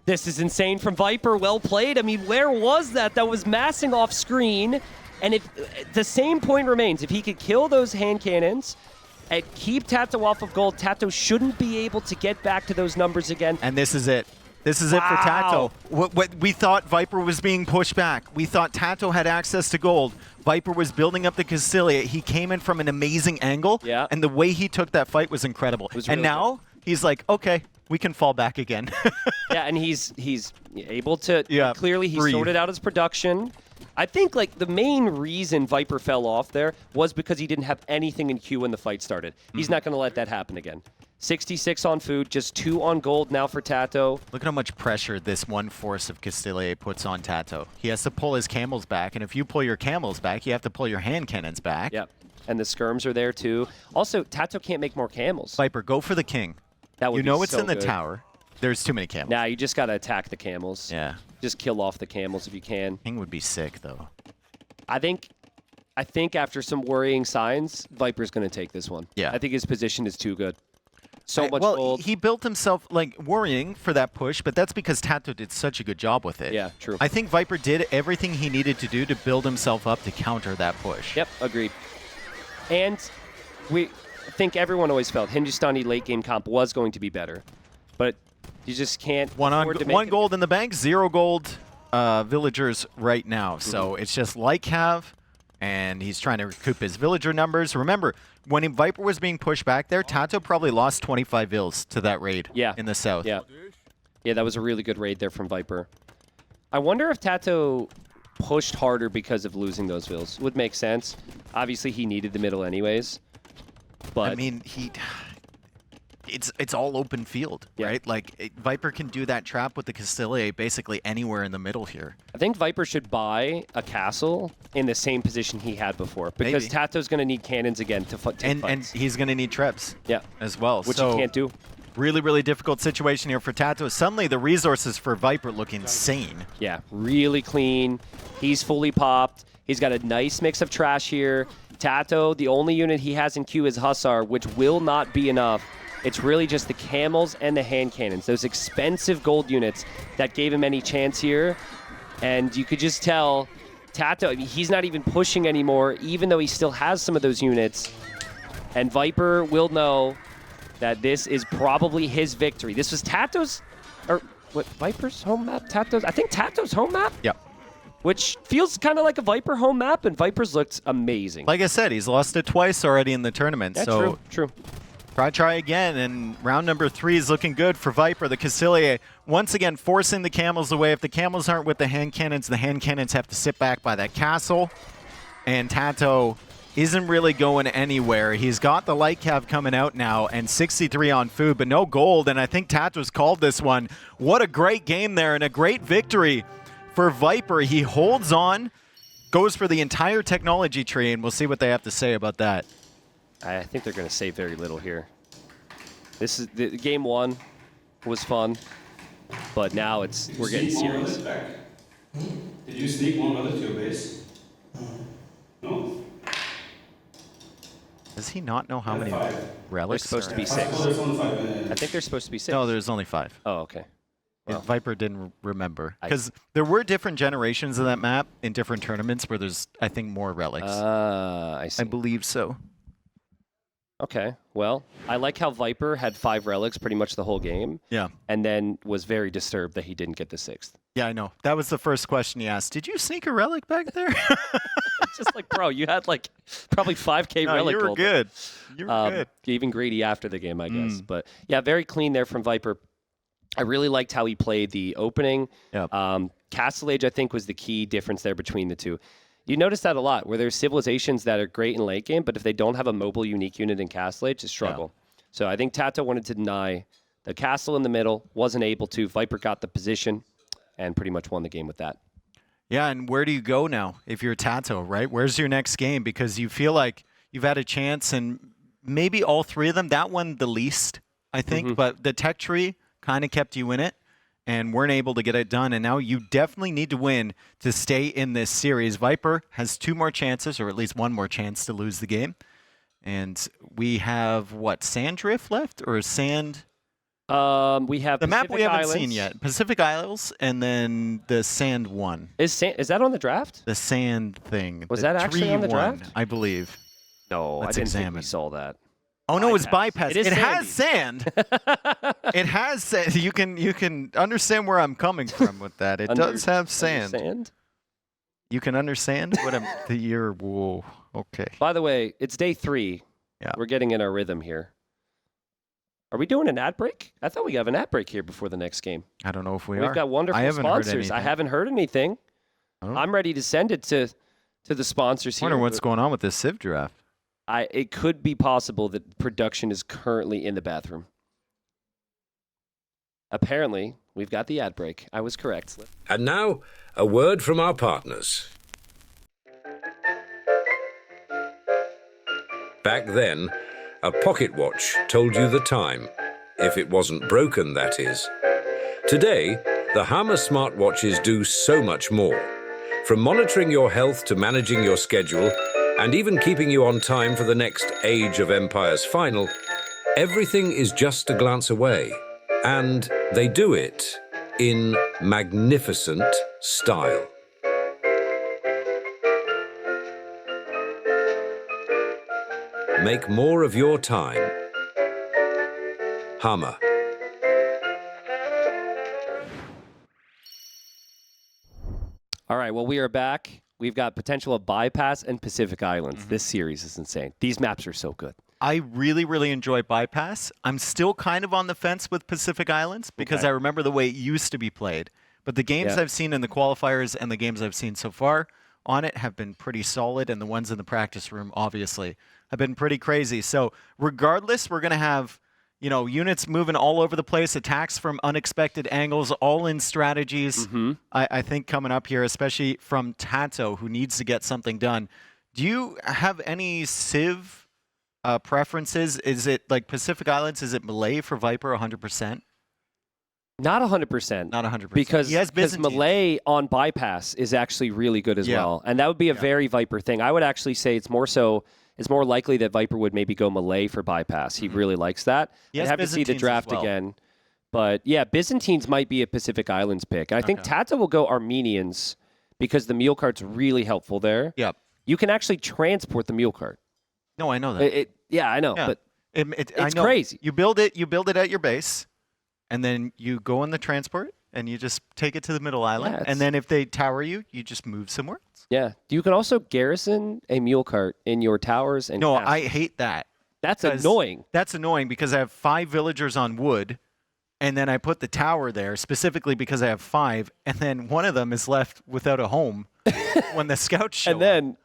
This is insane from Viper. Well played. I mean, where was that? That was massing off screen. And if the same point remains, if he could kill those hand cannons and keep TaToH off of gold, TaToH shouldn't be able to get back to those numbers again. And this is it. This is it for TaToH. What we thought Viper was being pushed back. We thought TaToH had access to gold. Viper was building up the Castilier. He came in from an amazing angle. Yeah. And the way he took that fight was incredible. Was and really now he's like, okay, we can fall back again. Yeah, and he's able to, Yeah, clearly he breathe. sorted out his production. I think like the main reason Viper fell off there was because he didn't have anything in queue when the fight started. He's not going to let that happen again. 66 on food, just 2 on gold now for TaToH. Look at how much pressure this one force of Castilier puts on TaToH. He has to pull his camels back, and if you pull your camels back, you have to pull your hand cannons back. Yep, and the skirms are there too. Also, TaToH can't make more camels. Viper, go for the king. That would You be know it's so in the good. tower. There's too many camels. Nah, you just got to attack the camels. Yeah. Just kill off the camels if you can. King would be sick, though. I think after some worrying signs, Viper's going to take this one. Yeah. I think his position is too good. So much well, gold. he built himself, like, worrying for that push, but that's because TaToH did such a good job with it. Yeah, true. I think Viper did everything he needed to do to build himself up to counter that push. Yep, agreed. And I think everyone always felt Hindustani late game comp was going to be better, but you just can't afford to make One it. gold in the bank, 0 gold villagers right now. So it's just like Cav, and he's trying to recoup his villager numbers. Remember, when Viper was being pushed back there, TaToH probably lost 25 vills to that raid in the south. Yeah, that was a really good raid there from Viper. I wonder if TaToH pushed harder because of losing those vills. Would make sense. Obviously, he needed the middle anyways. But I mean, it's all open field, right? Like, Viper can do that trap with the Castilier basically anywhere in the middle here. I think Viper should buy a castle in the same position he had before, because Maybe. TaToH's going to need cannons again to take And fights. he's going to need Trebs as well. Which so he can't do. Really, really difficult situation here for TaToH. Suddenly, the resources for Viper look insane. Yeah, really clean. He's fully popped. He's got a nice mix of trash here. TaToH, the only unit he has in queue is Hussar, which will not be enough. It's really just the camels and the hand cannons, those expensive gold units that gave him any chance here. And you could just tell TaToH, I mean, he's not even pushing anymore, even though he still has some of those units. And Viper will know that this is probably his victory. This was TaToH's, or what, Viper's home map? TaToH's? I think TaToH's home map? Yep. which feels kind of like a Viper home map, and Viper's looked amazing. Like I said, he's lost it twice already in the tournament. Yeah, so true. Try again, and round number 3 is looking good for Viper. The Cassilia once again forcing the camels away. If the camels aren't with the hand cannons have to sit back by that castle. And TaToH isn't really going anywhere. He's got the light cav coming out now, and 63 on food, but no gold, and I think TaToH's called this one. What a great game there, and a great victory for Viper. He holds on, goes for the entire technology tree, and we'll see what they have to say about that. I think they're going to say very little here. This is the game 1 was fun, but now we're getting serious. Did you sneak one relic to your base? No. Does he not know how many 5. relics? They're supposed to be 6. There's only 5. I think they're supposed to be 6. No, there's only 5. Oh, okay. Well. Viper didn't remember. Because there were different generations of that map in different tournaments where there's, I think, more relics. I see. I believe so. Okay, well, I like how Viper had 5 relics pretty much the whole game. Yeah. And then was very disturbed that he didn't get the 6th. Yeah, I know. That was the first question he asked. Did you sneak a relic back there? Just like, bro, you had like probably 5K relic you were gold. good. You were good. Even greedy after the game, I guess. But yeah, very clean there from Viper. I really liked how he played the opening. Yep. Castle Age, I think, was the key difference there between the two. You notice that a lot, where there's civilizations that are great in late game, but if they don't have a mobile unique unit in Castle Age, it's a struggle. Yeah. So I think TaToH wanted to deny the castle in the middle, wasn't able to. Viper got the position and pretty much won the game with that. Yeah, and where do you go now if you're TaToH, right? Where's your next game? Because you feel like you've had a chance, and maybe all 3 of them, that one the least, I think, but the tech tree kind of kept you in it and weren't able to get it done. And now you definitely need to win to stay in this series. Viper has 2 more chances, or at least 1 more chance to lose the game. And we have, what, Sand Drift left? Or Sand... we have the Pacific map we haven't Islands. seen yet. Pacific Isles, and then the Sand one. Is that on the draft? The Sand thing. Was the that actually on the tree one, draft? I believe. No, Let's I didn't think examine. we saw that. Oh no, it's bypass. It is has sand. It has sand. You can understand where I'm coming from with that. It does have sand. Sand? You can understand what the year. Whoa. Okay. By the way, it's day 3. Yeah. We're getting in our rhythm here. Are we doing an ad break? I thought we have an ad break here before the next game. I don't know if we are. We've got wonderful I haven't sponsors. Heard anything. I haven't heard anything. I'm ready to send it to the sponsors here. I wonder what's going on with this Civ draft. It could be possible that production is currently in the bathroom. Apparently, we've got the ad break. I was correct. And now, a word from our partners. Back then, a pocket watch told you the time, if it wasn't broken, that is. Today, the Hammer smartwatches do so much more. From monitoring your health to managing your schedule, and even keeping you on time for the next Age of Empires final, everything is just a glance away. And they do it in magnificent style. Make more of your time. Hammer. All right, well, we are back. We've got potential of Bypass and Pacific Islands. This series is insane. These maps are so good. I really, really enjoy Bypass. I'm still kind of on the fence with Pacific Islands because I remember the way it used to be played. But the games I've seen in the qualifiers and the games I've seen so far on it have been pretty solid, and the ones in the practice room, obviously, have been pretty crazy. So regardless, we're going to have, you know, units moving all over the place, attacks from unexpected angles, all-in strategies, I think, coming up here, especially from TaToH, who needs to get something done. Do you have any Civ preferences? Is it like Pacific Islands? Is it Malay for Viper 100%? Not 100%. Not 100%. Because he has Malay on Bypass is actually really good as well. And that would be a very Viper thing. I would actually say it's more likely that Viper would maybe go Malay for Bypass. He really likes that. I'd have to see the draft again. But yeah, Byzantines might be a Pacific Islands pick. And I think TaToH will go Armenians because the mule cart's really helpful there. Yep. You can actually transport the mule cart. No, I know that. I know. Yeah. But it's I know. crazy. You build it at your base, and then you go in the transport, and you just take it to the middle island. Yeah, And then if they tower you, you just move somewhere else. Yeah. You can also garrison a mule cart in your towers and No, castles. I hate that. That's 'Cause annoying. That's annoying because I have 5 villagers on wood, and then I put the tower there specifically because I have 5, and then one of them is left without a home when the scouts show up.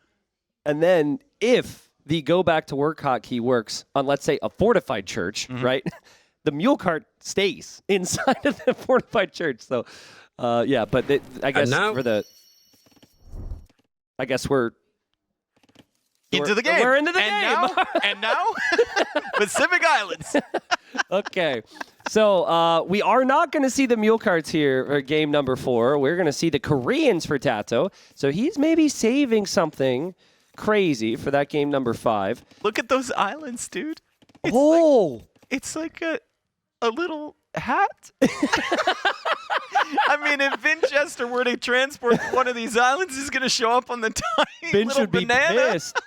And then if the go back to work hotkey works on, let's say, a fortified church, right? The mule cart stays inside of the fortified church. So, yeah, but I guess now- I guess we're Into the game. We're into the and game. Now, and now, Pacific Islands. Okay. So we are not going to see the mule carts here for game number 4. We're going to see the Koreans for TaToH. So he's maybe saving something crazy for that game number 5. Look at those islands, dude. It's like a little hat. I mean, if Vinchester were to transport one of these islands, he's going to show up on the tiny Vin little should be banana. pissed.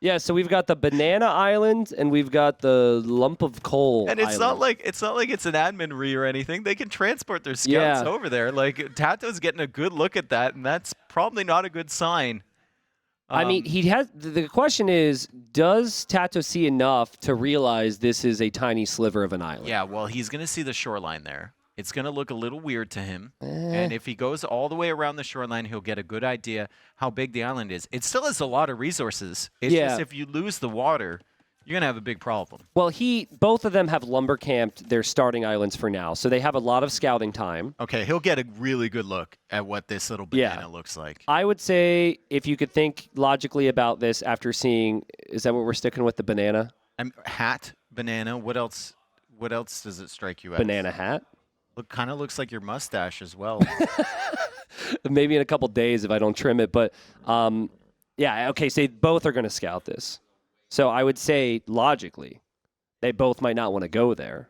Yeah, so we've got the banana island and we've got the lump of coal. And it's island. not like it's an admin re or anything. They can transport their scouts Yeah. over there. Like TaToH's getting a good look at that, and that's probably not a good sign. I mean, he has. The question is, does TaToH see enough to realize this is a tiny sliver of an island? Yeah, well, he's going to see the shoreline there. It's going to look a little weird to him. And if he goes all the way around the shoreline, he'll get a good idea how big the island is. It still has a lot of resources. It's Yeah. just if you lose the water, you're going to have a big problem. Well, both of them have lumber camped their starting islands for now, so they have a lot of scouting time. Okay, he'll get a really good look at what this little banana looks like. I would say if you could think logically about this after seeing, is that what we're sticking with, the banana? Hat, banana, what else does it strike you as? Banana hat? Kind of looks like your mustache as well. Maybe in a couple days if I don't trim it, but yeah, okay, so both are going to scout this. So I would say logically, they both might not want to go there,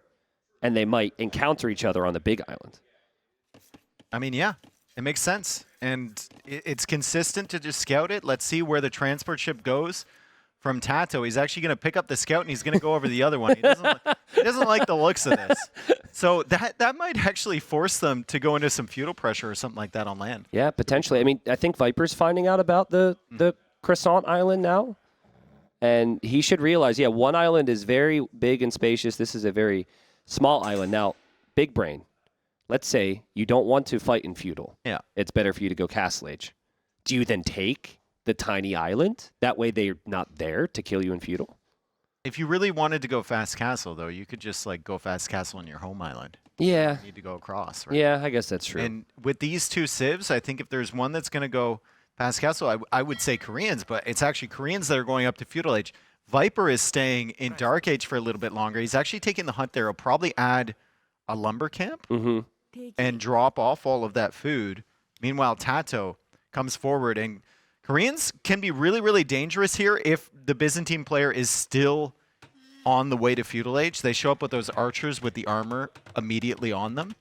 and they might encounter each other on the big island. I mean, yeah, it makes sense. And it's consistent to just scout it. Let's see where the transport ship goes from TaToH. He's actually going to pick up the scout, and he's going to go over the other one. He doesn't like the looks of this. So that might actually force them to go into some feudal pressure or something like that on land. Yeah, potentially. I mean, I think Viper's finding out about the Croissant Island now. And he should realize, yeah, one island is very big and spacious. This is a very small island. Now, big brain. Let's say you don't want to fight in feudal. Yeah. It's better for you to go Castle Age. Do you then take the tiny island? That way they're not there to kill you in feudal? If you really wanted to go fast castle, though, you could just like go fast castle on your home island. Yeah. You need to go across, right? Yeah, I guess that's true. And with these two civs, I think if there's one that's going to go past castle, I would say Koreans, but it's actually Koreans that are going up to feudal age. Viper is staying in dark age for a little bit longer. He's actually taking the hunt there. He'll probably add a lumber camp and drop off all of that food. Meanwhile, TaToH comes forward, and Koreans can be really, really dangerous here if the Byzantine player is still on the way to feudal age. They show up with those archers with the armor immediately on them.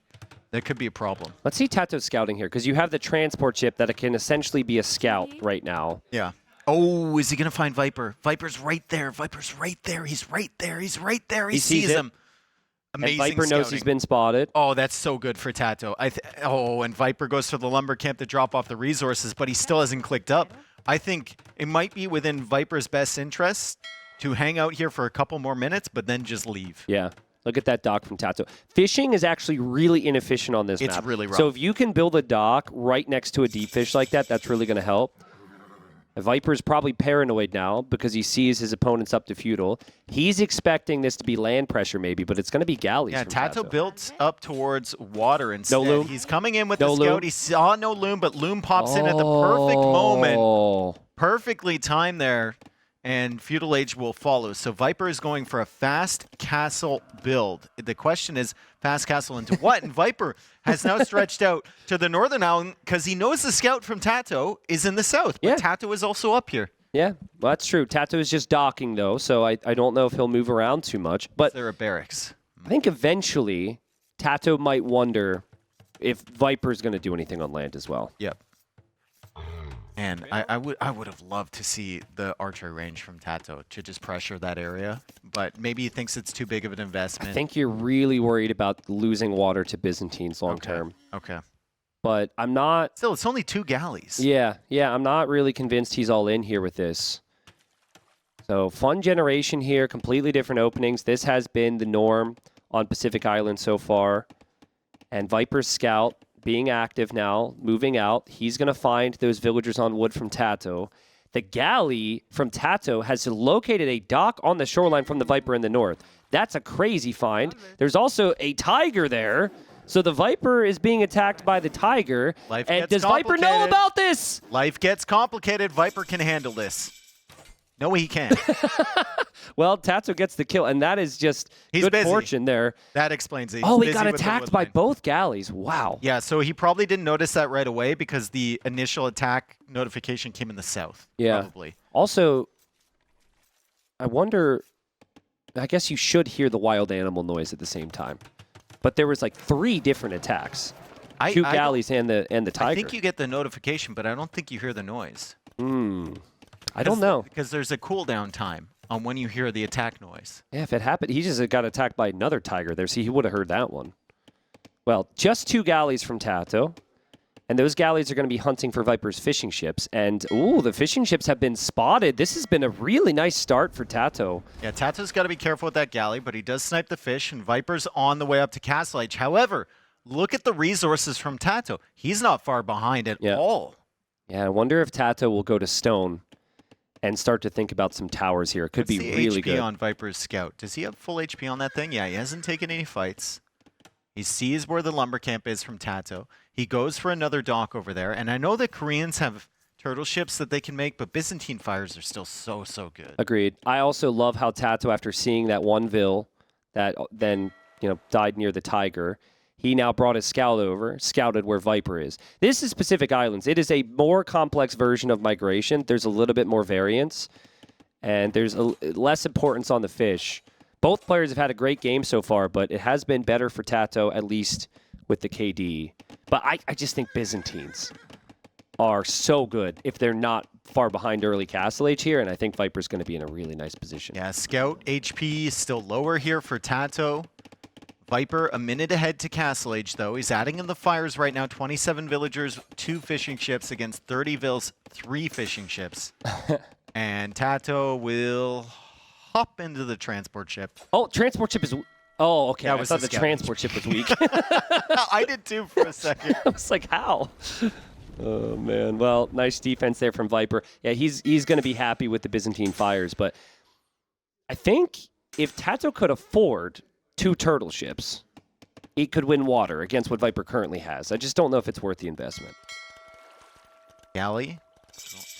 That could be a problem. Let's see TaToH scouting here, because you have the transport ship that can essentially be a scout right now. Yeah. Oh, is he going to find Viper? Viper's right there. Viper's right there. He's right there. He's right there. He sees it. him. Amazing And Viper knows he's scouting. been spotted. Oh, that's so good for TaToH. And Viper goes to the lumber camp to drop off the resources, but he still hasn't clicked up. I think it might be within Viper's best interest to hang out here for a couple more minutes, but then just leave. Yeah. Look at that dock from TaToH. Fishing is actually really inefficient on this map. It's really rough. So if you can build a dock right next to a deep fish like that, that's really going to help. Viper's probably paranoid now because he sees his opponents up to feudal. He's expecting this to be land pressure maybe, but it's going to be galleys. Yeah, from TaToH built up towards water instead. No loom. He's coming in with No the scout. loom. He saw no loom, but loom pops in at the perfect moment. Perfectly timed there, and feudal age will follow. So Viper is going for a fast castle build. The question is, fast castle into what? And Viper has now stretched out to the northern island because he knows the scout from TaToH is in the south, but Yeah. TaToH is also up here. Yeah, well, that's true. TaToH is just docking, though, so I don't know if he'll move around too much. But There are barracks. I think eventually TaToH might wonder if Viper's going to do anything on land as well. Yep. And I would have loved to see the archery range from TaToH to just pressure that area, but maybe he thinks it's too big of an investment. I think you're really worried about losing water to Byzantines long term. Okay. But I'm not. Still, it's only 2 galleys. Yeah, I'm not really convinced he's all in here with this. So fun generation here, completely different openings. This has been the norm on Pacific Island so far. And Viper's scout being active now, moving out. He's going to find those villagers on wood from TaToH. The galley from TaToH has located a dock on the shoreline from the Viper in the north. That's a crazy find. There's also a tiger there. So the Viper is being attacked by the tiger. And does Viper know about this? Life gets complicated. Viper can handle this. No, he can't. Well, TaToH gets the kill, and that is just good busy. There. That explains it. Oh, he got attacked by both galleys. Wow. Yeah, so he probably didn't notice that right away because the initial attack notification came in the south. Yeah. Probably. Also, I wonder, I guess you should hear the wild animal noise at the same time. But there was like 3 different attacks. 2 galleys and the tiger. I think you get the notification, but I don't think you hear the noise. I don't know. Because there's a cooldown time on when you hear the attack noise. Yeah, if it happened, he just got attacked by another tiger there. See, he would have heard that one. Well, just 2 galleys from TaToH. And those galleys are going to be hunting for Viper's fishing ships. And, ooh, the fishing ships have been spotted. This has been a really nice start for TaToH. Yeah, TaToH's got to be careful with that galley, but he does snipe the fish, and Viper's on the way up to Castle Age. However, look at the resources from TaToH. He's not far behind at all. Yeah, I wonder if TaToH will go to stone and start to think about some towers here. It could be really good. HP on Viper's scout. Does he have full HP on that thing? Yeah, he hasn't taken any fights. He sees where the lumber camp is from TaToH. He goes for another dock over there. And I know the Koreans have turtle ships that they can make, but Byzantine fires are still so good. Agreed. I also love how TaToH, after seeing that one Vil that then died near the tiger, he now brought his scout over, scouted where Viper is. This is Pacific Islands. It is a more complex version of migration. There's a little bit more variance, and there's less importance on the fish. Both players have had a great game so far, but it has been better for TaToH, at least with the KD. But I just think Byzantines are so good if they're not far behind early Castle Age here, and I think Viper's going to be in a really nice position. Yeah, scout HP is still lower here for TaToH. Viper a minute ahead to Castle Age, though. He's adding in the fires right now. 27 villagers, 2 fishing ships against 30 Vils, 3 fishing ships. And TaToH will hop into the transport ship. Oh, transport ship is... Oh, okay. I thought the transport ship was weak. I did too for a second. I was like, how? Oh, man. Well, nice defense there from Viper. Yeah, he's going to be happy with the Byzantine fires, but I think if TaToH could afford 2 turtle ships, it could win water against what Viper currently has. I just don't know if it's worth the investment. Galley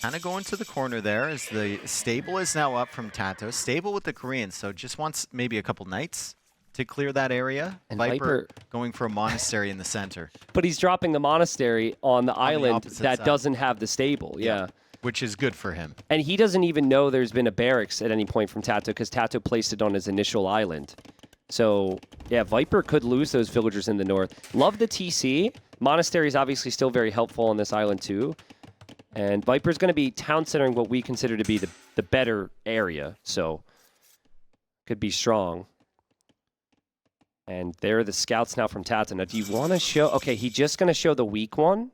kind of going to the corner there as the stable is now up from TaToH. Stable with the Koreans, so just wants maybe a couple knights to clear that area. And Viper going for a monastery in the center. But he's dropping the monastery on the island that doesn't have the stable. Yeah. Which is good for him. And he doesn't even know there's been a barracks at any point from TaToH because TaToH placed it on his initial island. So, yeah, Viper could lose those villagers in the north. Love the TC. Monastery is obviously still very helpful on this island, too. And Viper's going to be town centering what we consider to be the better area. So, could be strong. And there are the scouts now from TaToH. Now, do you want to show... Okay, he's just going to show the weak one.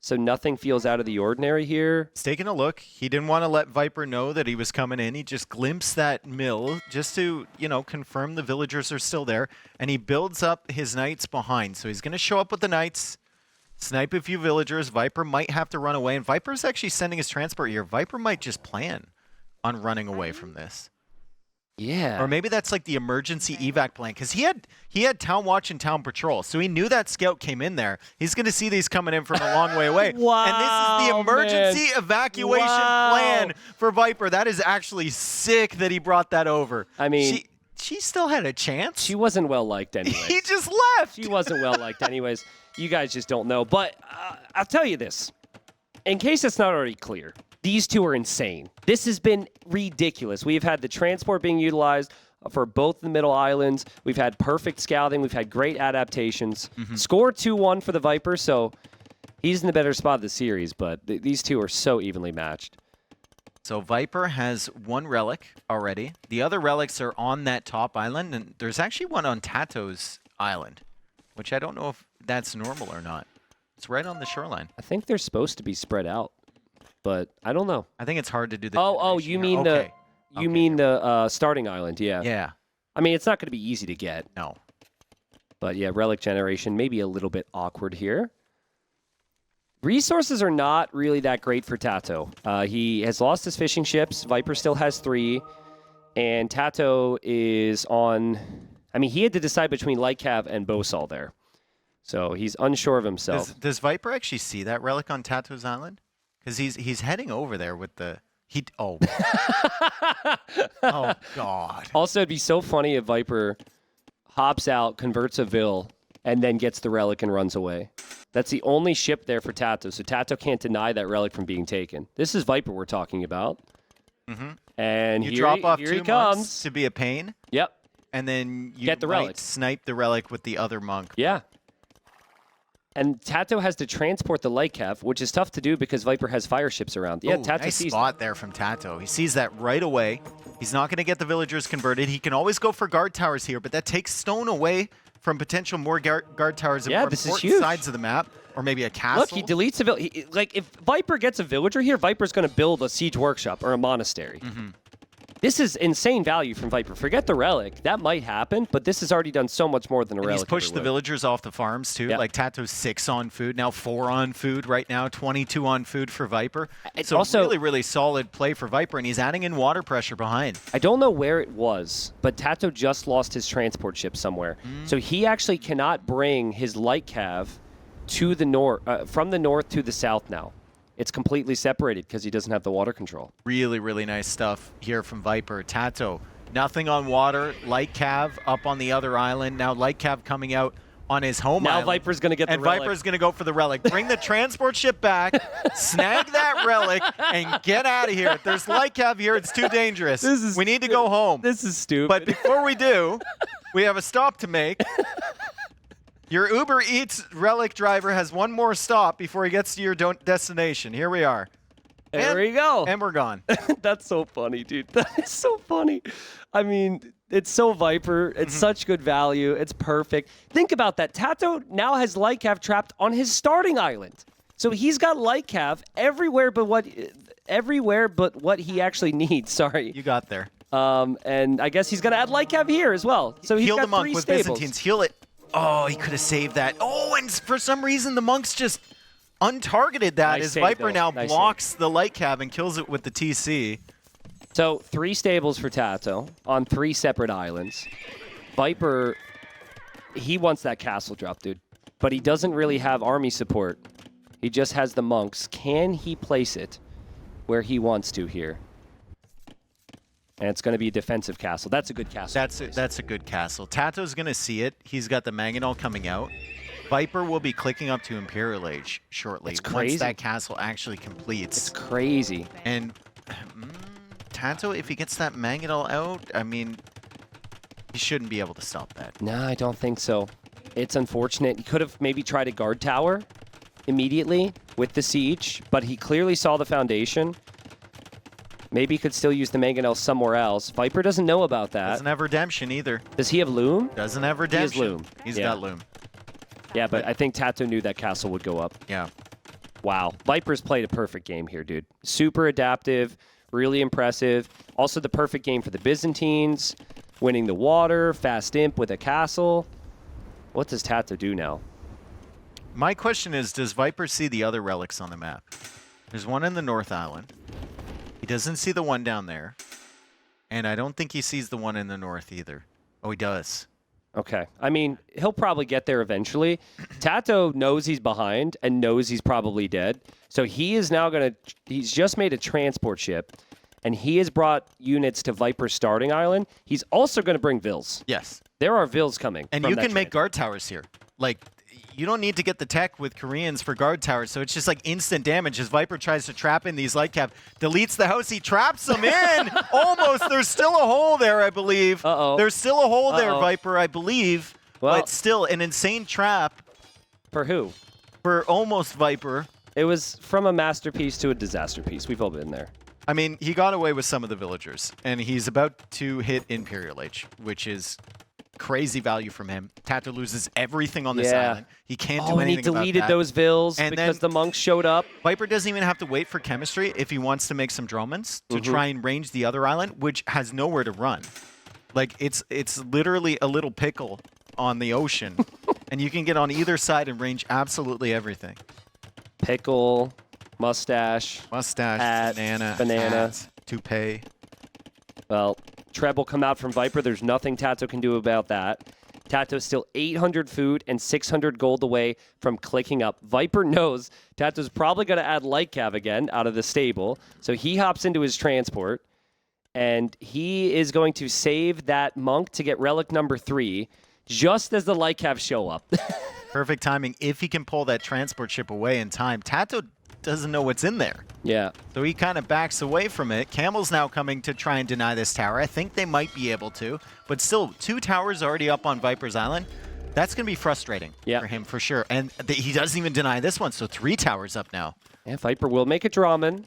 So nothing feels out of the ordinary here. He's taking a look. He didn't want to let Viper know that he was coming in. He just glimpsed that mill just to, confirm the villagers are still there. And he builds up his knights behind. So he's going to show up with the knights, snipe a few villagers. Viper might have to run away. And Viper's actually sending his transport here. Viper might just plan on running away from this. Yeah. Or maybe that's like the emergency evac plan, because he had town watch and town patrol, so he knew that scout came in there. He's going to see these coming in from a long way away. Wow, and this is the emergency evacuation plan for Viper. That is actually sick that he brought that over. I mean, she still had a chance. She wasn't well liked anyway. He just left. She wasn't well liked anyways. You guys just don't know. But I'll tell you this, in case it's not already clear. These two are insane. This has been ridiculous. We've had the transport being utilized for both the middle islands. We've had perfect scouting. We've had great adaptations. Score 2-1 for the Viper, so He's in the better spot of the series, but these two are so evenly matched. So Viper has one relic already. The other relics are on that top island, and there's actually one on TaToH's island, which I don't know if that's normal or not. It's right on the shoreline. I think they're supposed to be spread out, but I don't know. I think it's hard to do the. Oh, you mean the starting island? Yeah. Yeah. I mean, it's not going to be easy to get. No. But yeah, relic generation maybe a little bit awkward here. Resources are not really that great for TaToH. He has lost his fishing ships. Viper still has 3. And TaToH is on... I mean, he had to decide between Lightcav and Bosal there. So he's unsure of himself. Does Viper actually see that relic on TaToH's island? Because he's heading over there with the... Oh. Oh, God. Also, it'd be so funny if Viper hops out, converts a Vil, and then gets the relic and runs away. That's the only ship there for TaToH, so TaToH can't deny that relic from being taken. This is Viper we're talking about. Mm-hmm. And you here, drop off here 2 he comes. monks to be a pain. Yep. And then you get the relic. Snipe the relic with the other monk. Yeah. And TaToH has to transport the Lightcav, which is tough to do because Viper has fire ships around. Yeah, TaToH nice sees spot there from TaToH. He sees that right away. He's not going to get the villagers converted. He can always go for guard towers here, but that takes stone away from potential more guard towers in more important sides of the map, or maybe a castle. Look, he deletes a village. Like, if Viper gets a villager here, Viper's going to build a siege workshop or a monastery. Mm-hmm. This is insane value from Viper. Forget the relic. That might happen, but this has already done so much more than a relic. He's pushed the villagers off the farms, too. Like, TaToH's 6 on food, now 4 on food right now, 22 on food for Viper. It's also really, really solid play for Viper, and he's adding in water pressure behind. I don't know where it was, but TaToH just lost his transport ship somewhere. So he actually cannot bring his Lightcav to the north, from the north to the south now. It's completely separated because he doesn't have the water control. Really, really nice stuff here from Viper. TaToH, nothing on water. Lightcav up on the other island. Now Lightcav coming out on his home island. Now Viper's going to get the relic. And Viper's going to go for the relic. Bring the transport ship back, snag that relic, and get out of here. If there's Lightcav here, it's too dangerous. We need to go home. This is stupid. But before we do, we have a stop to make. Your Uber Eats relic driver has one more stop before he gets to your destination. Here we are. There we go. And we're gone. That's so funny, dude. That is so funny. I mean, it's so Viper. It's such good value. It's perfect. Think about that. TaToH now has Lightcav trapped on his starting island. So he's got Lightcav everywhere but what he actually needs. Sorry. You got there. And I guess he's going to add Lightcav here as well. So he's Heal got the monk 3 with stables. Byzantines. Heal it. Oh, he could have saved that. Oh, and for some reason, the monks just untargeted that as Viper now blocks the Lightcav and kills it with the TC. So 3 stables for TaToH on 3 separate islands. Viper, he wants that castle drop, dude. But he doesn't really have army support. He just has the monks. Can he place it where he wants to here? And it's going to be a defensive castle. That's a good castle. That's a good castle. TaToH's going to see it. He's got the Mangonel coming out. Viper will be clicking up to Imperial Age shortly. It's crazy. Once that castle actually completes. It's crazy. And TaToH, if he gets that Mangonel out, I mean, he shouldn't be able to stop that. No, I don't think so. It's unfortunate. He could have maybe tried a guard tower immediately with the siege, but he clearly saw the foundation. Maybe he could still use the Mangonel somewhere else. Viper doesn't know about that. Doesn't have Redemption either. Does he have Loom? Doesn't have Redemption. He has Loom. He's got Loom. Yeah, but I think TaToH knew that castle would go up. Yeah. Wow. Viper's played a perfect game here, dude. Super adaptive, really impressive. Also the perfect game for the Byzantines. Winning the water, fast imp with a castle. What does TaToH do now? My question is, does Viper see the other relics on the map? There's one in the North Island. He doesn't see the one down there. And I don't think he sees the one in the north either. Oh, he does. Okay. I mean, he'll probably get there eventually. TaToH knows he's behind and knows he's probably dead. So he is now going to... He's just made a transport ship. And he has brought units to Viper's starting island. He's also going to bring Vils. Yes. There are Vils coming. And you can make guard towers here. Like... You don't need to get the tech with Koreans for guard towers, so it's just like instant damage as Viper tries to trap in these Lightcav. Deletes the house, he traps them in! Almost! There's still a hole there, I believe. Uh-oh. There's still a hole there, Viper, I believe. Well, but still, an insane trap. For who? for almost Viper. It was from a masterpiece to a disaster piece. We've all been there. I mean, he got away with some of the villagers, and he's about to hit Imperial Age, which is crazy value from him. TaToH loses everything on this island. He can't do anything about that. And he deleted those vills and because then the monks showed up. Viper doesn't even have to wait for chemistry if he wants to make some Dromans to try and range the other island, which has nowhere to run. Like, it's literally a little pickle on the ocean, and you can get on either side and range absolutely everything. Pickle, mustache, Mustache, hat, banana, hat, toupee. Well, Treb will come out from Viper. There's nothing TaToH can do about that. TaToH's still 800 food and 600 gold away from clicking up. Viper knows TaToH's probably going to add light cav again out of the stable. So he hops into his transport, and he is going to save that monk to get relic number 3 just as the light cav show up. Perfect timing if he can pull that transport ship away in time. TaToH doesn't know what's in there. Yeah. So he kind of backs away from it. Camel's now coming to try and deny this tower. I think they might be able to, but still 2 towers already up on Viper's Island. That's going to be frustrating for him for sure. And he doesn't even deny this one, so 3 towers up now. Yeah, Viper will make a Draman,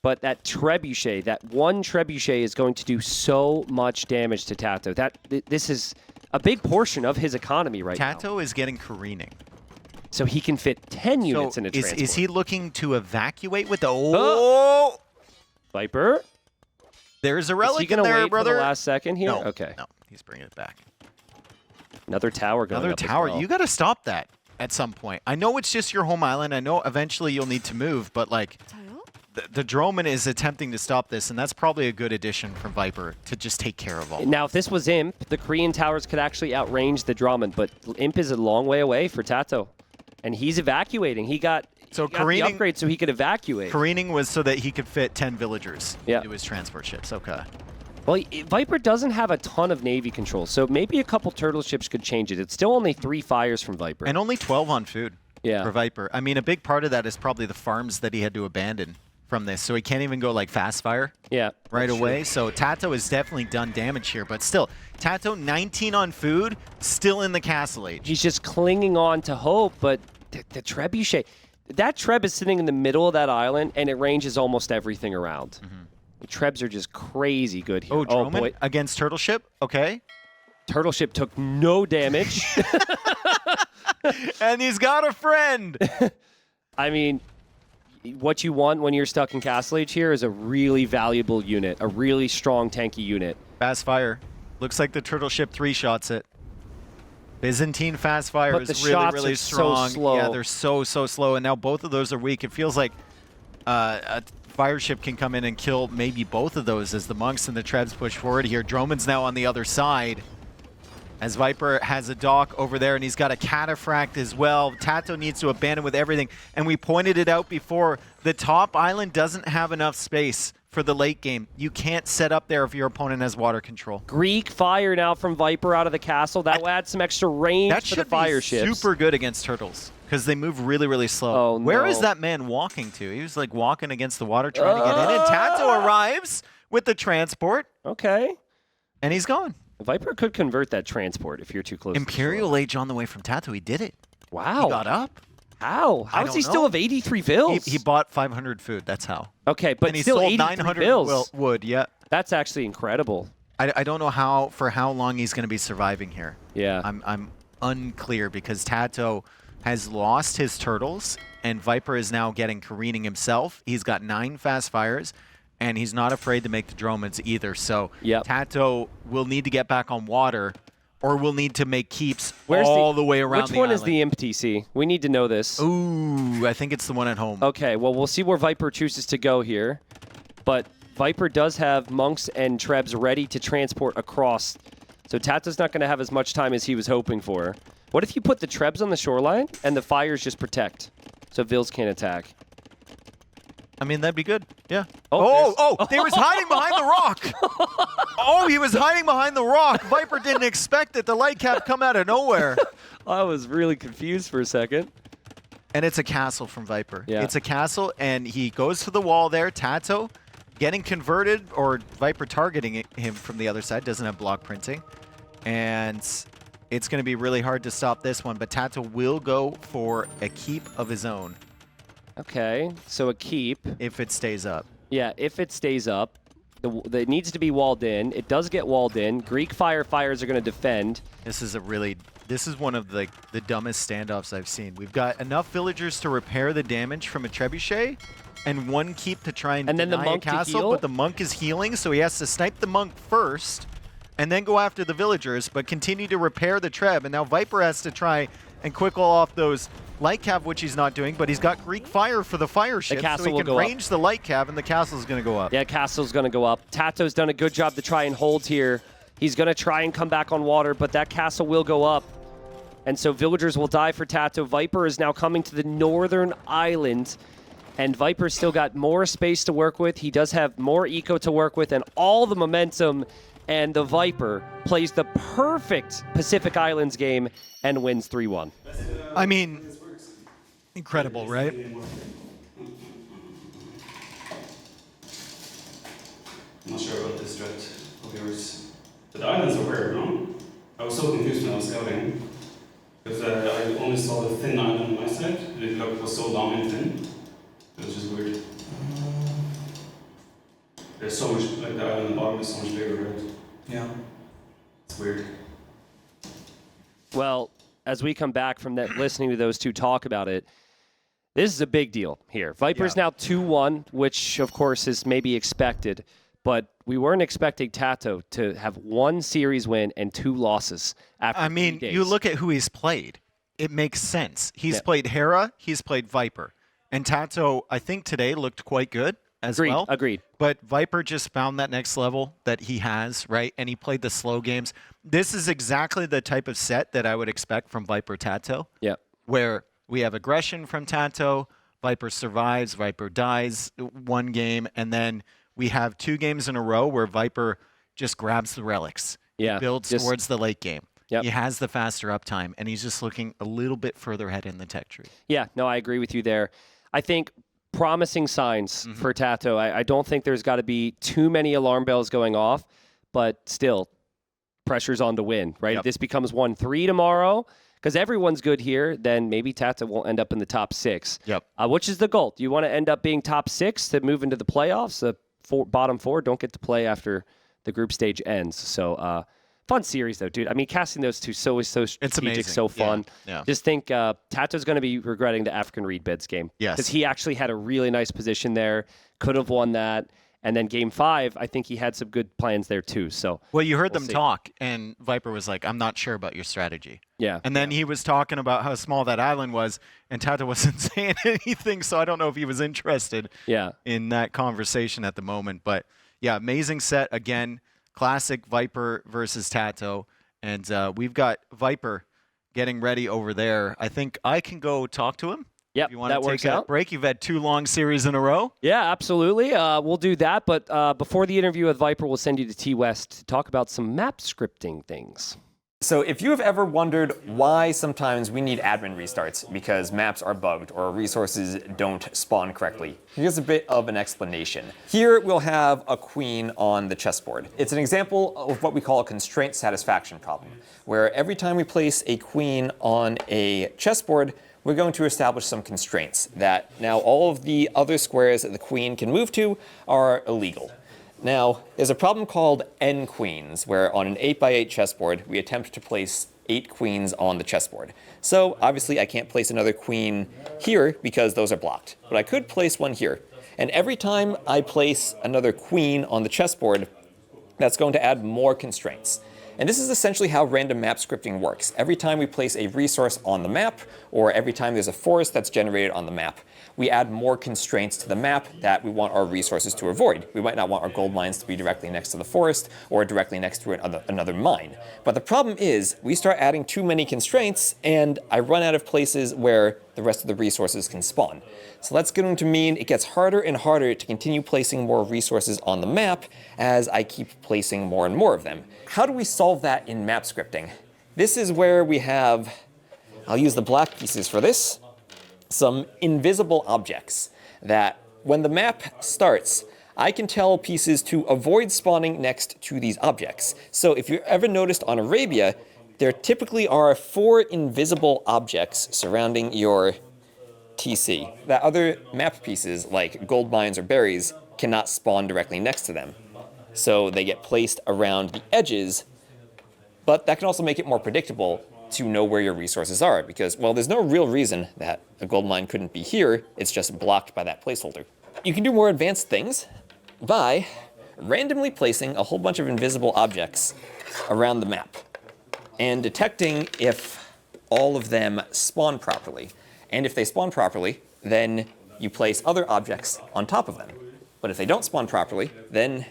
but that Trebuchet, that one Trebuchet is going to do so much damage to TaToH. This is a big portion of his economy right now. TaToH is getting careening. So he can fit 10 units in a transport. Is he looking to evacuate with the... Oh! Viper? There's a relic is he gonna in there, wait brother. For the last second here? No, okay. No, he's bringing it back. Another tower going Another up as tower. well. You got to stop that at some point. I know it's just your home island. I know eventually you'll need to move, but like... The Droman is attempting to stop this, and that's probably a good addition from Viper to just take care of all. Now, if this was Imp, the Korean towers could actually outrange the Draman, but Imp is a long way away for TaToH. And he's evacuating. He got the upgrade so he could evacuate. Careening was so that he could fit 10 villagers into his transport ships. Okay. Well, Viper doesn't have a ton of Navy control, so maybe a couple turtle ships could change it. It's still only 3 fires from Viper. And only 12 on food for Viper. I mean, a big part of that is probably the farms that he had to abandon from this, so he can't even go like fast fire right away. So TaToH has definitely done damage here, but still, TaToH 19 on food, still in the castle age. He's just clinging on to hope, but the Trebuchet, that Treb is sitting in the middle of that island, and it ranges almost everything around. The Trebs are just crazy good here. Oh, Droman against Turtle Ship? Okay. Turtle Ship took no damage. And he's got a friend. I mean, what you want when you're stuck in Castle Age here is a really valuable unit, a really strong tanky unit. Fast fire. Looks like the Turtle Ship 3-shots it. Byzantine fast fire but is the really, shots really are strong. So slow. Yeah, they're so slow, and now both of those are weak. It feels like a fire ship can come in and kill maybe both of those as the monks and the Trebs push forward here. Droman's now on the other side, as Viper has a dock over there, and he's got a cataphract as well. TaToH needs to abandon with everything, and we pointed it out before. The top island doesn't have enough space for the late game. You can't set up there if your opponent has water control. Greek fire now from Viper out of the castle. That will add some extra range for the fire ships. That should be super good against turtles, because they move really, really slow. Oh, Where no. is that man walking to? He was like walking against the water trying to get in, and TaToH arrives with the transport. Okay. And he's gone. Viper could convert that transport if you're too close. Imperial Age on the way from TaToH. He did it. Wow. He got up. How? How does he still have 83 vills? He bought 500 food. That's how. Okay, but and he still sold 83 900 vills. wood. Yeah. That's actually incredible. I don't know for how long he's going to be surviving here. Yeah. I'm unclear, because TaToH has lost his turtles, and Viper is now getting careening himself. He's got 9 fast fires, and he's not afraid to make the Dromans either. So TaToH will need to get back on water, or will need to make keeps all the way around the island. Which one is the Imp TC? We need to know this. Ooh, I think it's the one at home. Okay, well, we'll see where Viper chooses to go here. But Viper does have monks and Trebs ready to transport across. So TaToH's not going to have as much time as he was hoping for. What if you put the Trebs on the shoreline and the fires just protect so Vils can't attack? I mean, that'd be good. Yeah. Oh, they was hiding behind the rock. He was hiding behind the rock. Viper didn't expect it. The light cap come out of nowhere. I was really confused for a second. And it's a castle from Viper. Yeah. It's a castle, and he goes to the wall there. TaToH getting converted, or Viper targeting him from the other side. Doesn't have block printing. And it's going to be really hard to stop this one, but TaToH will go for a keep of his own. Okay, so a keep. If it stays up. Yeah, if it stays up. It needs to be walled in. It does get walled in. Greek firefighters are going to defend. This is one of the dumbest standoffs I've seen. We've got enough villagers to repair the damage from a trebuchet, and one keep to try and then the deny monk a to castle, heal? but the monk is healing, so he has to snipe the monk first, and then go after the villagers, but continue to repair the treb, and now Viper has to try and quickle off those light cav, which he's not doing, but he's got Greek fire for the fire ship, so he can range the light cav, and the castle's going to go up. Yeah, castle's going to go up. TaToH's done a good job to try and hold here. He's going to try and come back on water, but that castle will go up. And so villagers will die for TaToH. Viper is now coming to the northern island, and Viper's still got more space to work with. He does have more eco to work with and all the momentum, and the Viper plays the perfect Pacific Islands game and wins 3-1. I mean, incredible, right? I'm not sure about this strat of yours. The islands are weird, no? I was so confused when I was scouting. Because I only saw the thin island on my side, and it was so long and thin. It was just weird. There's so much, like the island on the bottom is so much bigger, right? Yeah. It's weird. Well, as we come back from that, listening to those two talk about it, this is a big deal here. Viper's now 2-1, which of course is maybe expected, but we weren't expecting TaToH to have one series win and 2 losses after 3 days. You look at who he's played. It makes sense. He's played Hera, he's played Viper. And TaToH, I think today looked quite good as well. Agreed. But Viper just found that next level that he has, right? And he played the slow games. This is exactly the type of set that I would expect from Viper TaToH. Yeah. Where we have aggression from TaToH, Viper survives, Viper dies one game, and then we have 2 games in a row where Viper just grabs the relics. Yeah. He builds towards the late game. Yep. He has the faster uptime, and he's just looking a little bit further ahead in the tech tree. Yeah, no, I agree with you there. I think promising signs for TaToH. I don't think there's got to be too many alarm bells going off, but still, pressure's on to win, right? Yep. If this becomes 1-3 tomorrow, because everyone's good here, then maybe TaToH won't end up in the top 6. Yep. Which is the goal? Do you want to end up being top 6 to move into the playoffs? The bottom 4 don't get to play after the group stage ends. So, fun series, though, dude. I mean, casting those two is so strategic, it's amazing. so fun. Yeah. Just think TaToH's going to be regretting the African Reed Bids game. Yes. Because he actually had a really nice position there, could have won that. And then game 5, I think he had some good plans there, too. So, well, you heard them see. talk, and Viper was like, I'm not sure about your strategy. Yeah. And then he was talking about how small that island was, and TaToH wasn't saying anything, so I don't know if he was interested in that conversation at the moment. But, yeah, amazing set. Again, classic Viper versus TaToH. And we've got Viper getting ready over there. I think I can go talk to him. Yep, you want that to works take a out. break? You've had 2 long series in a row. Yeah, absolutely. We'll do that. But before the interview with Viper, we'll send you to T-West to talk about some map scripting things. So if you have ever wondered why sometimes we need admin restarts because maps are bugged or resources don't spawn correctly, here's a bit of an explanation. Here we'll have a queen on the chessboard. It's an example of what we call a constraint satisfaction problem, where every time we place a queen on a chessboard, we're going to establish some constraints that now all of the other squares that the queen can move to are illegal. Now, there's a problem called n queens, where on an 8x8 chessboard, we attempt to place 8 queens on the chessboard. So obviously I can't place another queen here because those are blocked, but I could place one here. And every time I place another queen on the chessboard, that's going to add more constraints. And this is essentially how random map scripting works. Every time we place a resource on the map, or every time there's a forest that's generated on the map, we add more constraints to the map that we want our resources to avoid. We might not want our gold mines to be directly next to the forest or directly next to another mine. But the problem is we start adding too many constraints and I run out of places where the rest of the resources can spawn. So that's going to mean it gets harder and harder to continue placing more resources on the map as I keep placing more and more of them. How do we solve that in map scripting? This is where we have, I'll use the black pieces for this, some invisible objects that when the map starts, I can tell pieces to avoid spawning next to these objects. So if you ever noticed on Arabia, there typically are 4 invisible objects surrounding your TC that other map pieces, like gold mines or berries, cannot spawn directly next to them. So they get placed around the edges, but that can also make it more predictable to know where your resources are, because, well, there's no real reason that a gold mine couldn't be here, it's just blocked by that placeholder. You can do more advanced things by randomly placing a whole bunch of invisible objects around the map and detecting if all of them spawn properly. And if they spawn properly, then you place other objects on top of them. But if they don't spawn properly, then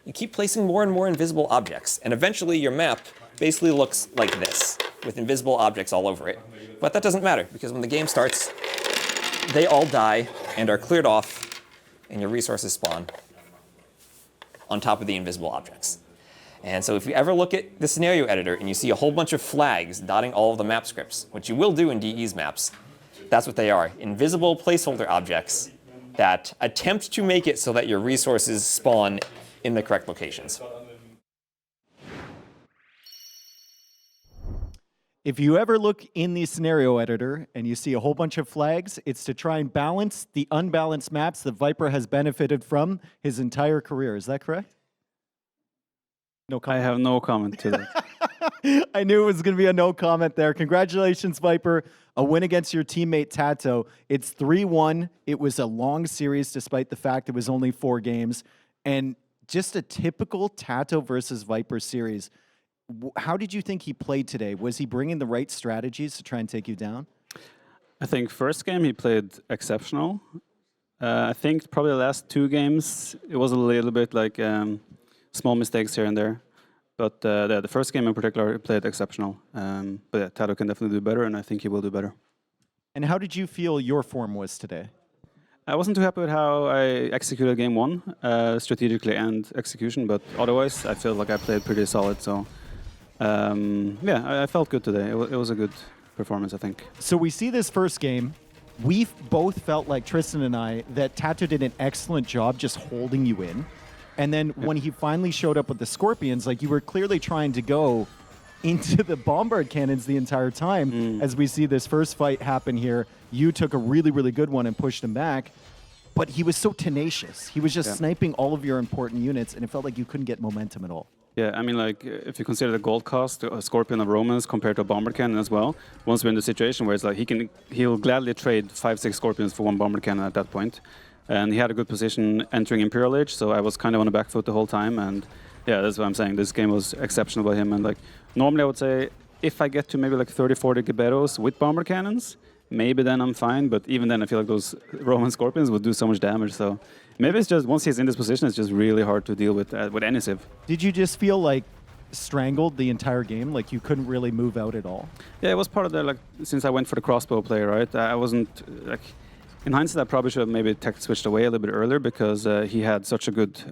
you keep placing more and more invisible objects, and eventually your map basically looks like this, with invisible objects all over it. But that doesn't matter, because when the game starts, they all die and are cleared off, and your resources spawn on top of the invisible objects. And so if you ever look at the scenario editor and you see a whole bunch of flags dotting all of the map scripts, which you will do in DE's maps, that's what they are, invisible placeholder objects that attempt to make it so that your resources spawn in the correct locations. If you ever look in the scenario editor and you see a whole bunch of flags, it's to try and balance the unbalanced maps that Viper has benefited from his entire career. Is that correct? No comment. I have no comment to that. I knew it was going to be a no comment there. Congratulations, Viper. A win against your teammate TaToH. It's 3-1. It was a long series despite the fact it was only 4 games. And just a typical TaToH versus Viper series. How did you think he played today? Was he bringing the right strategies to try and take you down? I think first game he played exceptional. I think probably the last 2 games it was a little bit like small mistakes here and there. But the first game in particular he played exceptional. But yeah, TaToH can definitely do better, and I think he will do better. And how did you feel your form was today? I wasn't too happy with how I executed game 1, strategically and execution, but otherwise I feel like I played pretty solid. So yeah, I felt good today. It was a good performance, I think. So we see this first game. We both felt like, Tristan and I, that TaToH did an excellent job just holding you in. And then when he finally showed up with the Scorpions, like you were clearly trying to go into the bombard cannons the entire time. As we see this first fight happen here, you took a really, really good one and pushed him back. But he was so tenacious. He was just sniping all of your important units, and it felt like you couldn't get momentum at all. Yeah, I mean, like, if you consider the gold cost, a Scorpion of Romans compared to a Bomber Cannon as well, once we're in the situation where it's like he'll gladly trade 5-6 Scorpions for 1 Bomber Cannon at that point. And he had a good position entering Imperial Age, so I was kind of on the back foot the whole time. And yeah, that's what I'm saying. This game was exceptional by him. And like, normally I would say if I get to maybe like 30-40 Giberos with Bomber Cannons, maybe then I'm fine. But even then, I feel like those Roman Scorpions would do so much damage. So maybe it's just, once he's in this position, it's just really hard to deal with any civ. Did you just feel like strangled the entire game? Like you couldn't really move out at all? Yeah, it was part of the, like, since I went for the crossbow play, right? I wasn't, like, in hindsight, I probably should have maybe tech switched away a little bit earlier because he had such a good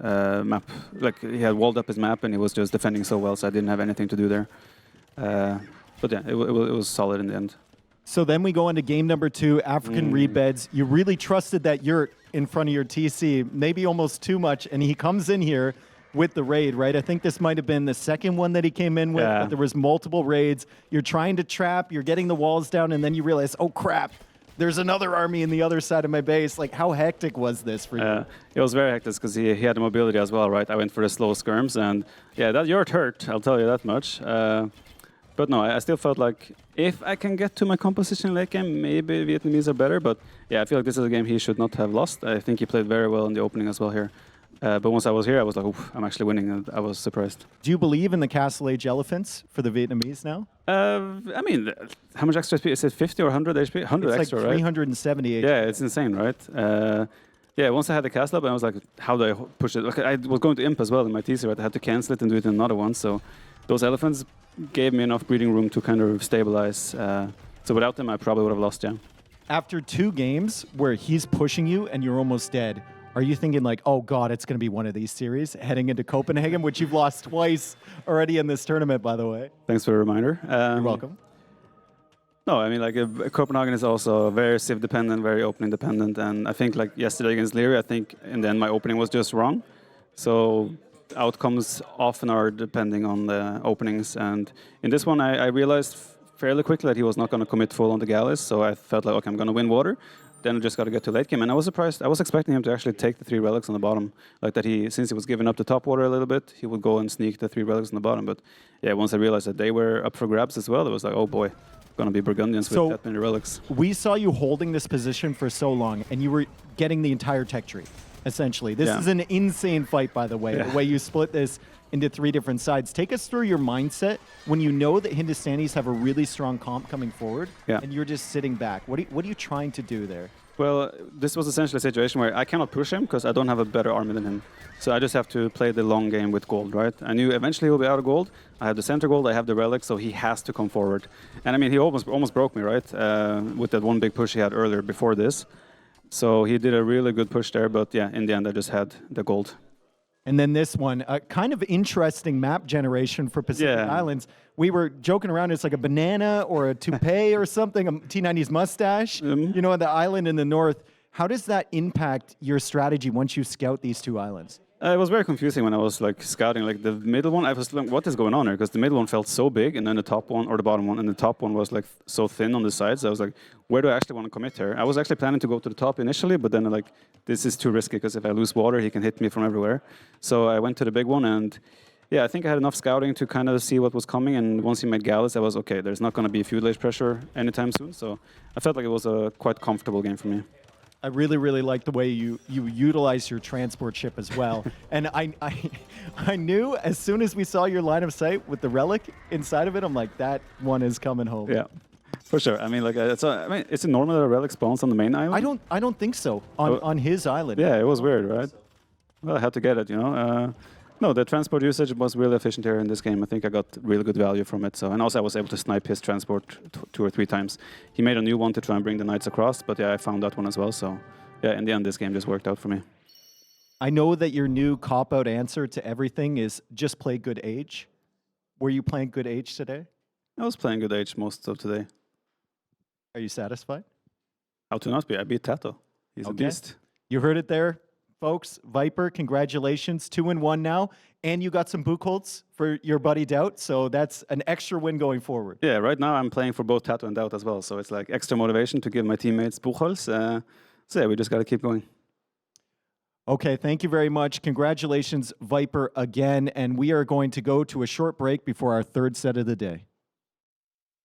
map. Like, he had walled up his map and he was just defending so well, so I didn't have anything to do there. But yeah, it was solid in the end. So then we go into game number 2, African reed beds. You really trusted that yurt in front of your TC, maybe almost too much, and he comes in here with the raid, right? I think this might have been the second one that he came in with, but there was multiple raids. You're trying to trap, you're getting the walls down, and then you realize, oh crap, there's another army in the other side of my base. Like, how hectic was this for you? It was very hectic because he had the mobility as well, right? I went for the slow skirms, and yeah, that yurt hurt, I'll tell you that much. But no, I still felt like if I can get to my composition late game, maybe Vietnamese are better. But yeah, I feel like this is a game he should not have lost. I think he played very well in the opening as well here. But once I was here, I was like, oof, I'm actually winning, and I was surprised. Do you believe in the Castle Age elephants for the Vietnamese now? I mean, how much extra HP? Is it 50 or 100 HP? 100 it's extra, like 370 right? HP. Yeah, it's insane, right? Yeah, once I had the castle up, I was like, how do I push it? Okay, I was going to imp as well in my TC, right? I had to cancel it and do it in another one. So those elephants gave me enough breathing room to kind of stabilize. So without them, I probably would have lost, yeah. After 2 games where he's pushing you and you're almost dead, are you thinking like, oh God, it's going to be one of these series heading into Copenhagen, which you've lost twice already in this tournament, by the way? Thanks for the reminder. You're welcome. No, I mean, like, Copenhagen is also very civ dependent, very opening dependent. And I think, like, yesterday against Leary, I think in the end my opening was just wrong. So outcomes often are depending on the openings. And in this one, I realized fairly quickly that he was not going to commit full on the galleys. So I felt like, okay, I'm going to win water. Then I just got to get to late game. And I was surprised. I was expecting him to actually take the 3 relics on the bottom. Like that since he was giving up the top water a little bit, he would go and sneak the 3 relics on the bottom. But yeah, once I realized that they were up for grabs as well, it was like, oh boy, going to be Burgundians with that many relics. We saw you holding this position for so long, and you were getting the entire tech tree, essentially. This is an insane fight, by the way, the way you split this into 3 different sides. Take us through your mindset when you know that Hindustanis have a really strong comp coming forward, and you're just sitting back. What are you trying to do there? Well, this was essentially a situation where I cannot push him because I don't have a better army than him. So I just have to play the long game with gold, right? I knew eventually he'll be out of gold. I have the center gold, I have the relic, so he has to come forward. And I mean, he almost broke me, right? With that one big push he had earlier before this. So he did a really good push there, but yeah, in the end I just had the gold. And then this one, a kind of interesting map generation for Pacific Islands. We were joking around, it's like a banana or a toupee or something, a T90's mustache, you know, the island in the north. How does that impact your strategy once you scout these 2 islands? It was very confusing when I was like scouting, like the middle one. I was like, what is going on here? Because the middle one felt so big, and then the top one, or the bottom one, and the top one was like so thin on the sides. I was like, where do I actually want to commit here? I was actually planning to go to the top initially, but then like, this is too risky because if I lose water, he can hit me from everywhere. So I went to the big one, and yeah, I think I had enough scouting to kind of see what was coming. And once he made galleys, I was okay. There's not going to be feudal age pressure anytime soon. So I felt like it was a quite comfortable game for me. I really, really like the way you utilize your transport ship as well. And I knew as soon as we saw your line of sight with the relic inside of it, I'm like, that one is coming home. Yeah, for sure. I mean, like, is it normal that a relic spawns on the main island? I don't think so on his island. Yeah, it was weird, right? Well, I had to get it, you know. No, the transport usage was really efficient here in this game. I think I got really good value from it. So, and also I was able to snipe his transport 2 or 3 times. He made a new one to try and bring the knights across, but yeah, I found that one as well. So yeah, in the end, this game just worked out for me. I know that your new cop-out answer to everything is just play good age. Were you playing good age today? I was playing good age most of today. Are you satisfied? How to not be? I beat TaToH. He's a beast. You heard it there, folks. Viper, congratulations. 2-1 now. And you got some Buchholz for your buddy TaToH, so that's an extra win going forward. Yeah, right now I'm playing for both TaToH and TaToH as well, so it's like extra motivation to give my teammates Buchholz. So yeah, we just got to keep going. Okay, thank you very much. Congratulations, Viper, again. And we are going to go to a short break before our third set of the day.